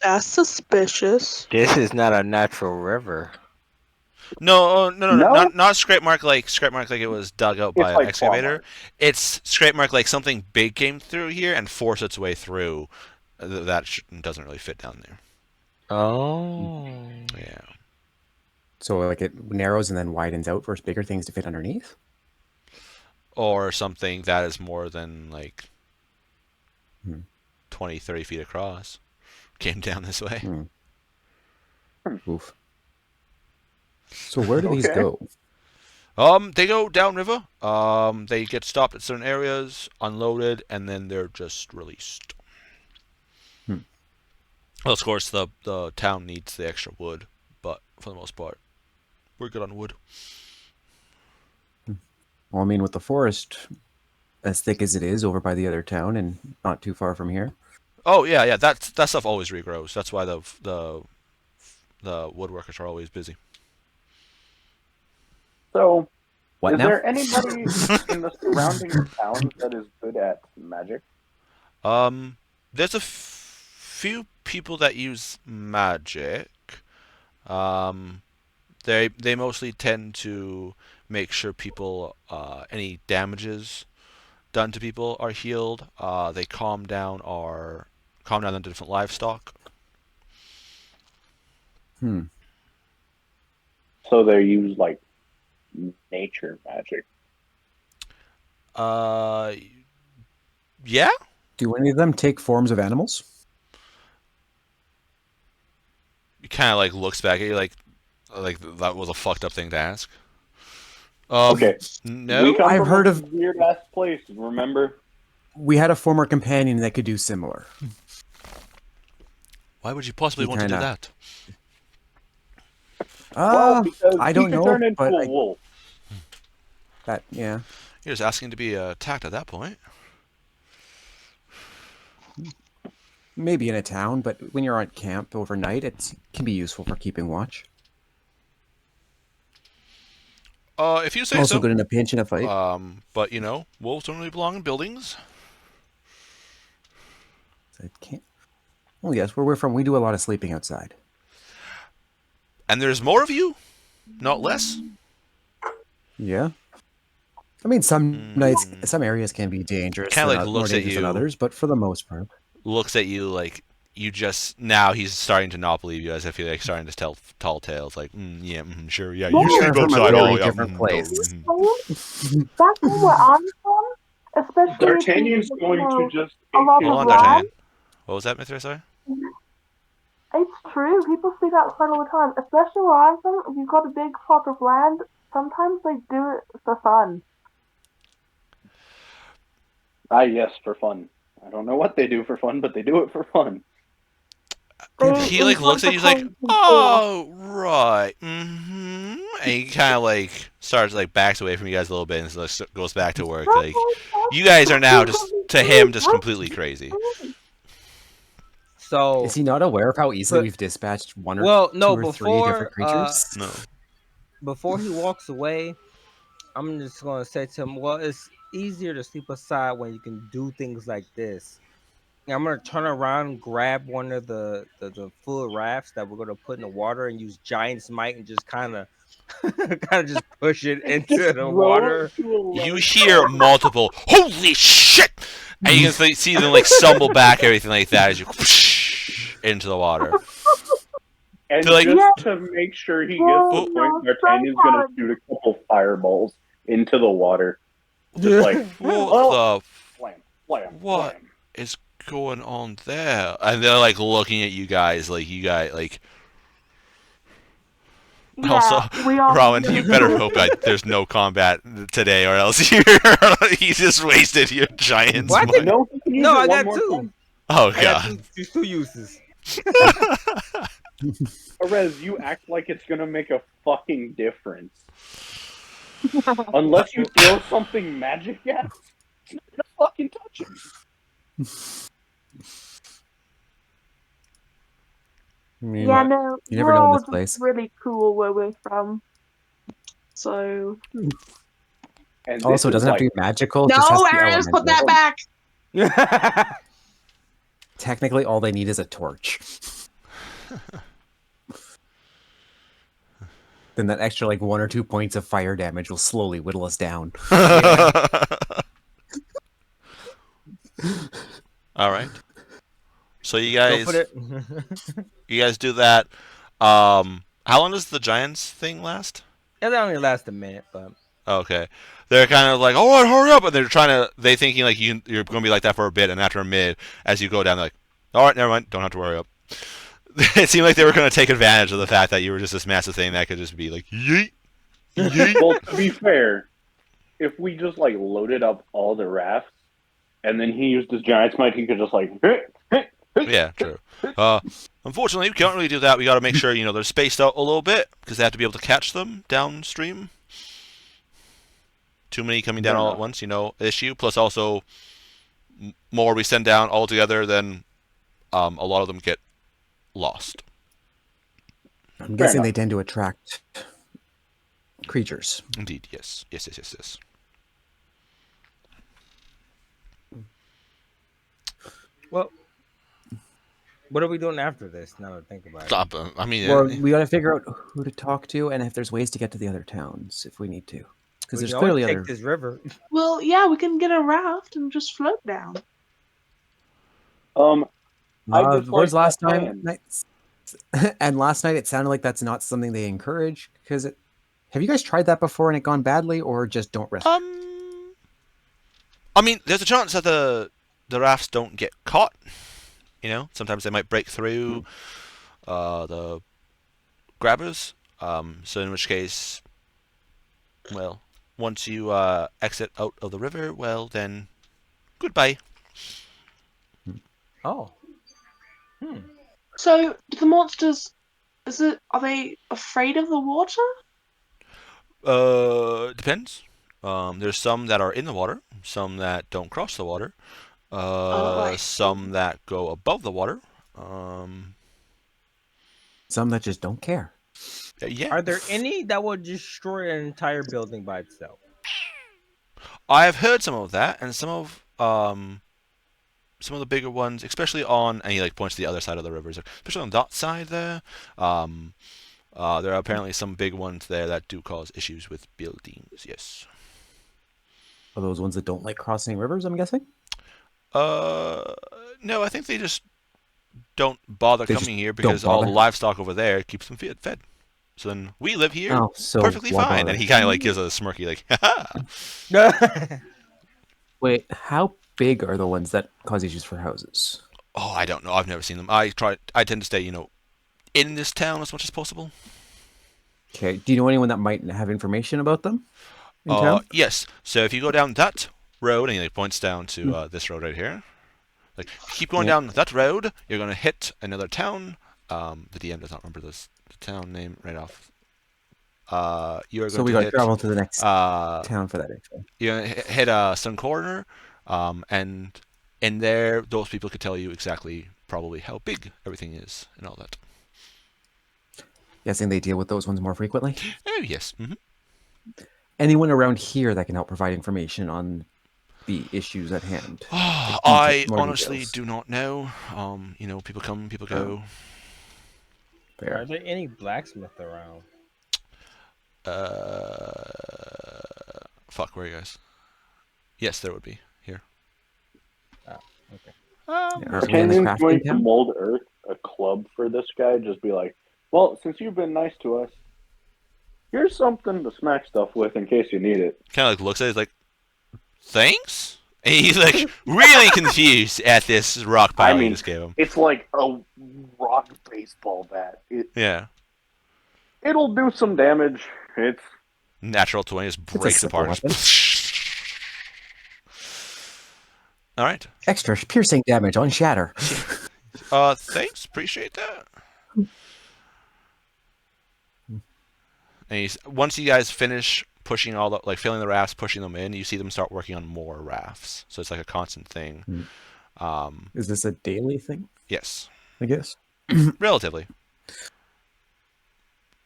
That's suspicious. This is not a natural river. No, No? not scrape mark like it was dug out by It's an like excavator. claw mark. It's scrape mark like something big came through here and forced its way through. That doesn't really fit down there. Oh. Yeah. So like it narrows and then widens out for bigger things to fit underneath? Or something that is more than like Hmm. 20, 30 feet across came down this way. Oof. So where do these Okay. go? They go downriver. They get stopped at certain areas, unloaded, and then they're just released. Well, of course, the town needs the extra wood, but for the most part, we're good on wood. Well, I mean, with the forest as thick as it is over by the other town and not too far from here. Oh yeah, that stuff always regrows. That's why the woodworkers are always busy. So, What is now? there anybody in the surrounding towns that is good at magic? There's a few people that use magic. They mostly tend to make sure people any damages done to people are healed. They calm down the different livestock. So they use like nature magic. Yeah. Do any of them take forms of animals? He kind of like looks back at you like that was a fucked up thing to ask. Okay. No. We come I've from heard a of- weird ass place. Remember? We had a former companion that could do similar. Why would you possibly He want to do kinda- that? Because I he don't could know, turn into but a wolf. yeah. You're just asking to be attacked at that point. Maybe in a town, but when you're on camp overnight, it can be useful for keeping watch. If you say Also so. good in a pinch in a fight. But wolves don't really belong in buildings. It can't. Oh yes, where we're from, we do a lot of sleeping outside. And there's more of you, not less. Yeah. I mean, some nights, some areas can be dangerous. Kinda More looks at dangerous than you. others, but for the most part. Looks at you like you just now he's starting to not believe you, as if you're like starting to tell tall tales. Like, sure, yeah, you You're sleep from a outside. very Oh, yeah, different place. Back from where I'm from, especially D'Artagnan's if going to just. a lot Hold of on, land. D'Artagnan. What was that, Mithra? Sorry. It's true. People sleep outside all the time, especially where I'm from. If you've got a big plot of land, sometimes they do it for fun. Yes, for fun. I don't know what they do for fun, but they do it for fun. He like looks at you, he's like, oh right, and he kind of like starts like backs away from you guys a little bit and goes back to work. Like, you guys are now just to him just completely crazy. So is he not aware of how easily we've dispatched one or two or three different creatures? No. Before he walks away, I'm just gonna say to him, well, it's easier to sleep aside when you can do things like this. And I'm gonna turn around, grab one of the full rafts that we're gonna put in the water and use giant's might and just kind of just push it into the water. You hear multiple holy shit, and you can see them like stumble back, everything like that as you whoosh into the water. And To, like- just to make sure he gets to the point, D'Artagnan's going to shoot a couple fireballs into the water. Just like, What wham, is going on there? And they're like looking at you guys like also, Rowan, you better hope there's no combat today, or else he's just wasted your giants. What? Mind. No, I got two. Oh I got god. two uses. Perez, you act like it's gonna make a fucking difference. Unless you throw something magic at it, it's not gonna fucking touch him. I mean, Yeah, no, you never we're know in all this just place. really cool where we're from. So. And Also, it this is doesn't have like, to be magical. It just No, has to be Arius, put that elemental. back. Technically, all they need is a torch. Then that extra like 1 or 2 points of fire damage will slowly whittle us down. All right. So you Go guys, for it. you guys do that. How long does the giants thing last? Yeah, that only lasts a minute, but Okay. They're kind of like, all right, hurry up, and they thinking like you're going to be like that for a bit, and after a minute, as you go down, they're like, all right, never mind, don't have to worry up. It seemed like they were going to take advantage of the fact that you were just this massive thing that could just be like, yeet, yeet. well, to be fair, if we just like loaded up all the rafts, and then he used his giant smite, he could just like. Yeah, true. Unfortunately, we can't really do that. We got to make sure they're spaced out a little bit because they have to be able to catch them downstream. Too many coming down all at once, issue. Plus, also, more we send down all together, then a lot of them get lost. I'm guessing they tend to attract creatures. Indeed, yes. Yes. well, what are we doing after this? Now that I think about it. Stop. I mean, Well, we got to figure out who to talk to and if there's ways to get to the other towns if we need to. Because there's clearly take other. this river. Well, yeah, we can get a raft and just float down. Whereas last time, and last night it sounded like that's not something they encourage. Because have you guys tried that before and it gone badly, or just don't risk? I mean, there's a chance that the rafts don't get caught. Sometimes they might break through the grabbers. So in which case, well, once you exit out of the river, well then, goodbye. Oh. So the monsters, are they afraid of the water? Depends. There's some that are in the water, some that don't cross the water, some that go above the water, some that just don't care. Yeah. Are there any that would destroy an entire building by itself? I've heard some of that, and some of the bigger ones, especially on, and he points to the other side of the river, especially on that side there. There are apparently some big ones there that do cause issues with buildings. Yes. Are those ones that don't like crossing rivers? I'm guessing. No, I think they just don't bother coming here because all the livestock over there keeps them fed. So then we live here perfectly fine. And he kind of gives a smirky haha. Wait, how big are the ones that cause issues for houses? Oh, I don't know. I've never seen them. I tend to stay, in this town as much as possible. Okay. Do you know anyone that might have information about them in town? Yes. So if you go down that road, and he points down to this road right here. Keep going down that road, you're going to hit another town. The DM does not remember the town name right off. You are going we got to travel to the next town for that info. You're going to hit some corner, and in there, those people could tell you exactly probably how big everything is and all that. Guessing they deal with those ones more frequently? Oh, yes. Mm-hmm. Anyone around here that can help provide information on the issues at hand? I honestly do not know. People come, people go. Fair. Are there any blacksmith around? Fuck, where are you guys? Yes, there would be here. Okay. Canyon's going to mold Earth a club for this guy. Just be like, well, since you've been nice to us, here's something to smack stuff with in case you need it. Kind of looks at it, he's like, thanks? And he's really confused at this rock pile you just gave him. It's like a rock baseball bat. Yeah. It'll do some damage. It's natural 20 just breaks apart. All right. Extra piercing damage on shatter. Thanks. Appreciate that. And once you guys finish pushing all the, like filling the rafts, pushing them in, you see them start working on more rafts. So it's like a constant thing. Is this a daily thing? Yes. I guess. Relatively.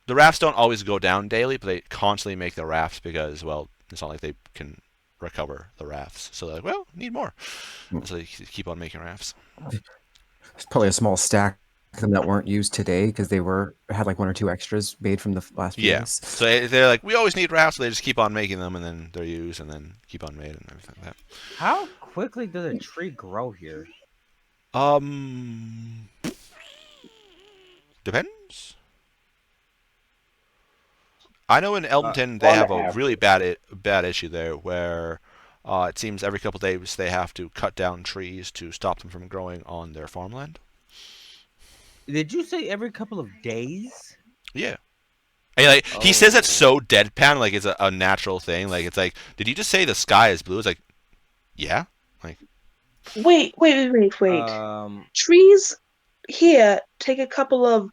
The rafts don't always go down daily, but they constantly make the rafts because, well, it's not like they can recover the rafts. So they're like, well, need more. So they keep on making rafts. There's probably a small stack of them that weren't used today because they had like 1 or 2 extras made from the last few days. So they're like, we always need rafts, so they just keep on making them, and then they're used, and then keep on made, and everything like that. How quickly does a tree grow here? Depends. I know in Elmonton they have a really bad issue there where it seems every couple of days they have to cut down trees to stop them from growing on their farmland. Did you say every couple of days? Yeah. And he says it so deadpan, like it's a natural thing. Like it's like, did you just say the sky is blue? It's like, yeah. Like, wait. Trees here take a couple of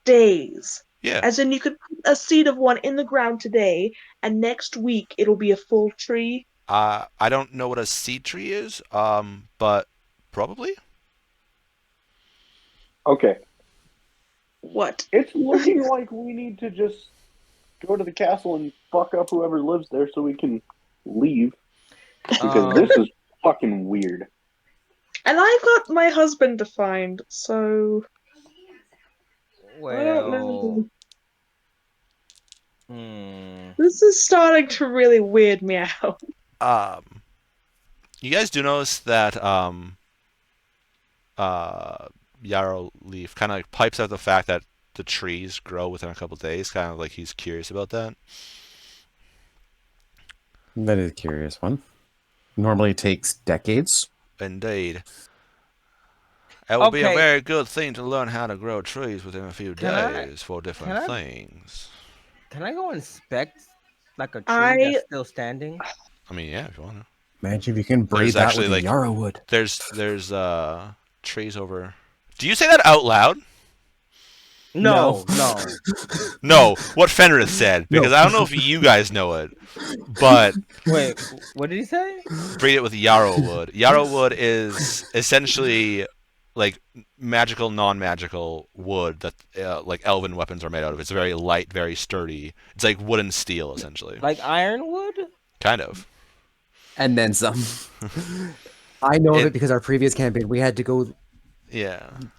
days. Yeah. As in, you could put a seed of one in the ground today, and next week it'll be a full tree. I don't know what a seed tree is, but probably. Okay. What? It's looking like we need to just go to the castle and fuck up whoever lives there so we can leave. Because this is fucking weird. And I've got my husband to find, so... I don't know. This is starting to really weird me out. You guys do notice that Yarrow Leaf kind of like pipes out the fact that the trees grow within a couple days, kind of like he's curious about that. That is a curious one. Normally it takes decades. Indeed. It would be a very good thing to learn how to grow trees within a few days for different things. Can I go inspect like a tree that's still standing? I mean, yeah, if you want to. Imagine if you can braid that with yarrow wood. There's trees over. Do you say that out loud? No. No, what Fenrir said, because I don't know if you guys know it, but... Wait, what did he say? Breed it with yarrow wood. Yarrow wood is essentially like magical, non-magical wood that like elven weapons are made out of. It's very light, very sturdy. It's like wood and steel, essentially. Like ironwood? Kind of. And then some. I know of it because our previous campaign, we had to go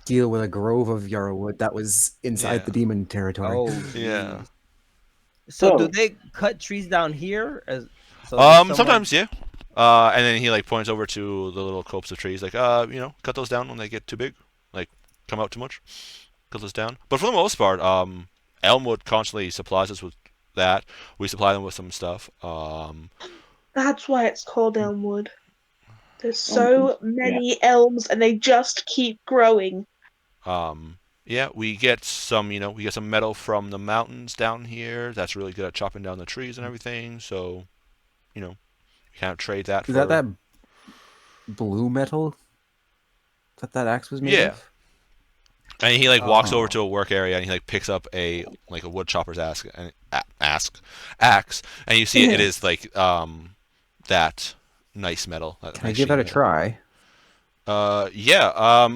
deal with a grove of yarrow wood that was inside the demon territory. Oh, yeah. So do they cut trees down here? Sometimes, yeah. And then he like points over to the little copse of trees, like, cut those down when they get too big, like come out too much. Cut those down. But for the most part, Elmwood constantly supplies us with that. We supply them with some stuff. That's why it's called Elmwood. There's so many elms, and they just keep growing. Yeah, we get some metal from the mountains down here. That's really good at chopping down the trees and everything. So, you kind of trade that. Is that blue metal that axe was made of? And he like walks over to a work area and he like picks up a wood chopper's axe, and you see it is like that nice metal. Can I give that a try? Yeah.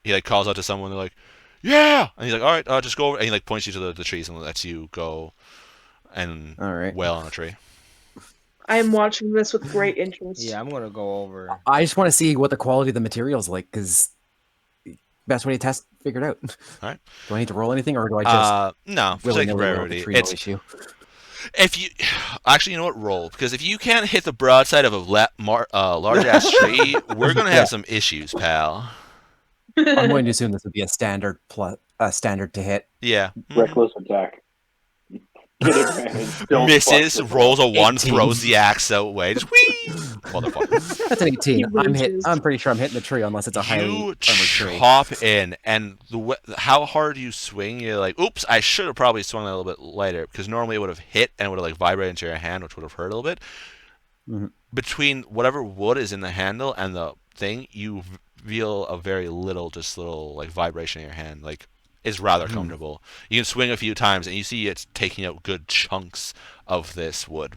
He like calls out to someone. They're like, "Yeah," and he's like, "All right, just go over." And he like points you to the trees and lets you go and wail on a tree. I am watching this with great interest. Yeah, I'm gonna go over. I just want to see what the quality of the material's like, because best way to test, figure it out. All right. Do I need to roll anything, or do I just no? For sake of rarity, it's issue. If you actually, you know what, roll, because if you can't hit the broadside of a large ass tree, we're gonna have some issues, pal. I'm going to assume this would be a standard to hit. Yeah. Reckless attack. Misses, rolls a 1, throws the axe away. Just whee! Motherfucker. That's an 18. I'm pretty sure I'm hitting the tree unless it's a highly armored tree. You hop in, and how hard you swing, you're like, oops, I should have probably swung that a little bit lighter, because normally it would have hit and it would have like vibrated into your hand, which would have hurt a little bit. Mm-hmm. Between whatever wood is in the handle and the thing, you feel a very little, just little like vibration in your hand. Like it's rather comfortable. You can swing a few times, and you see it's taking out good chunks of this wood.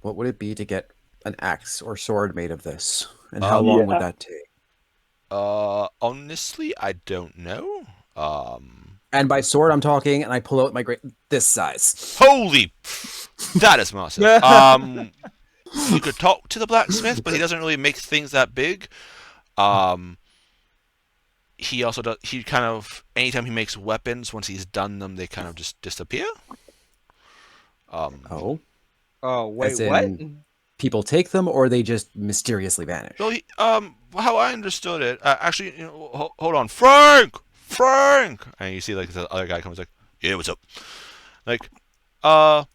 What would it be to get an axe or sword made of this? And how long would that take? Honestly, I don't know. And by sword, I'm talking, and I pull out my this size. Holy, that is massive. You could talk to the blacksmith, but he doesn't really make things that big. He also does. He kind of anytime he makes weapons, once he's done them, they kind of just disappear. Oh, wait, what? People take them, or they just mysteriously vanish. So how I understood it, actually, hold on, Frank, and you see like the other guy comes like, yeah, what's up? Like,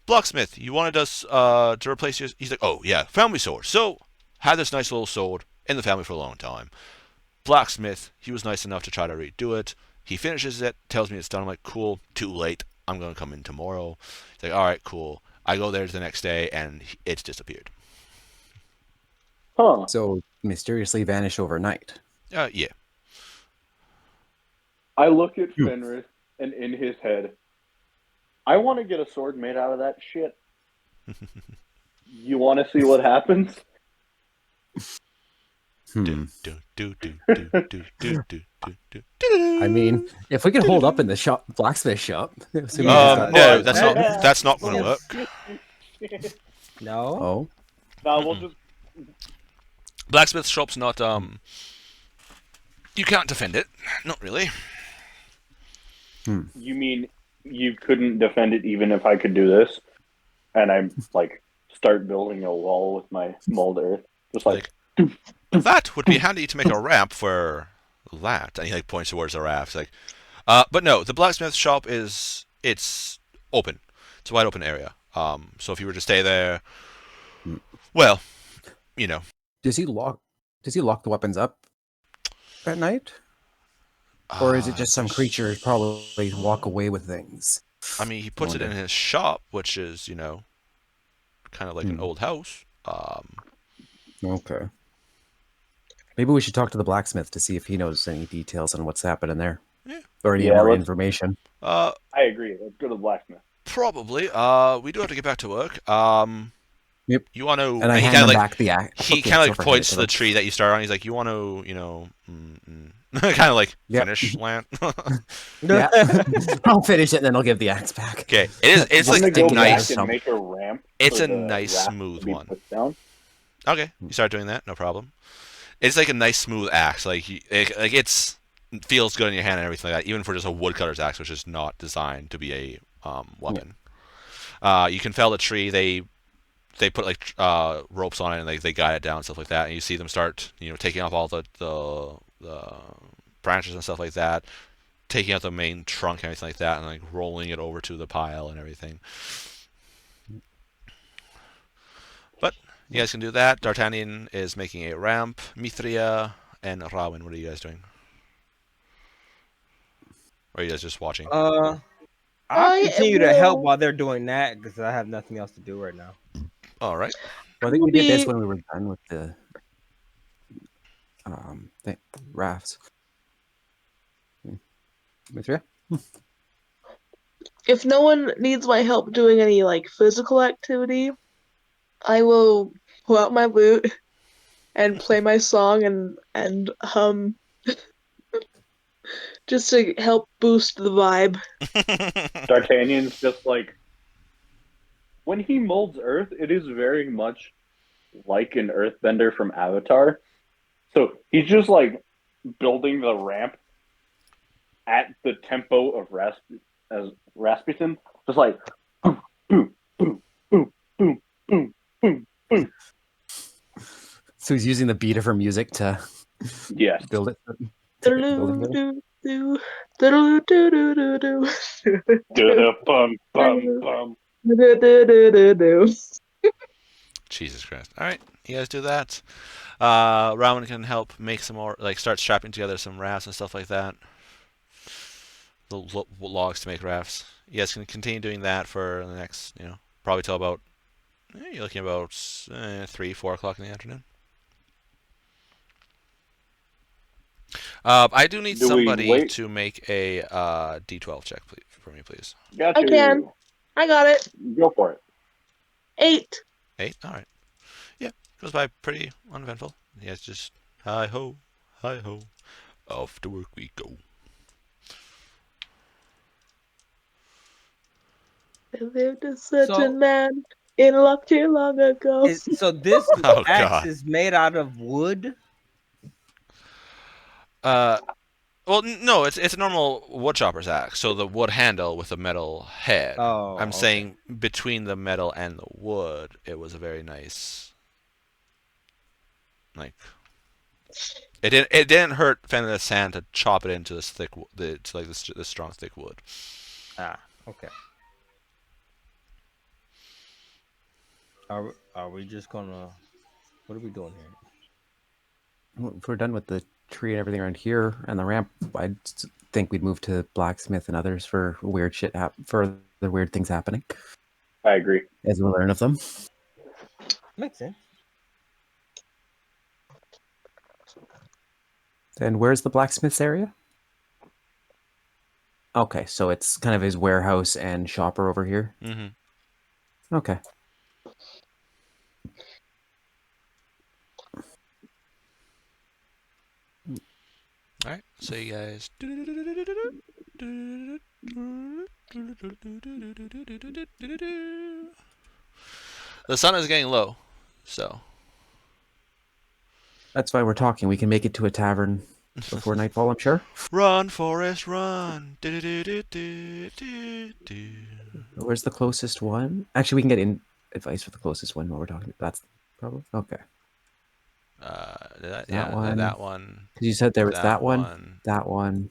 blacksmith, you wanted us to replace your. He's like, oh yeah, family sword. So had this nice little sword in the family for a long time. Blacksmith, he was nice enough to try to redo it. He finishes it, tells me it's done. I'm like, cool, too late. I'm gonna come in tomorrow. He's like, all right, cool. I go there the next day, and it's disappeared. Huh. So mysteriously vanish overnight. Yeah. I look at Fenris, and in his head, I want to get a sword made out of that shit. You want to see what happens? I mean, if we can hold up in the blacksmith shop. No, that's not going to work. No. Oh. No, we'll just. Blacksmith shop's not. You can't defend it. Not really. You mean you couldn't defend it even if I could do this? And I'm like, start building a wall with my mold earth, just like. That would be handy to make a ramp for that. And he like points towards the raft. Like, but no, the blacksmith shop it's open. It's a wide open area. So if you were to stay there, well, you know. Does he lock the weapons up at night? Or is it just some creatures probably walk away with things? I mean, he puts it in his shop, which is, you know, kind of like an old house. Okay. Maybe we should talk to the blacksmith to see if he knows any details on what's happening there. Yeah. Or any more information. I agree. Let's go to the blacksmith. Probably. We do have to get back to work. Yep. You want to? And I hand him back the axe. He kind of like points to the tree that you started on. He's like, you want to, you know, kind of like finish land. Yeah. I'll finish it and then I'll give the axe back. Okay. It's like go nice. Back and make a ramp. It's a nice smooth one. Okay, you start doing that, no problem. It's like a nice smooth axe. Like it feels good in your hand and everything like that. Even for just a woodcutter's axe, which is not designed to be a weapon. Yeah. You can fell a tree. They put like ropes on it and they guide it down and stuff like that. And you see them start, you know, taking off all the branches and stuff like that, taking out the main trunk and everything like that, and like rolling it over to the pile and everything. But you guys can do that. D'Artagnan is making a ramp. Mithria and Rawin, what are you guys doing? Or are you guys just watching? I'll continue to help while they're doing that because I have nothing else to do right now. All right. Well, I think we did this when we were done with the rafts. Mithria? If no one needs my help doing any like physical activity, I will pull out my lute and play my song and hum just to help boost the vibe. D'Artagnan's just like, when he molds earth, it is very much like an earthbender from Avatar. So he's just like building the ramp at the tempo of Rasputin, just like boom, boom, boom, boom, boom, boom, boom, boom. So he's using the beat of her music to build it. Jesus Christ. All right, you guys do that. Rowan can help make some more, like start strapping together some rafts and stuff like that. The logs to make rafts. You guys can continue doing that for the next, you know, probably till about, you're looking about 3-4 o'clock in the afternoon. I do need Do we somebody wait? to make a D12 check for me, please. Got I you. can. I got it. Go for it. 8. 8? Alright. Yeah, goes by pretty uneventful. Yeah, it's just hi-ho, hi-ho, off to work we go. There lived a certain man in luck here long ago. So this Oh, axe God. is made out of wood? Well, no, it's a normal woodchopper's axe, so the wood handle with the metal head. Oh, I'm okay. saying between the metal and the wood, it was a very nice, like, it didn't hurt Fenris' hand to chop it into this thick, this strong thick wood. Ah, okay. Are we just gonna? What are we doing here? If we're done with the tree and everything around here and the ramp, I think we'd move to blacksmith and others for weird shit for the weird things happening. I agree. As we learn of them. Makes sense. And where's the blacksmith's area? Okay, so it's kind of his warehouse and shopper over here. Mm-hmm. Okay. All right, so you guys. The sun is getting low, so. That's why we're talking. We can make it to a tavern before nightfall, I'm sure. Run, Forrest, run. Where's the closest one? Actually, we can get advice for the closest one while we're talking. That's probably okay. That one. Because you said there was that one. That one.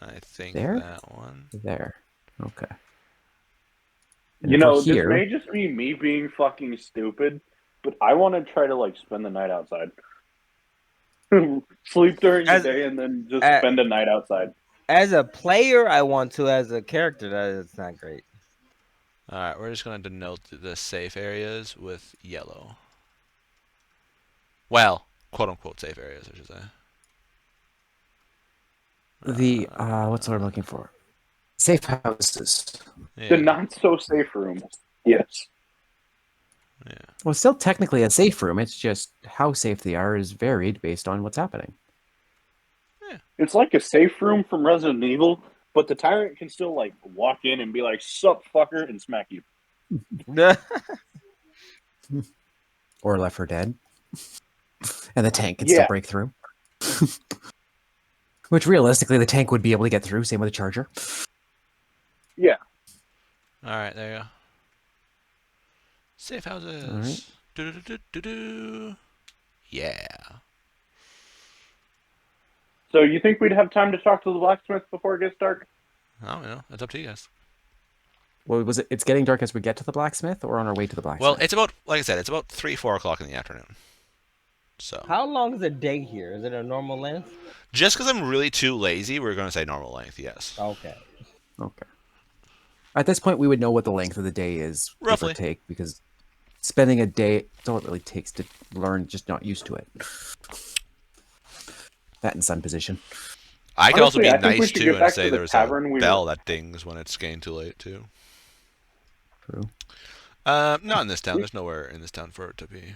I think there? that one. There. Okay. And you know, this may just be me being fucking stupid, but I want to try to like spend the night outside. Sleep during the day and then just spend a night outside. As a player, I want to. As a character, that's not great. All right, we're just going to denote the safe areas with yellow. Well, quote-unquote safe areas, I should say. The, what's what I'm looking for? Safe houses. Yeah. The not-so-safe rooms. Yes. Yeah. Well, it's still technically a safe room. It's just how safe they are is varied based on what's happening. Yeah. It's like a safe room from Resident Evil, but the tyrant can still, like, walk in and be like, sup, fucker, and smack you. Or Left 4 Dead. And the tank can still break through. Which realistically, the tank would be able to get through. Same with the charger. Yeah. All right, there you go. Safe houses. All right. Yeah. So you think we'd have time to talk to the blacksmith before it gets dark? I don't know. That's up to you guys. Well, was it? It's getting dark as we get to the blacksmith, or on our way to the blacksmith? Well, it's about, like I said, it's about 3-4 o'clock in the afternoon. So. How long is a day here? Is it a normal length? Just because I'm really too lazy, we're going to say normal length. Yes. Okay. Okay. At this point, we would know what the length of the day is, roughly. Give or take, because spending a day, it's all it really takes to learn, just not used to it. That in sun position. I could also be I think we nice should too get and back say to the there's tavern a bell that dings when it's getting too late too. True. Not in this town. There's nowhere in this town for it to be.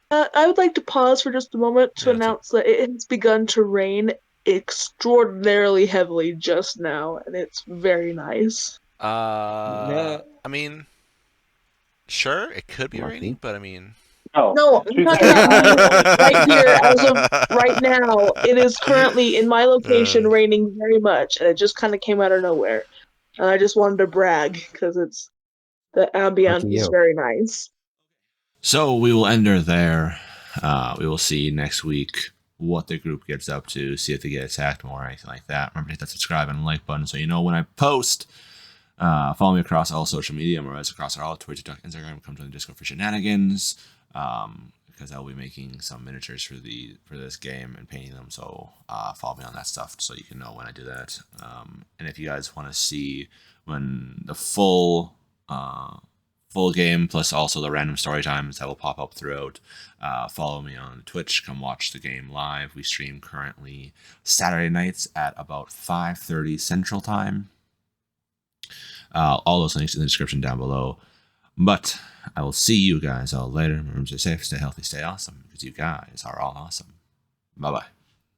I would like to pause for just a moment to announce that it has begun to rain extraordinarily heavily just now, and it's very nice. I mean, sure, it could be raining, but I mean... No, I'm talking about right here, as of right now. It is currently, in my location, raining very much, and it just kind of came out of nowhere. And I just wanted to brag, because the ambience is very nice. So we will end her there. We will see next week what the group gets up to, see if they get attacked more or anything like that. Remember to hit that subscribe and like button so you know when I post. Follow me across all social media. I'm across all Twitch, Instagram. Come to the Discord for shenanigans. Because I'll be making some miniatures for this game and painting them. So follow me on that stuff so you can know when I do that. And if you guys want to see when the full full game, plus also the random story times that will pop up throughout. Follow me on Twitch. Come watch the game live. We stream currently Saturday nights at about 5:30 Central Time. All those links in the description down below. But I will see you guys all later. Remember, stay safe, stay healthy, stay awesome, because you guys are all awesome. Bye-bye.